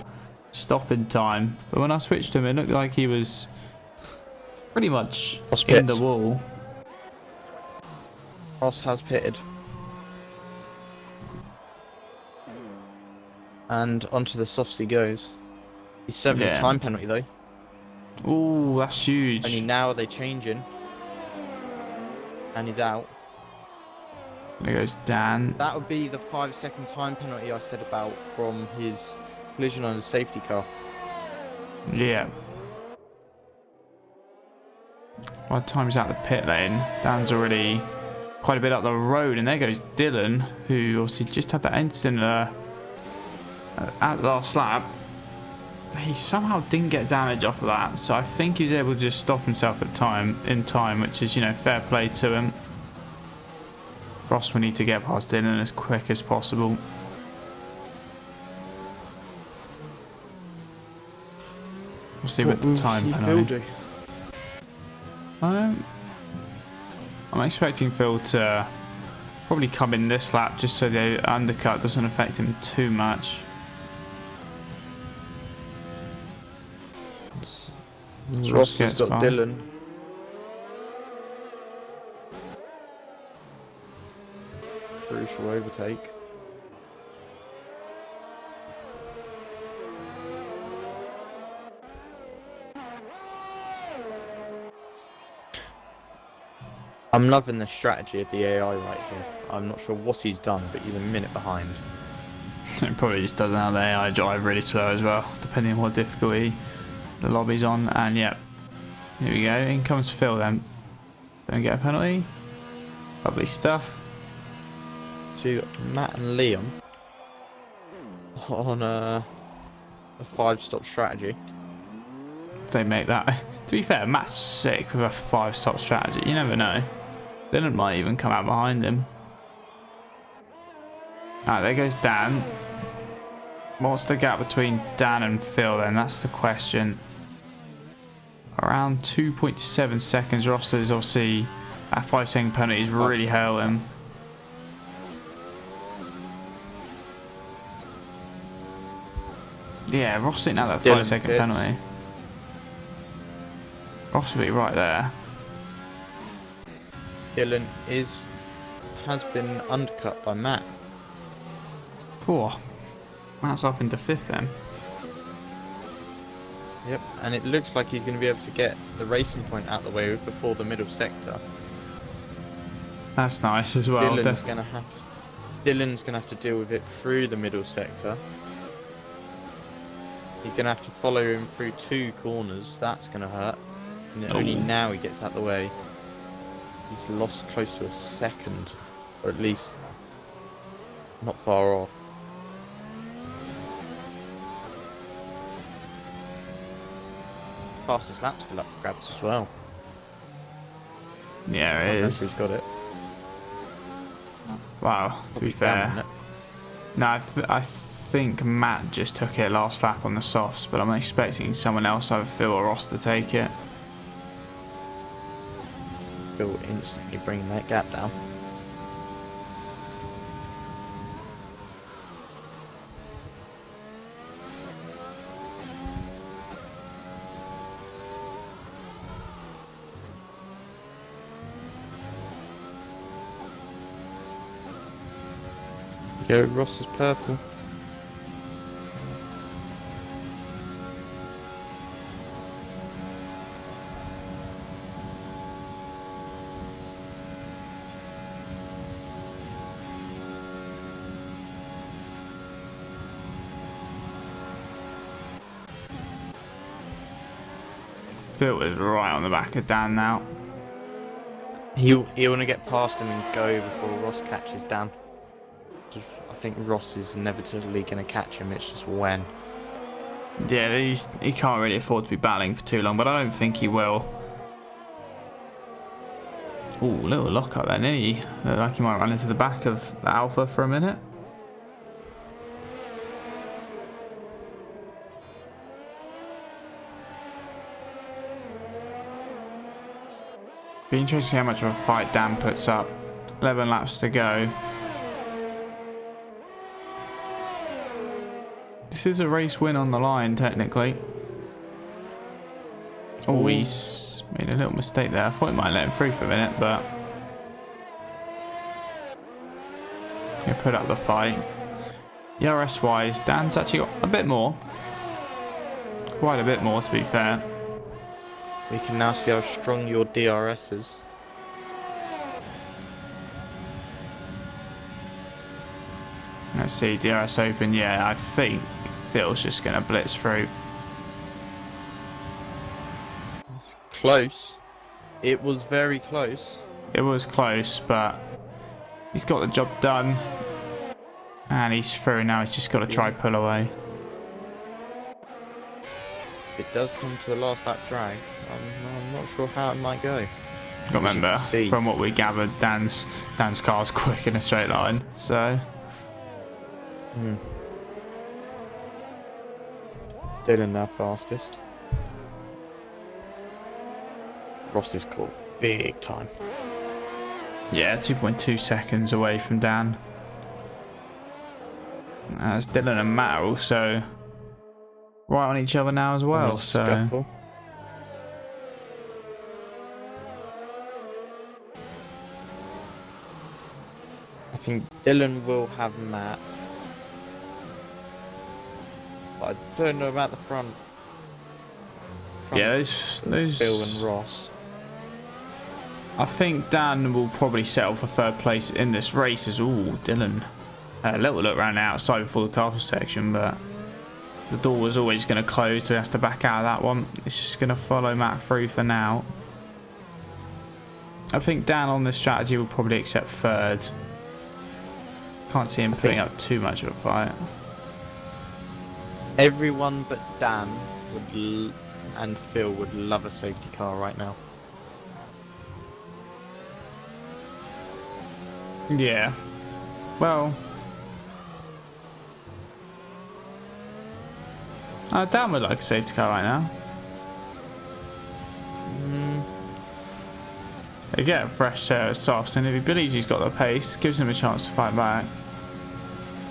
stop in time. But when I switched him, it looked like he was pretty much in the wall. Ross has pitted. And onto the softs he goes. He's serving a time penalty though. Ooh, that's huge. Only now are they changing. And he's out. There goes Dan. That would be the 5-second time penalty I said about from his collision on the safety car. Yeah. By the time he's out the pit lane, Dan's already quite a bit up the road, and there goes Dylan, who obviously just had that incident at the last lap. He somehow didn't get damage off of that, so I think he was able to just stop himself in time, which is, you know, fair play to him. Ross will need to get past Dylan as quick as possible. We'll see what the time penalty. I'm expecting Phil to probably come in this lap just so the undercut doesn't affect him too much. Ross has got Dylan. Crucial overtake. I'm loving the strategy of the AI right here. I'm not sure what he's done, but he's a minute behind. It probably just doesn't have the AI drive really slow as well, depending on what difficulty the lobby's on. And yep, here we go. In comes Phil then. Don't get a penalty. Lovely stuff. To Matt and Liam on a 5-stop strategy. If they make that. To be fair, Matt's sick with a 5-stop strategy. You never know. Dylan might even come out behind him. Alright, there goes Dan. What's the gap between Dan and Phil then? That's the question. Around 2.7 seconds. Ross is obviously that 5-second penalty is really hurting him. Yeah, Ross didn't have that 5-second penalty. Ross will be right there. Dylan has been undercut by Matt. Poor. Matt's up into 5th then. Yep, and it looks like he's going to be able to get the racing point out the way before the middle sector. That's nice as well. Dylan's going to have to deal with it through the middle sector. He's going to have to follow him through 2 corners. That's going to hurt. And only now he gets out the way. He's lost close to a second, or at least not far off. Fastest lap still up for grabs as well. Yeah, it is. Who's got it? Wow, to be fair. No, I think Matt just took it last lap on the softs, but I'm expecting someone else, either Phil or Ross, to take it. Phil instantly bringing that gap down. Go, Ross is purple. Phil is right on the back of Dan now. He'll want to get past him and go before Ross catches Dan. I think Ross is inevitably going to catch him, it's just when. Yeah, he can't really afford to be battling for too long, but I don't think he will. Ooh, little lock up then, he? Looked like he might run into the back of the Alpha for a minute. Be interesting to see how much of a fight Dan puts up. 11 laps to go. This is a race win on the line, technically. Oh, he's made a little mistake there. I thought he might let him through for a minute, but he put up the fight. ERS wise, Dan's actually got a bit more. Quite a bit more, to be fair. We can now see how strong your DRS is. Let's see, DRS open. Yeah, I think Phil's just going to blitz through. Close. It was very close. It was close, but he's got the job done. And he's through now. He's just got to try pull away. It does come to a last lap drag. I'm not sure how it might go. Got to remember, from what we gathered, Dan's car's quick in a straight line. So. Dylan now fastest. Ross is caught big time. Yeah, 2.2 seconds away from Dan. As Dylan and Matt are also right on each other now as well. So scuffle. I think Dylan will have Matt. But I don't know about the front. Yeah, those Phil and Ross. I think Dan will probably settle for third place in this race as Dylan had a little look around the outside before the castle section, but the door was always going to close, so he has to back out of that one. It's just going to follow Matt through for now. I think Dan on this strategy will probably accept third. Can't see him putting up too much of a fight. Everyone but Dan and Phil would love a safety car right now. Yeah. Well, Dan would like a safety car right now. They get a fresh set of softs, and if he believes he's got the pace, gives him a chance to fight back.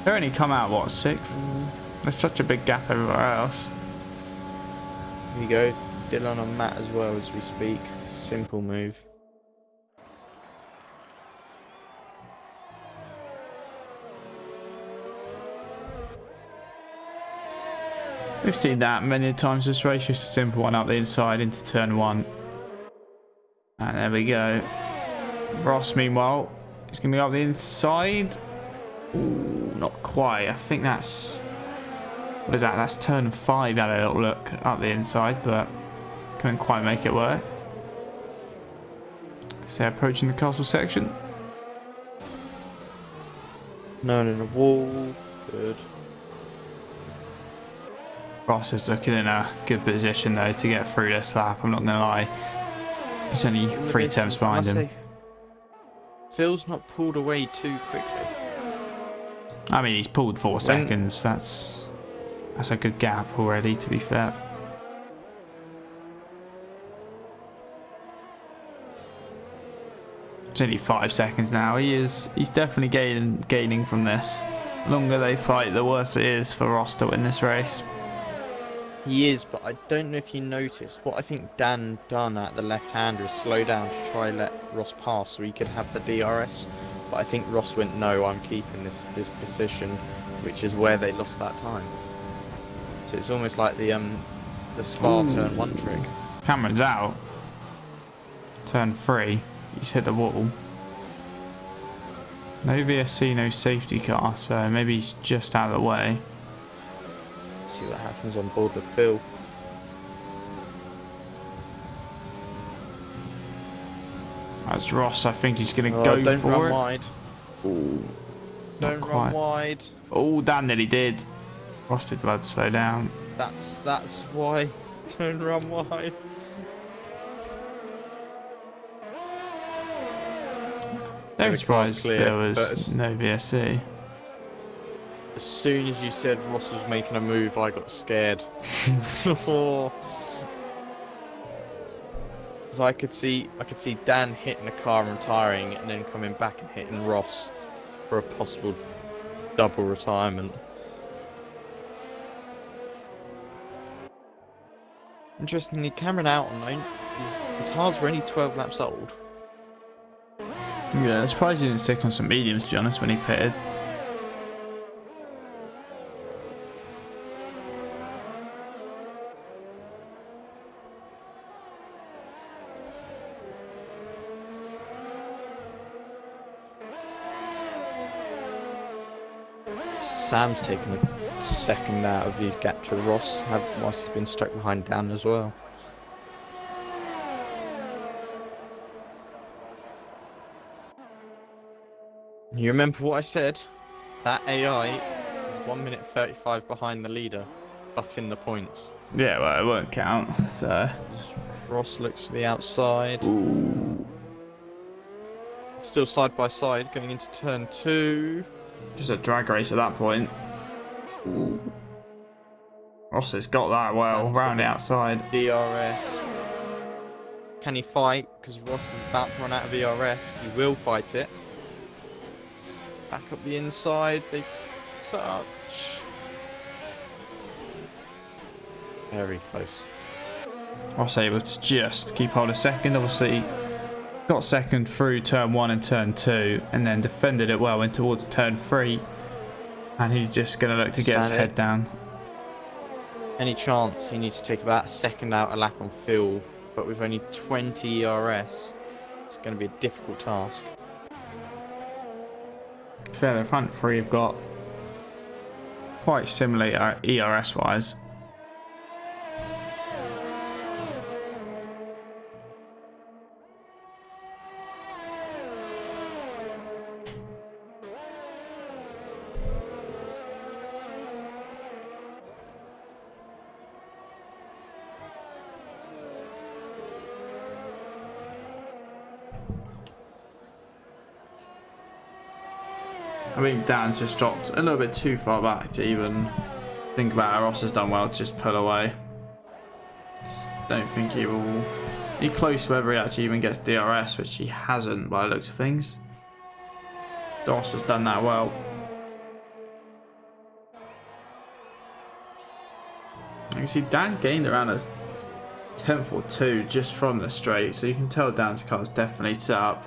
They only come out, what, 6th? There's such a big gap everywhere else. Here you go, Dylan and Matt as well as we speak. Simple move. We've seen that many times this race, just a simple one up the inside into turn 1. And there we go. Ross, meanwhile, is going to go up the inside. Ooh, not quite. I think that's... What is that? That's turn 5. Had a little look up the inside, but couldn't quite make it work. So approaching the castle section. No, the wall. Good. Ross is looking in a good position though to get through this lap. I'm not going to lie. He's only 3 attempts behind him. Phil's not pulled away too quickly. I mean, he's pulled 4 seconds. That's a good gap already, to be fair. It's only 5 seconds now. He's definitely gaining from this. The longer they fight, the worse it is for Ross to win this race. He is, but I don't know if you noticed. What I think Dan done at the left-hander is slow down to try and let Ross pass so he could have the DRS. But I think Ross went, no, I'm keeping this position, which is where they lost that time. So it's almost like the Spa turn 1 trick. Cameron's out. Turn 3. He's hit the wall. No VSC, no safety car, so maybe he's just out of the way. See what happens on board with Phil. That's Ross. I think he's going to go don't for run it. Wide. Ooh, don't run wide. Oh, damn it, he did. Ross did blood slow down. That's why. Don't run wide. Very surprised there was no VSC. As soon as you said Ross was making a move, I got scared. So I could see Dan hitting the car and retiring, and then coming back and hitting Ross for a possible double retirement. Interestingly, Cameron out on his halves were only 12 laps old. Yeah, I'm surprised he didn't stick on some mediums, to be honest, when he pitted. Sam's taken a second out of his gap to Ross, whilst he's been stuck behind Dan as well. You remember what I said? That AI is 1 minute 35 behind the leader, but in the points. Yeah, well, it won't count, so... Ross looks to the outside. Ooh. Still side by side, going into turn 2. Just a drag race at that point. Ooh. Ross has got that well, round the outside. DRS. Can he fight? Because Ross is about to run out of DRS. He will fight it. Back up the inside. They touch. Very close. Ross able to just keep hold of second. Obviously, got second through turn 1 and turn 2, and then defended it well in towards turn 3. And he's just going to look to get his head down. Any chance he needs to take about a second out a lap on Phil, but with only 20 ERS, it's going to be a difficult task. Fair, the front three have got quite similar ERS wise. I think Dan's just dropped a little bit too far back to even think about it. Ross has done well to just pull away. Just don't think he will be close to whether he actually even gets DRS, which he hasn't by the looks of things. Ross has done that well. You can see Dan gained around a 10th or 2 just from the straight, so you can tell Dan's car is definitely set up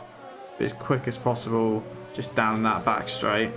as quick as possible just down that back straight.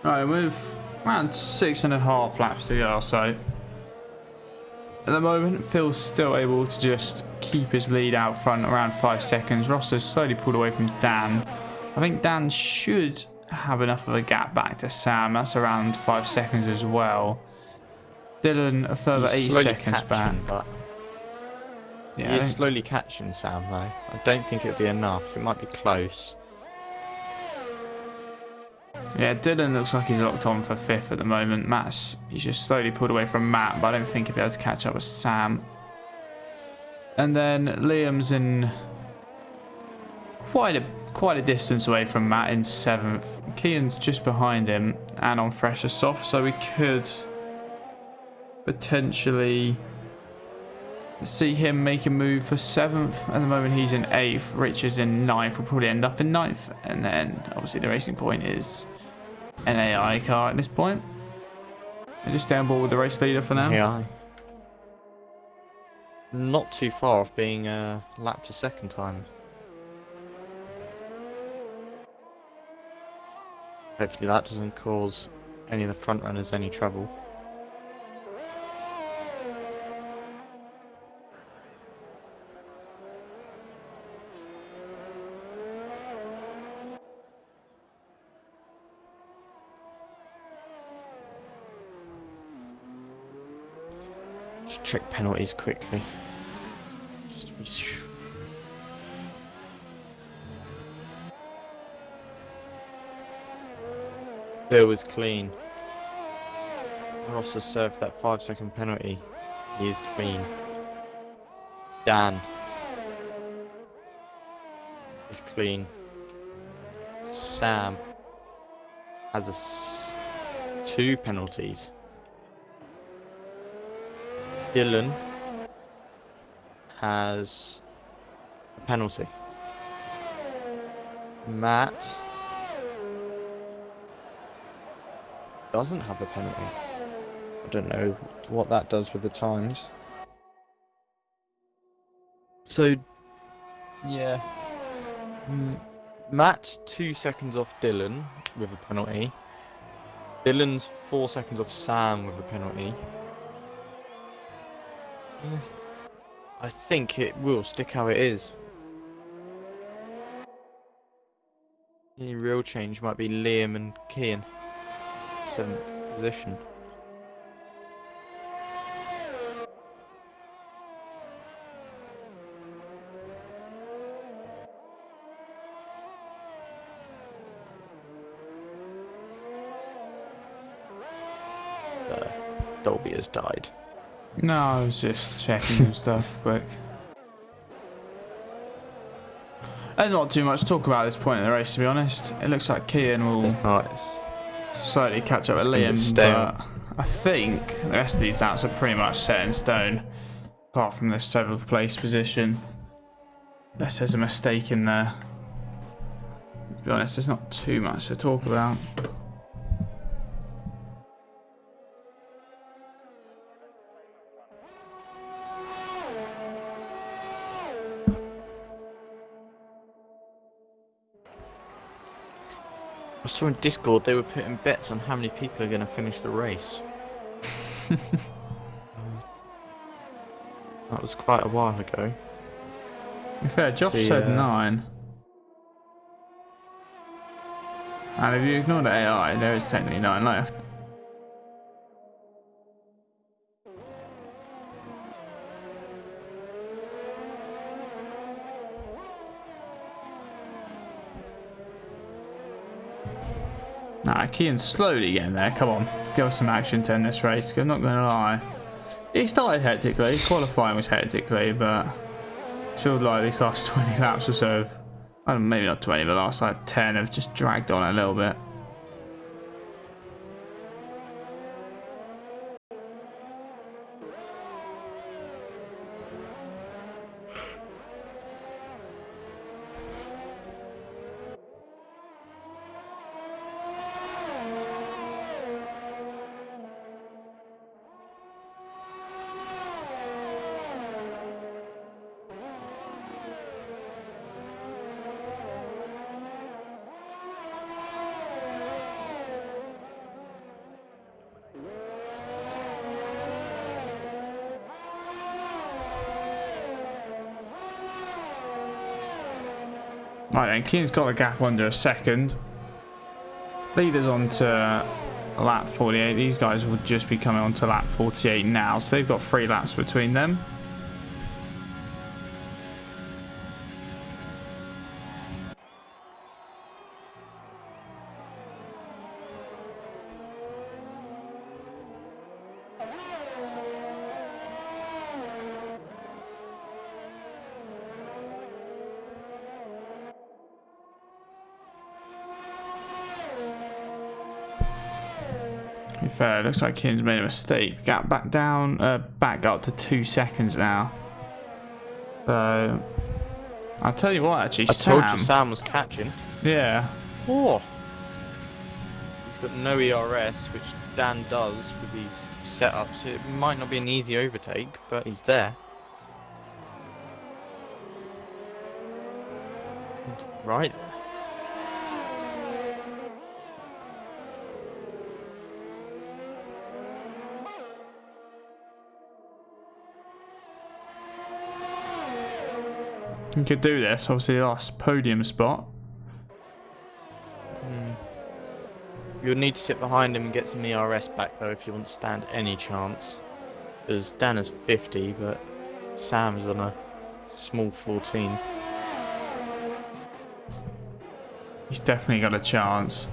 Right, with around 6.5 laps to go or so. At the moment, Phil's still able to just keep his lead out front around 5 seconds. Ross has slowly pulled away from Dan. I think Dan should have enough of a gap back to Sam. That's around 5 seconds as well. Dylan a further 8 seconds back. Yeah, he is slowly catching Sam though. I don't think it'll be enough. It might be close. Yeah, Dylan looks like he's locked on for 5th at the moment. He's just slowly pulled away from Matt, but I don't think he'll be able to catch up with Sam. And then Liam's in quite a distance away from Matt in 7th. Kean's just behind him and on fresher soft, so we could potentially see him make a move for 7th. At the moment he's in 8th. Richard's in 9th. Will probably end up in 9th. And then obviously the racing point is an AI car at this point. And just stay on board with the race leader for now. AI. Not too far off being lapped a second time. Hopefully that doesn't cause any of the front runners any trouble. Just check penalties quickly. Just to be sure. Bill was clean. Ross has served that 5-second penalty. He is clean. Dan is clean. Sam has 2 penalties. Dylan has a penalty. Matt doesn't have a penalty. I don't know what that does with the times. So, yeah. Matt's 2 seconds off Dylan with a penalty. Dylan's 4 seconds off Sam with a penalty. I think it will stick how it is. The only real change might be Liam and Kian. 7th position. Dolby has died. No, I was just checking some stuff quick. There's not too much to talk about at this point in the race, to be honest. It looks like Kian will slightly catch up with Liam, but I think the rest of these laps are pretty much set in stone, apart from this 7th place position. Unless there's a mistake in there. To be honest, there's not too much to talk about. I saw in Discord they were putting bets on how many people are going to finish the race. That was quite a while ago. To be fair, Josh said 9. And if you ignore the AI, there is technically 9 left. Nah, Kian's slowly getting there. Come on, give us some action to end this race. I'm not going to lie. He started hectically, qualifying was hectically, but showed like these last 20 laps or so. Maybe not 20, but last like 10 have just dragged on a little bit. Right then, Kian's got a gap under a second. Leaders on to lap 48. These guys will just be coming on to lap 48 now, so they've got 3 laps between them. To be fair, it looks like Kian's made a mistake. Gap back down, back up to 2 seconds now. So, I'll tell you what, actually, I told you Sam was catching. Yeah. Oh. He's got no ERS, which Dan does with these setups. It might not be an easy overtake, but he's there. Right there. You could do this, obviously last podium spot. You'll need to sit behind him and get some ERS back though if you want to stand any chance. Because Dan is 50, but Sam is on a small 14. He's definitely got a chance.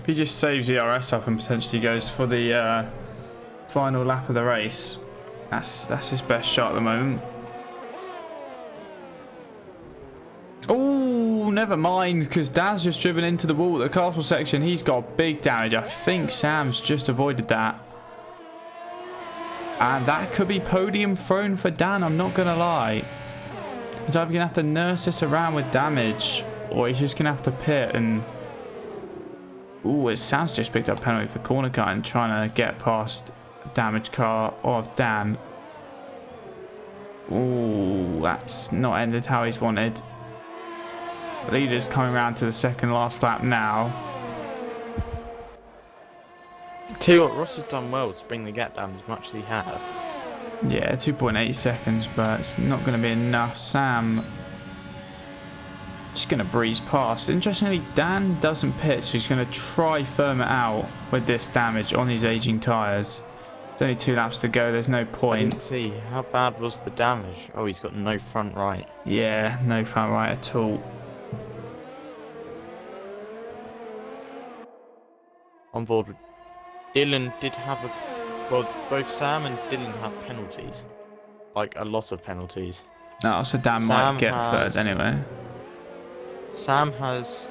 If he just saves the RS up and potentially goes for the final lap of the race, that's his best shot at the moment. Oh, never mind, because Dan's just driven into the wall at the castle section. He's got big damage. I think Sam's just avoided that. And that could be podium thrown for Dan, I'm not going to lie. He's either going to have to nurse this around with damage, or he's just going to have to pit and... Ooh, Sam's just picked up a penalty for corner cut and trying to get past a damaged car of Dan. Ooh, that's not ended how he's wanted. Leader's coming around to the second last lap now. Tell you what, Ross has done well to bring the gap down as much as he has. Yeah, 2.8 seconds, but it's not going to be enough. Sam just going to breeze past. Interestingly, Dan doesn't pit, so he's going to try firm it out with this damage on his aging tyres. There's only 2 laps to go, there's no point. I didn't see. How bad was the damage? Oh, he's got no front right. Yeah, no front right at all. On board with Dylan did have a... Well, both Sam and Dylan have penalties. Like, a lot of penalties. Oh, so Dan might get third anyway. Sam has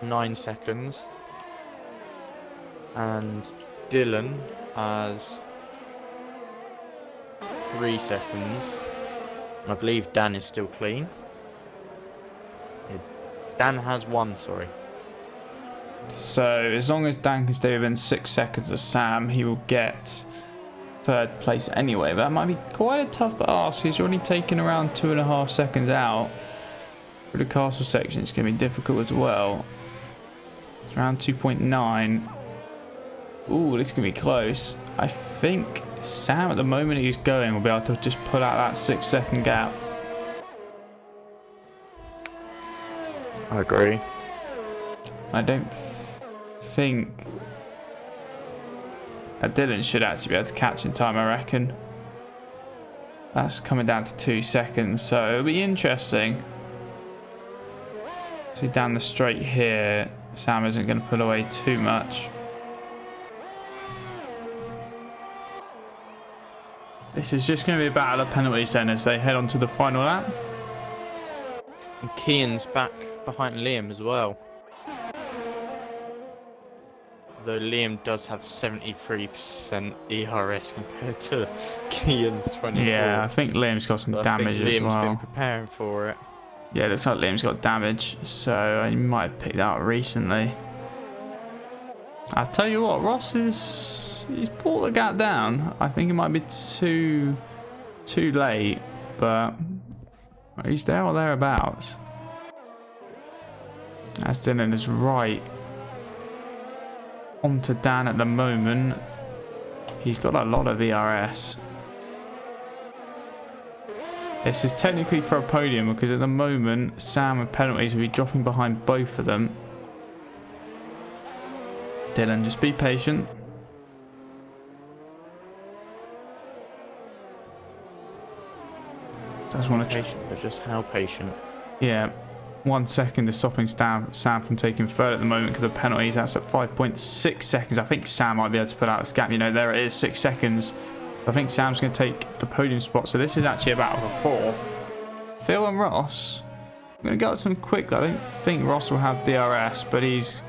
9 seconds. And Dylan has 3 seconds. And I believe Dan is still clean. Yeah, Dan has 1, sorry. So as long as Dan can stay within 6 seconds of Sam, he will get third place anyway. But that might be quite a tough ask. He's already taken around 2.5 seconds out. For the castle section, it's going to be difficult as well. It's around 2.9. Ooh, this is going to be close. I think Sam, at the moment he's going, will be able to just pull out that 6-second gap. I agree. I don't think Dylan should actually be able to catch in time, I reckon. That's coming down to 2 seconds, so it'll be interesting. See, down the straight here, Sam isn't going to pull away too much. This is just going to be a battle of penalties then as they head on to the final lap. And Kian's back behind Liam as well. Though Liam does have 73% ERS compared to Kian's 24. Yeah, I think Liam's got some damage as well. Liam's been preparing for it. Yeah, it looks like Liam's got damage, so he might have picked that up recently. I'll tell you what, Ross he's brought the gap down. I think it might be too late, but he's there or thereabouts. As Dylan is right onto Dan at the moment. He's got a lot of ERS. This is technically for a podium because at the moment Sam with penalties will be dropping behind both of them. Dylan, just be patient. Does want to patient, but just how patient? Yeah, 1 second is stopping Sam from taking third at the moment because of penalties. That's at 5.6 seconds. I think Sam might be able to put out this gap. You know, there it is, 6 seconds. I think Sam's going to take the podium spot. So this is actually a battle for fourth. Phil and Ross. I'm going to go up to them quickly. I don't think Ross will have DRS, but he's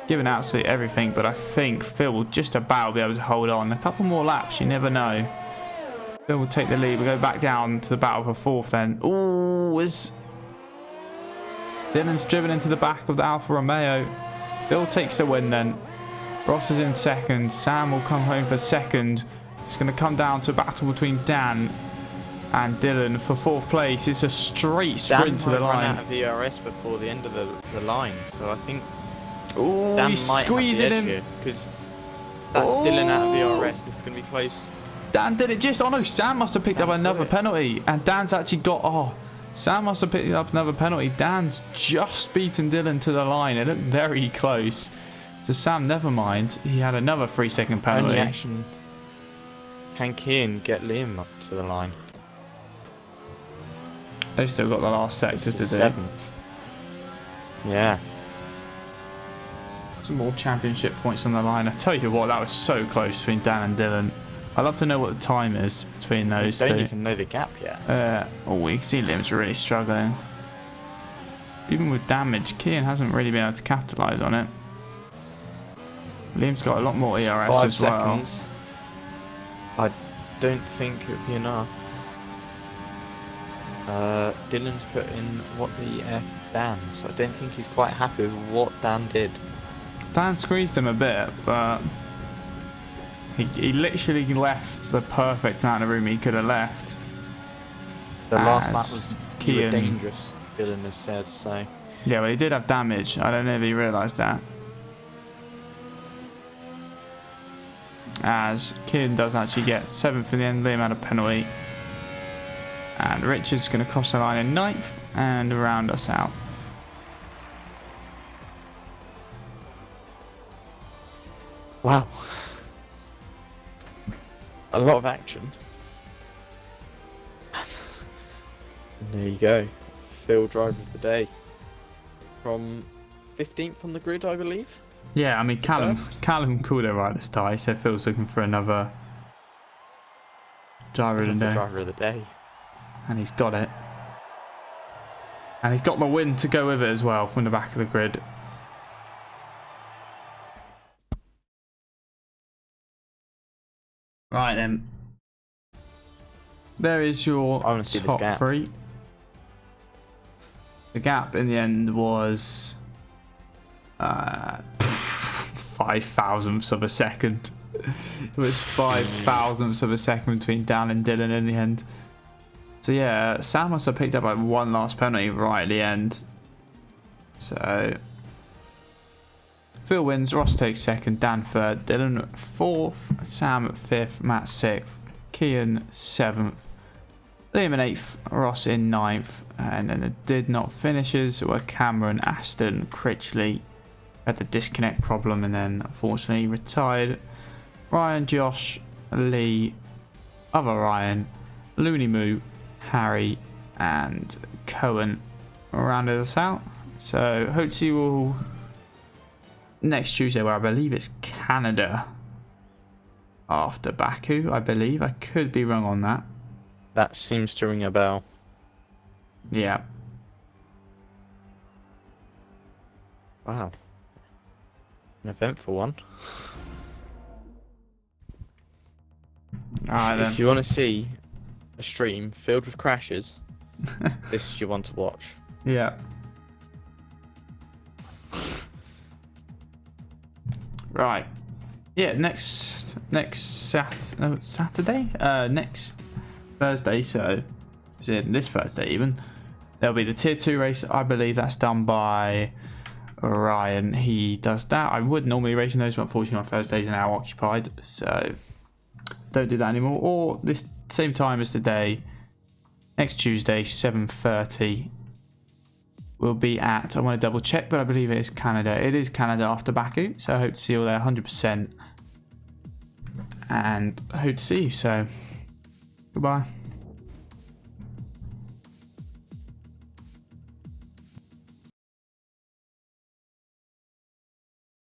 given absolutely everything. But I think Phil will just about be able to hold on. A couple more laps, you never know. Phil will take the lead. We'll go back down to the battle for fourth then. Ooh, Dylan's driven into the back of the Alfa Romeo. Phil takes the win then. Ross is in second. Sam will come home for second. It's going to come down to a battle between Dan and Dylan for fourth place. It's a straight sprint to the line. Dan might run out of ERS before the end of the line, so I think Ooh, Dan he's might squeezing have the edge him. Because that's Dylan out of ERS. This is going to be close. Dan did it just... Oh no, Sam must have picked up another penalty. And Dan's actually got... Oh, Sam must have picked up another penalty. Dan's just beaten Dylan to the line. It looked very close. So Sam, never mind. He had another 3-second penalty. Only action. Can Kian get Liam up to the line? They've still got the last sector to do. 7th. Yeah. Some more championship points on the line. I tell you what, that was so close between Dan and Dylan. I'd love to know what the time is between those two. Don't even know the gap yet. We can see Liam's really struggling. Even with damage, Kian hasn't really been able to capitalise on it. Liam's got a lot more ERS 5 as well. seconds. I don't think it would be enough. Dylan's put in what the F Dan, so I don't think he's quite happy with what Dan did. Dan squeezed him a bit, but he literally left the perfect amount of room he could have left. The last lap was Kian. dangerous, Dylan has said, so... Yeah, well, he did have damage. I don't know if he realised that. As Kian does actually get 7th in the end, Liam had a penalty. And Richard's going to cross the line in 9th and round us out. Wow. A lot of action. And there you go. Field driver of the day. From 15th on the grid, I believe. Yeah, I mean, Callum called it right at the start. He said Phil's looking for another driver of the day. Driver of the day. And he's got it. And he's got the win to go with it as well from the back of the grid. Right then. There is your top 3. The gap in the end was 5 thousandths of a second. It was 5 thousandths of a second between Dan and Dylan in the end. So yeah, Sam must have picked up like one last penalty right at the end. So Phil wins, Ross takes 2nd, Dan 3rd, Dylan 4th, Sam 5th, Matt 6th, Kian 7th, Liam in 8th, Ross in 9th, and then the did not finishes were Cameron, Aston, Critchley. Had the disconnect problem and then unfortunately retired. Ryan, Josh, Lee, other Ryan, Looney Moo, Harry, and Cohen rounded us out. So hope to see you all next Tuesday, where I believe it's Canada after Baku. I believe, I could be wrong on that. That seems to ring a bell. Yeah. Wow. An eventful one. Alright then. If you want to see a stream filled with crashes, this is your one to watch. Yeah. Right. Yeah, next Saturday? Next Thursday, so this Thursday even, there'll be the Tier 2 race. I believe that's done by Ryan. He does that. I would normally race in those, but unfortunately my Thursdays are now occupied, so don't do that anymore. Or this same time as today, next Tuesday, 7:30, will be at, I want to double check, but I believe it is Canada. It is Canada after Baku, so I hope to see you all there 100%. And I hope to see you, so goodbye.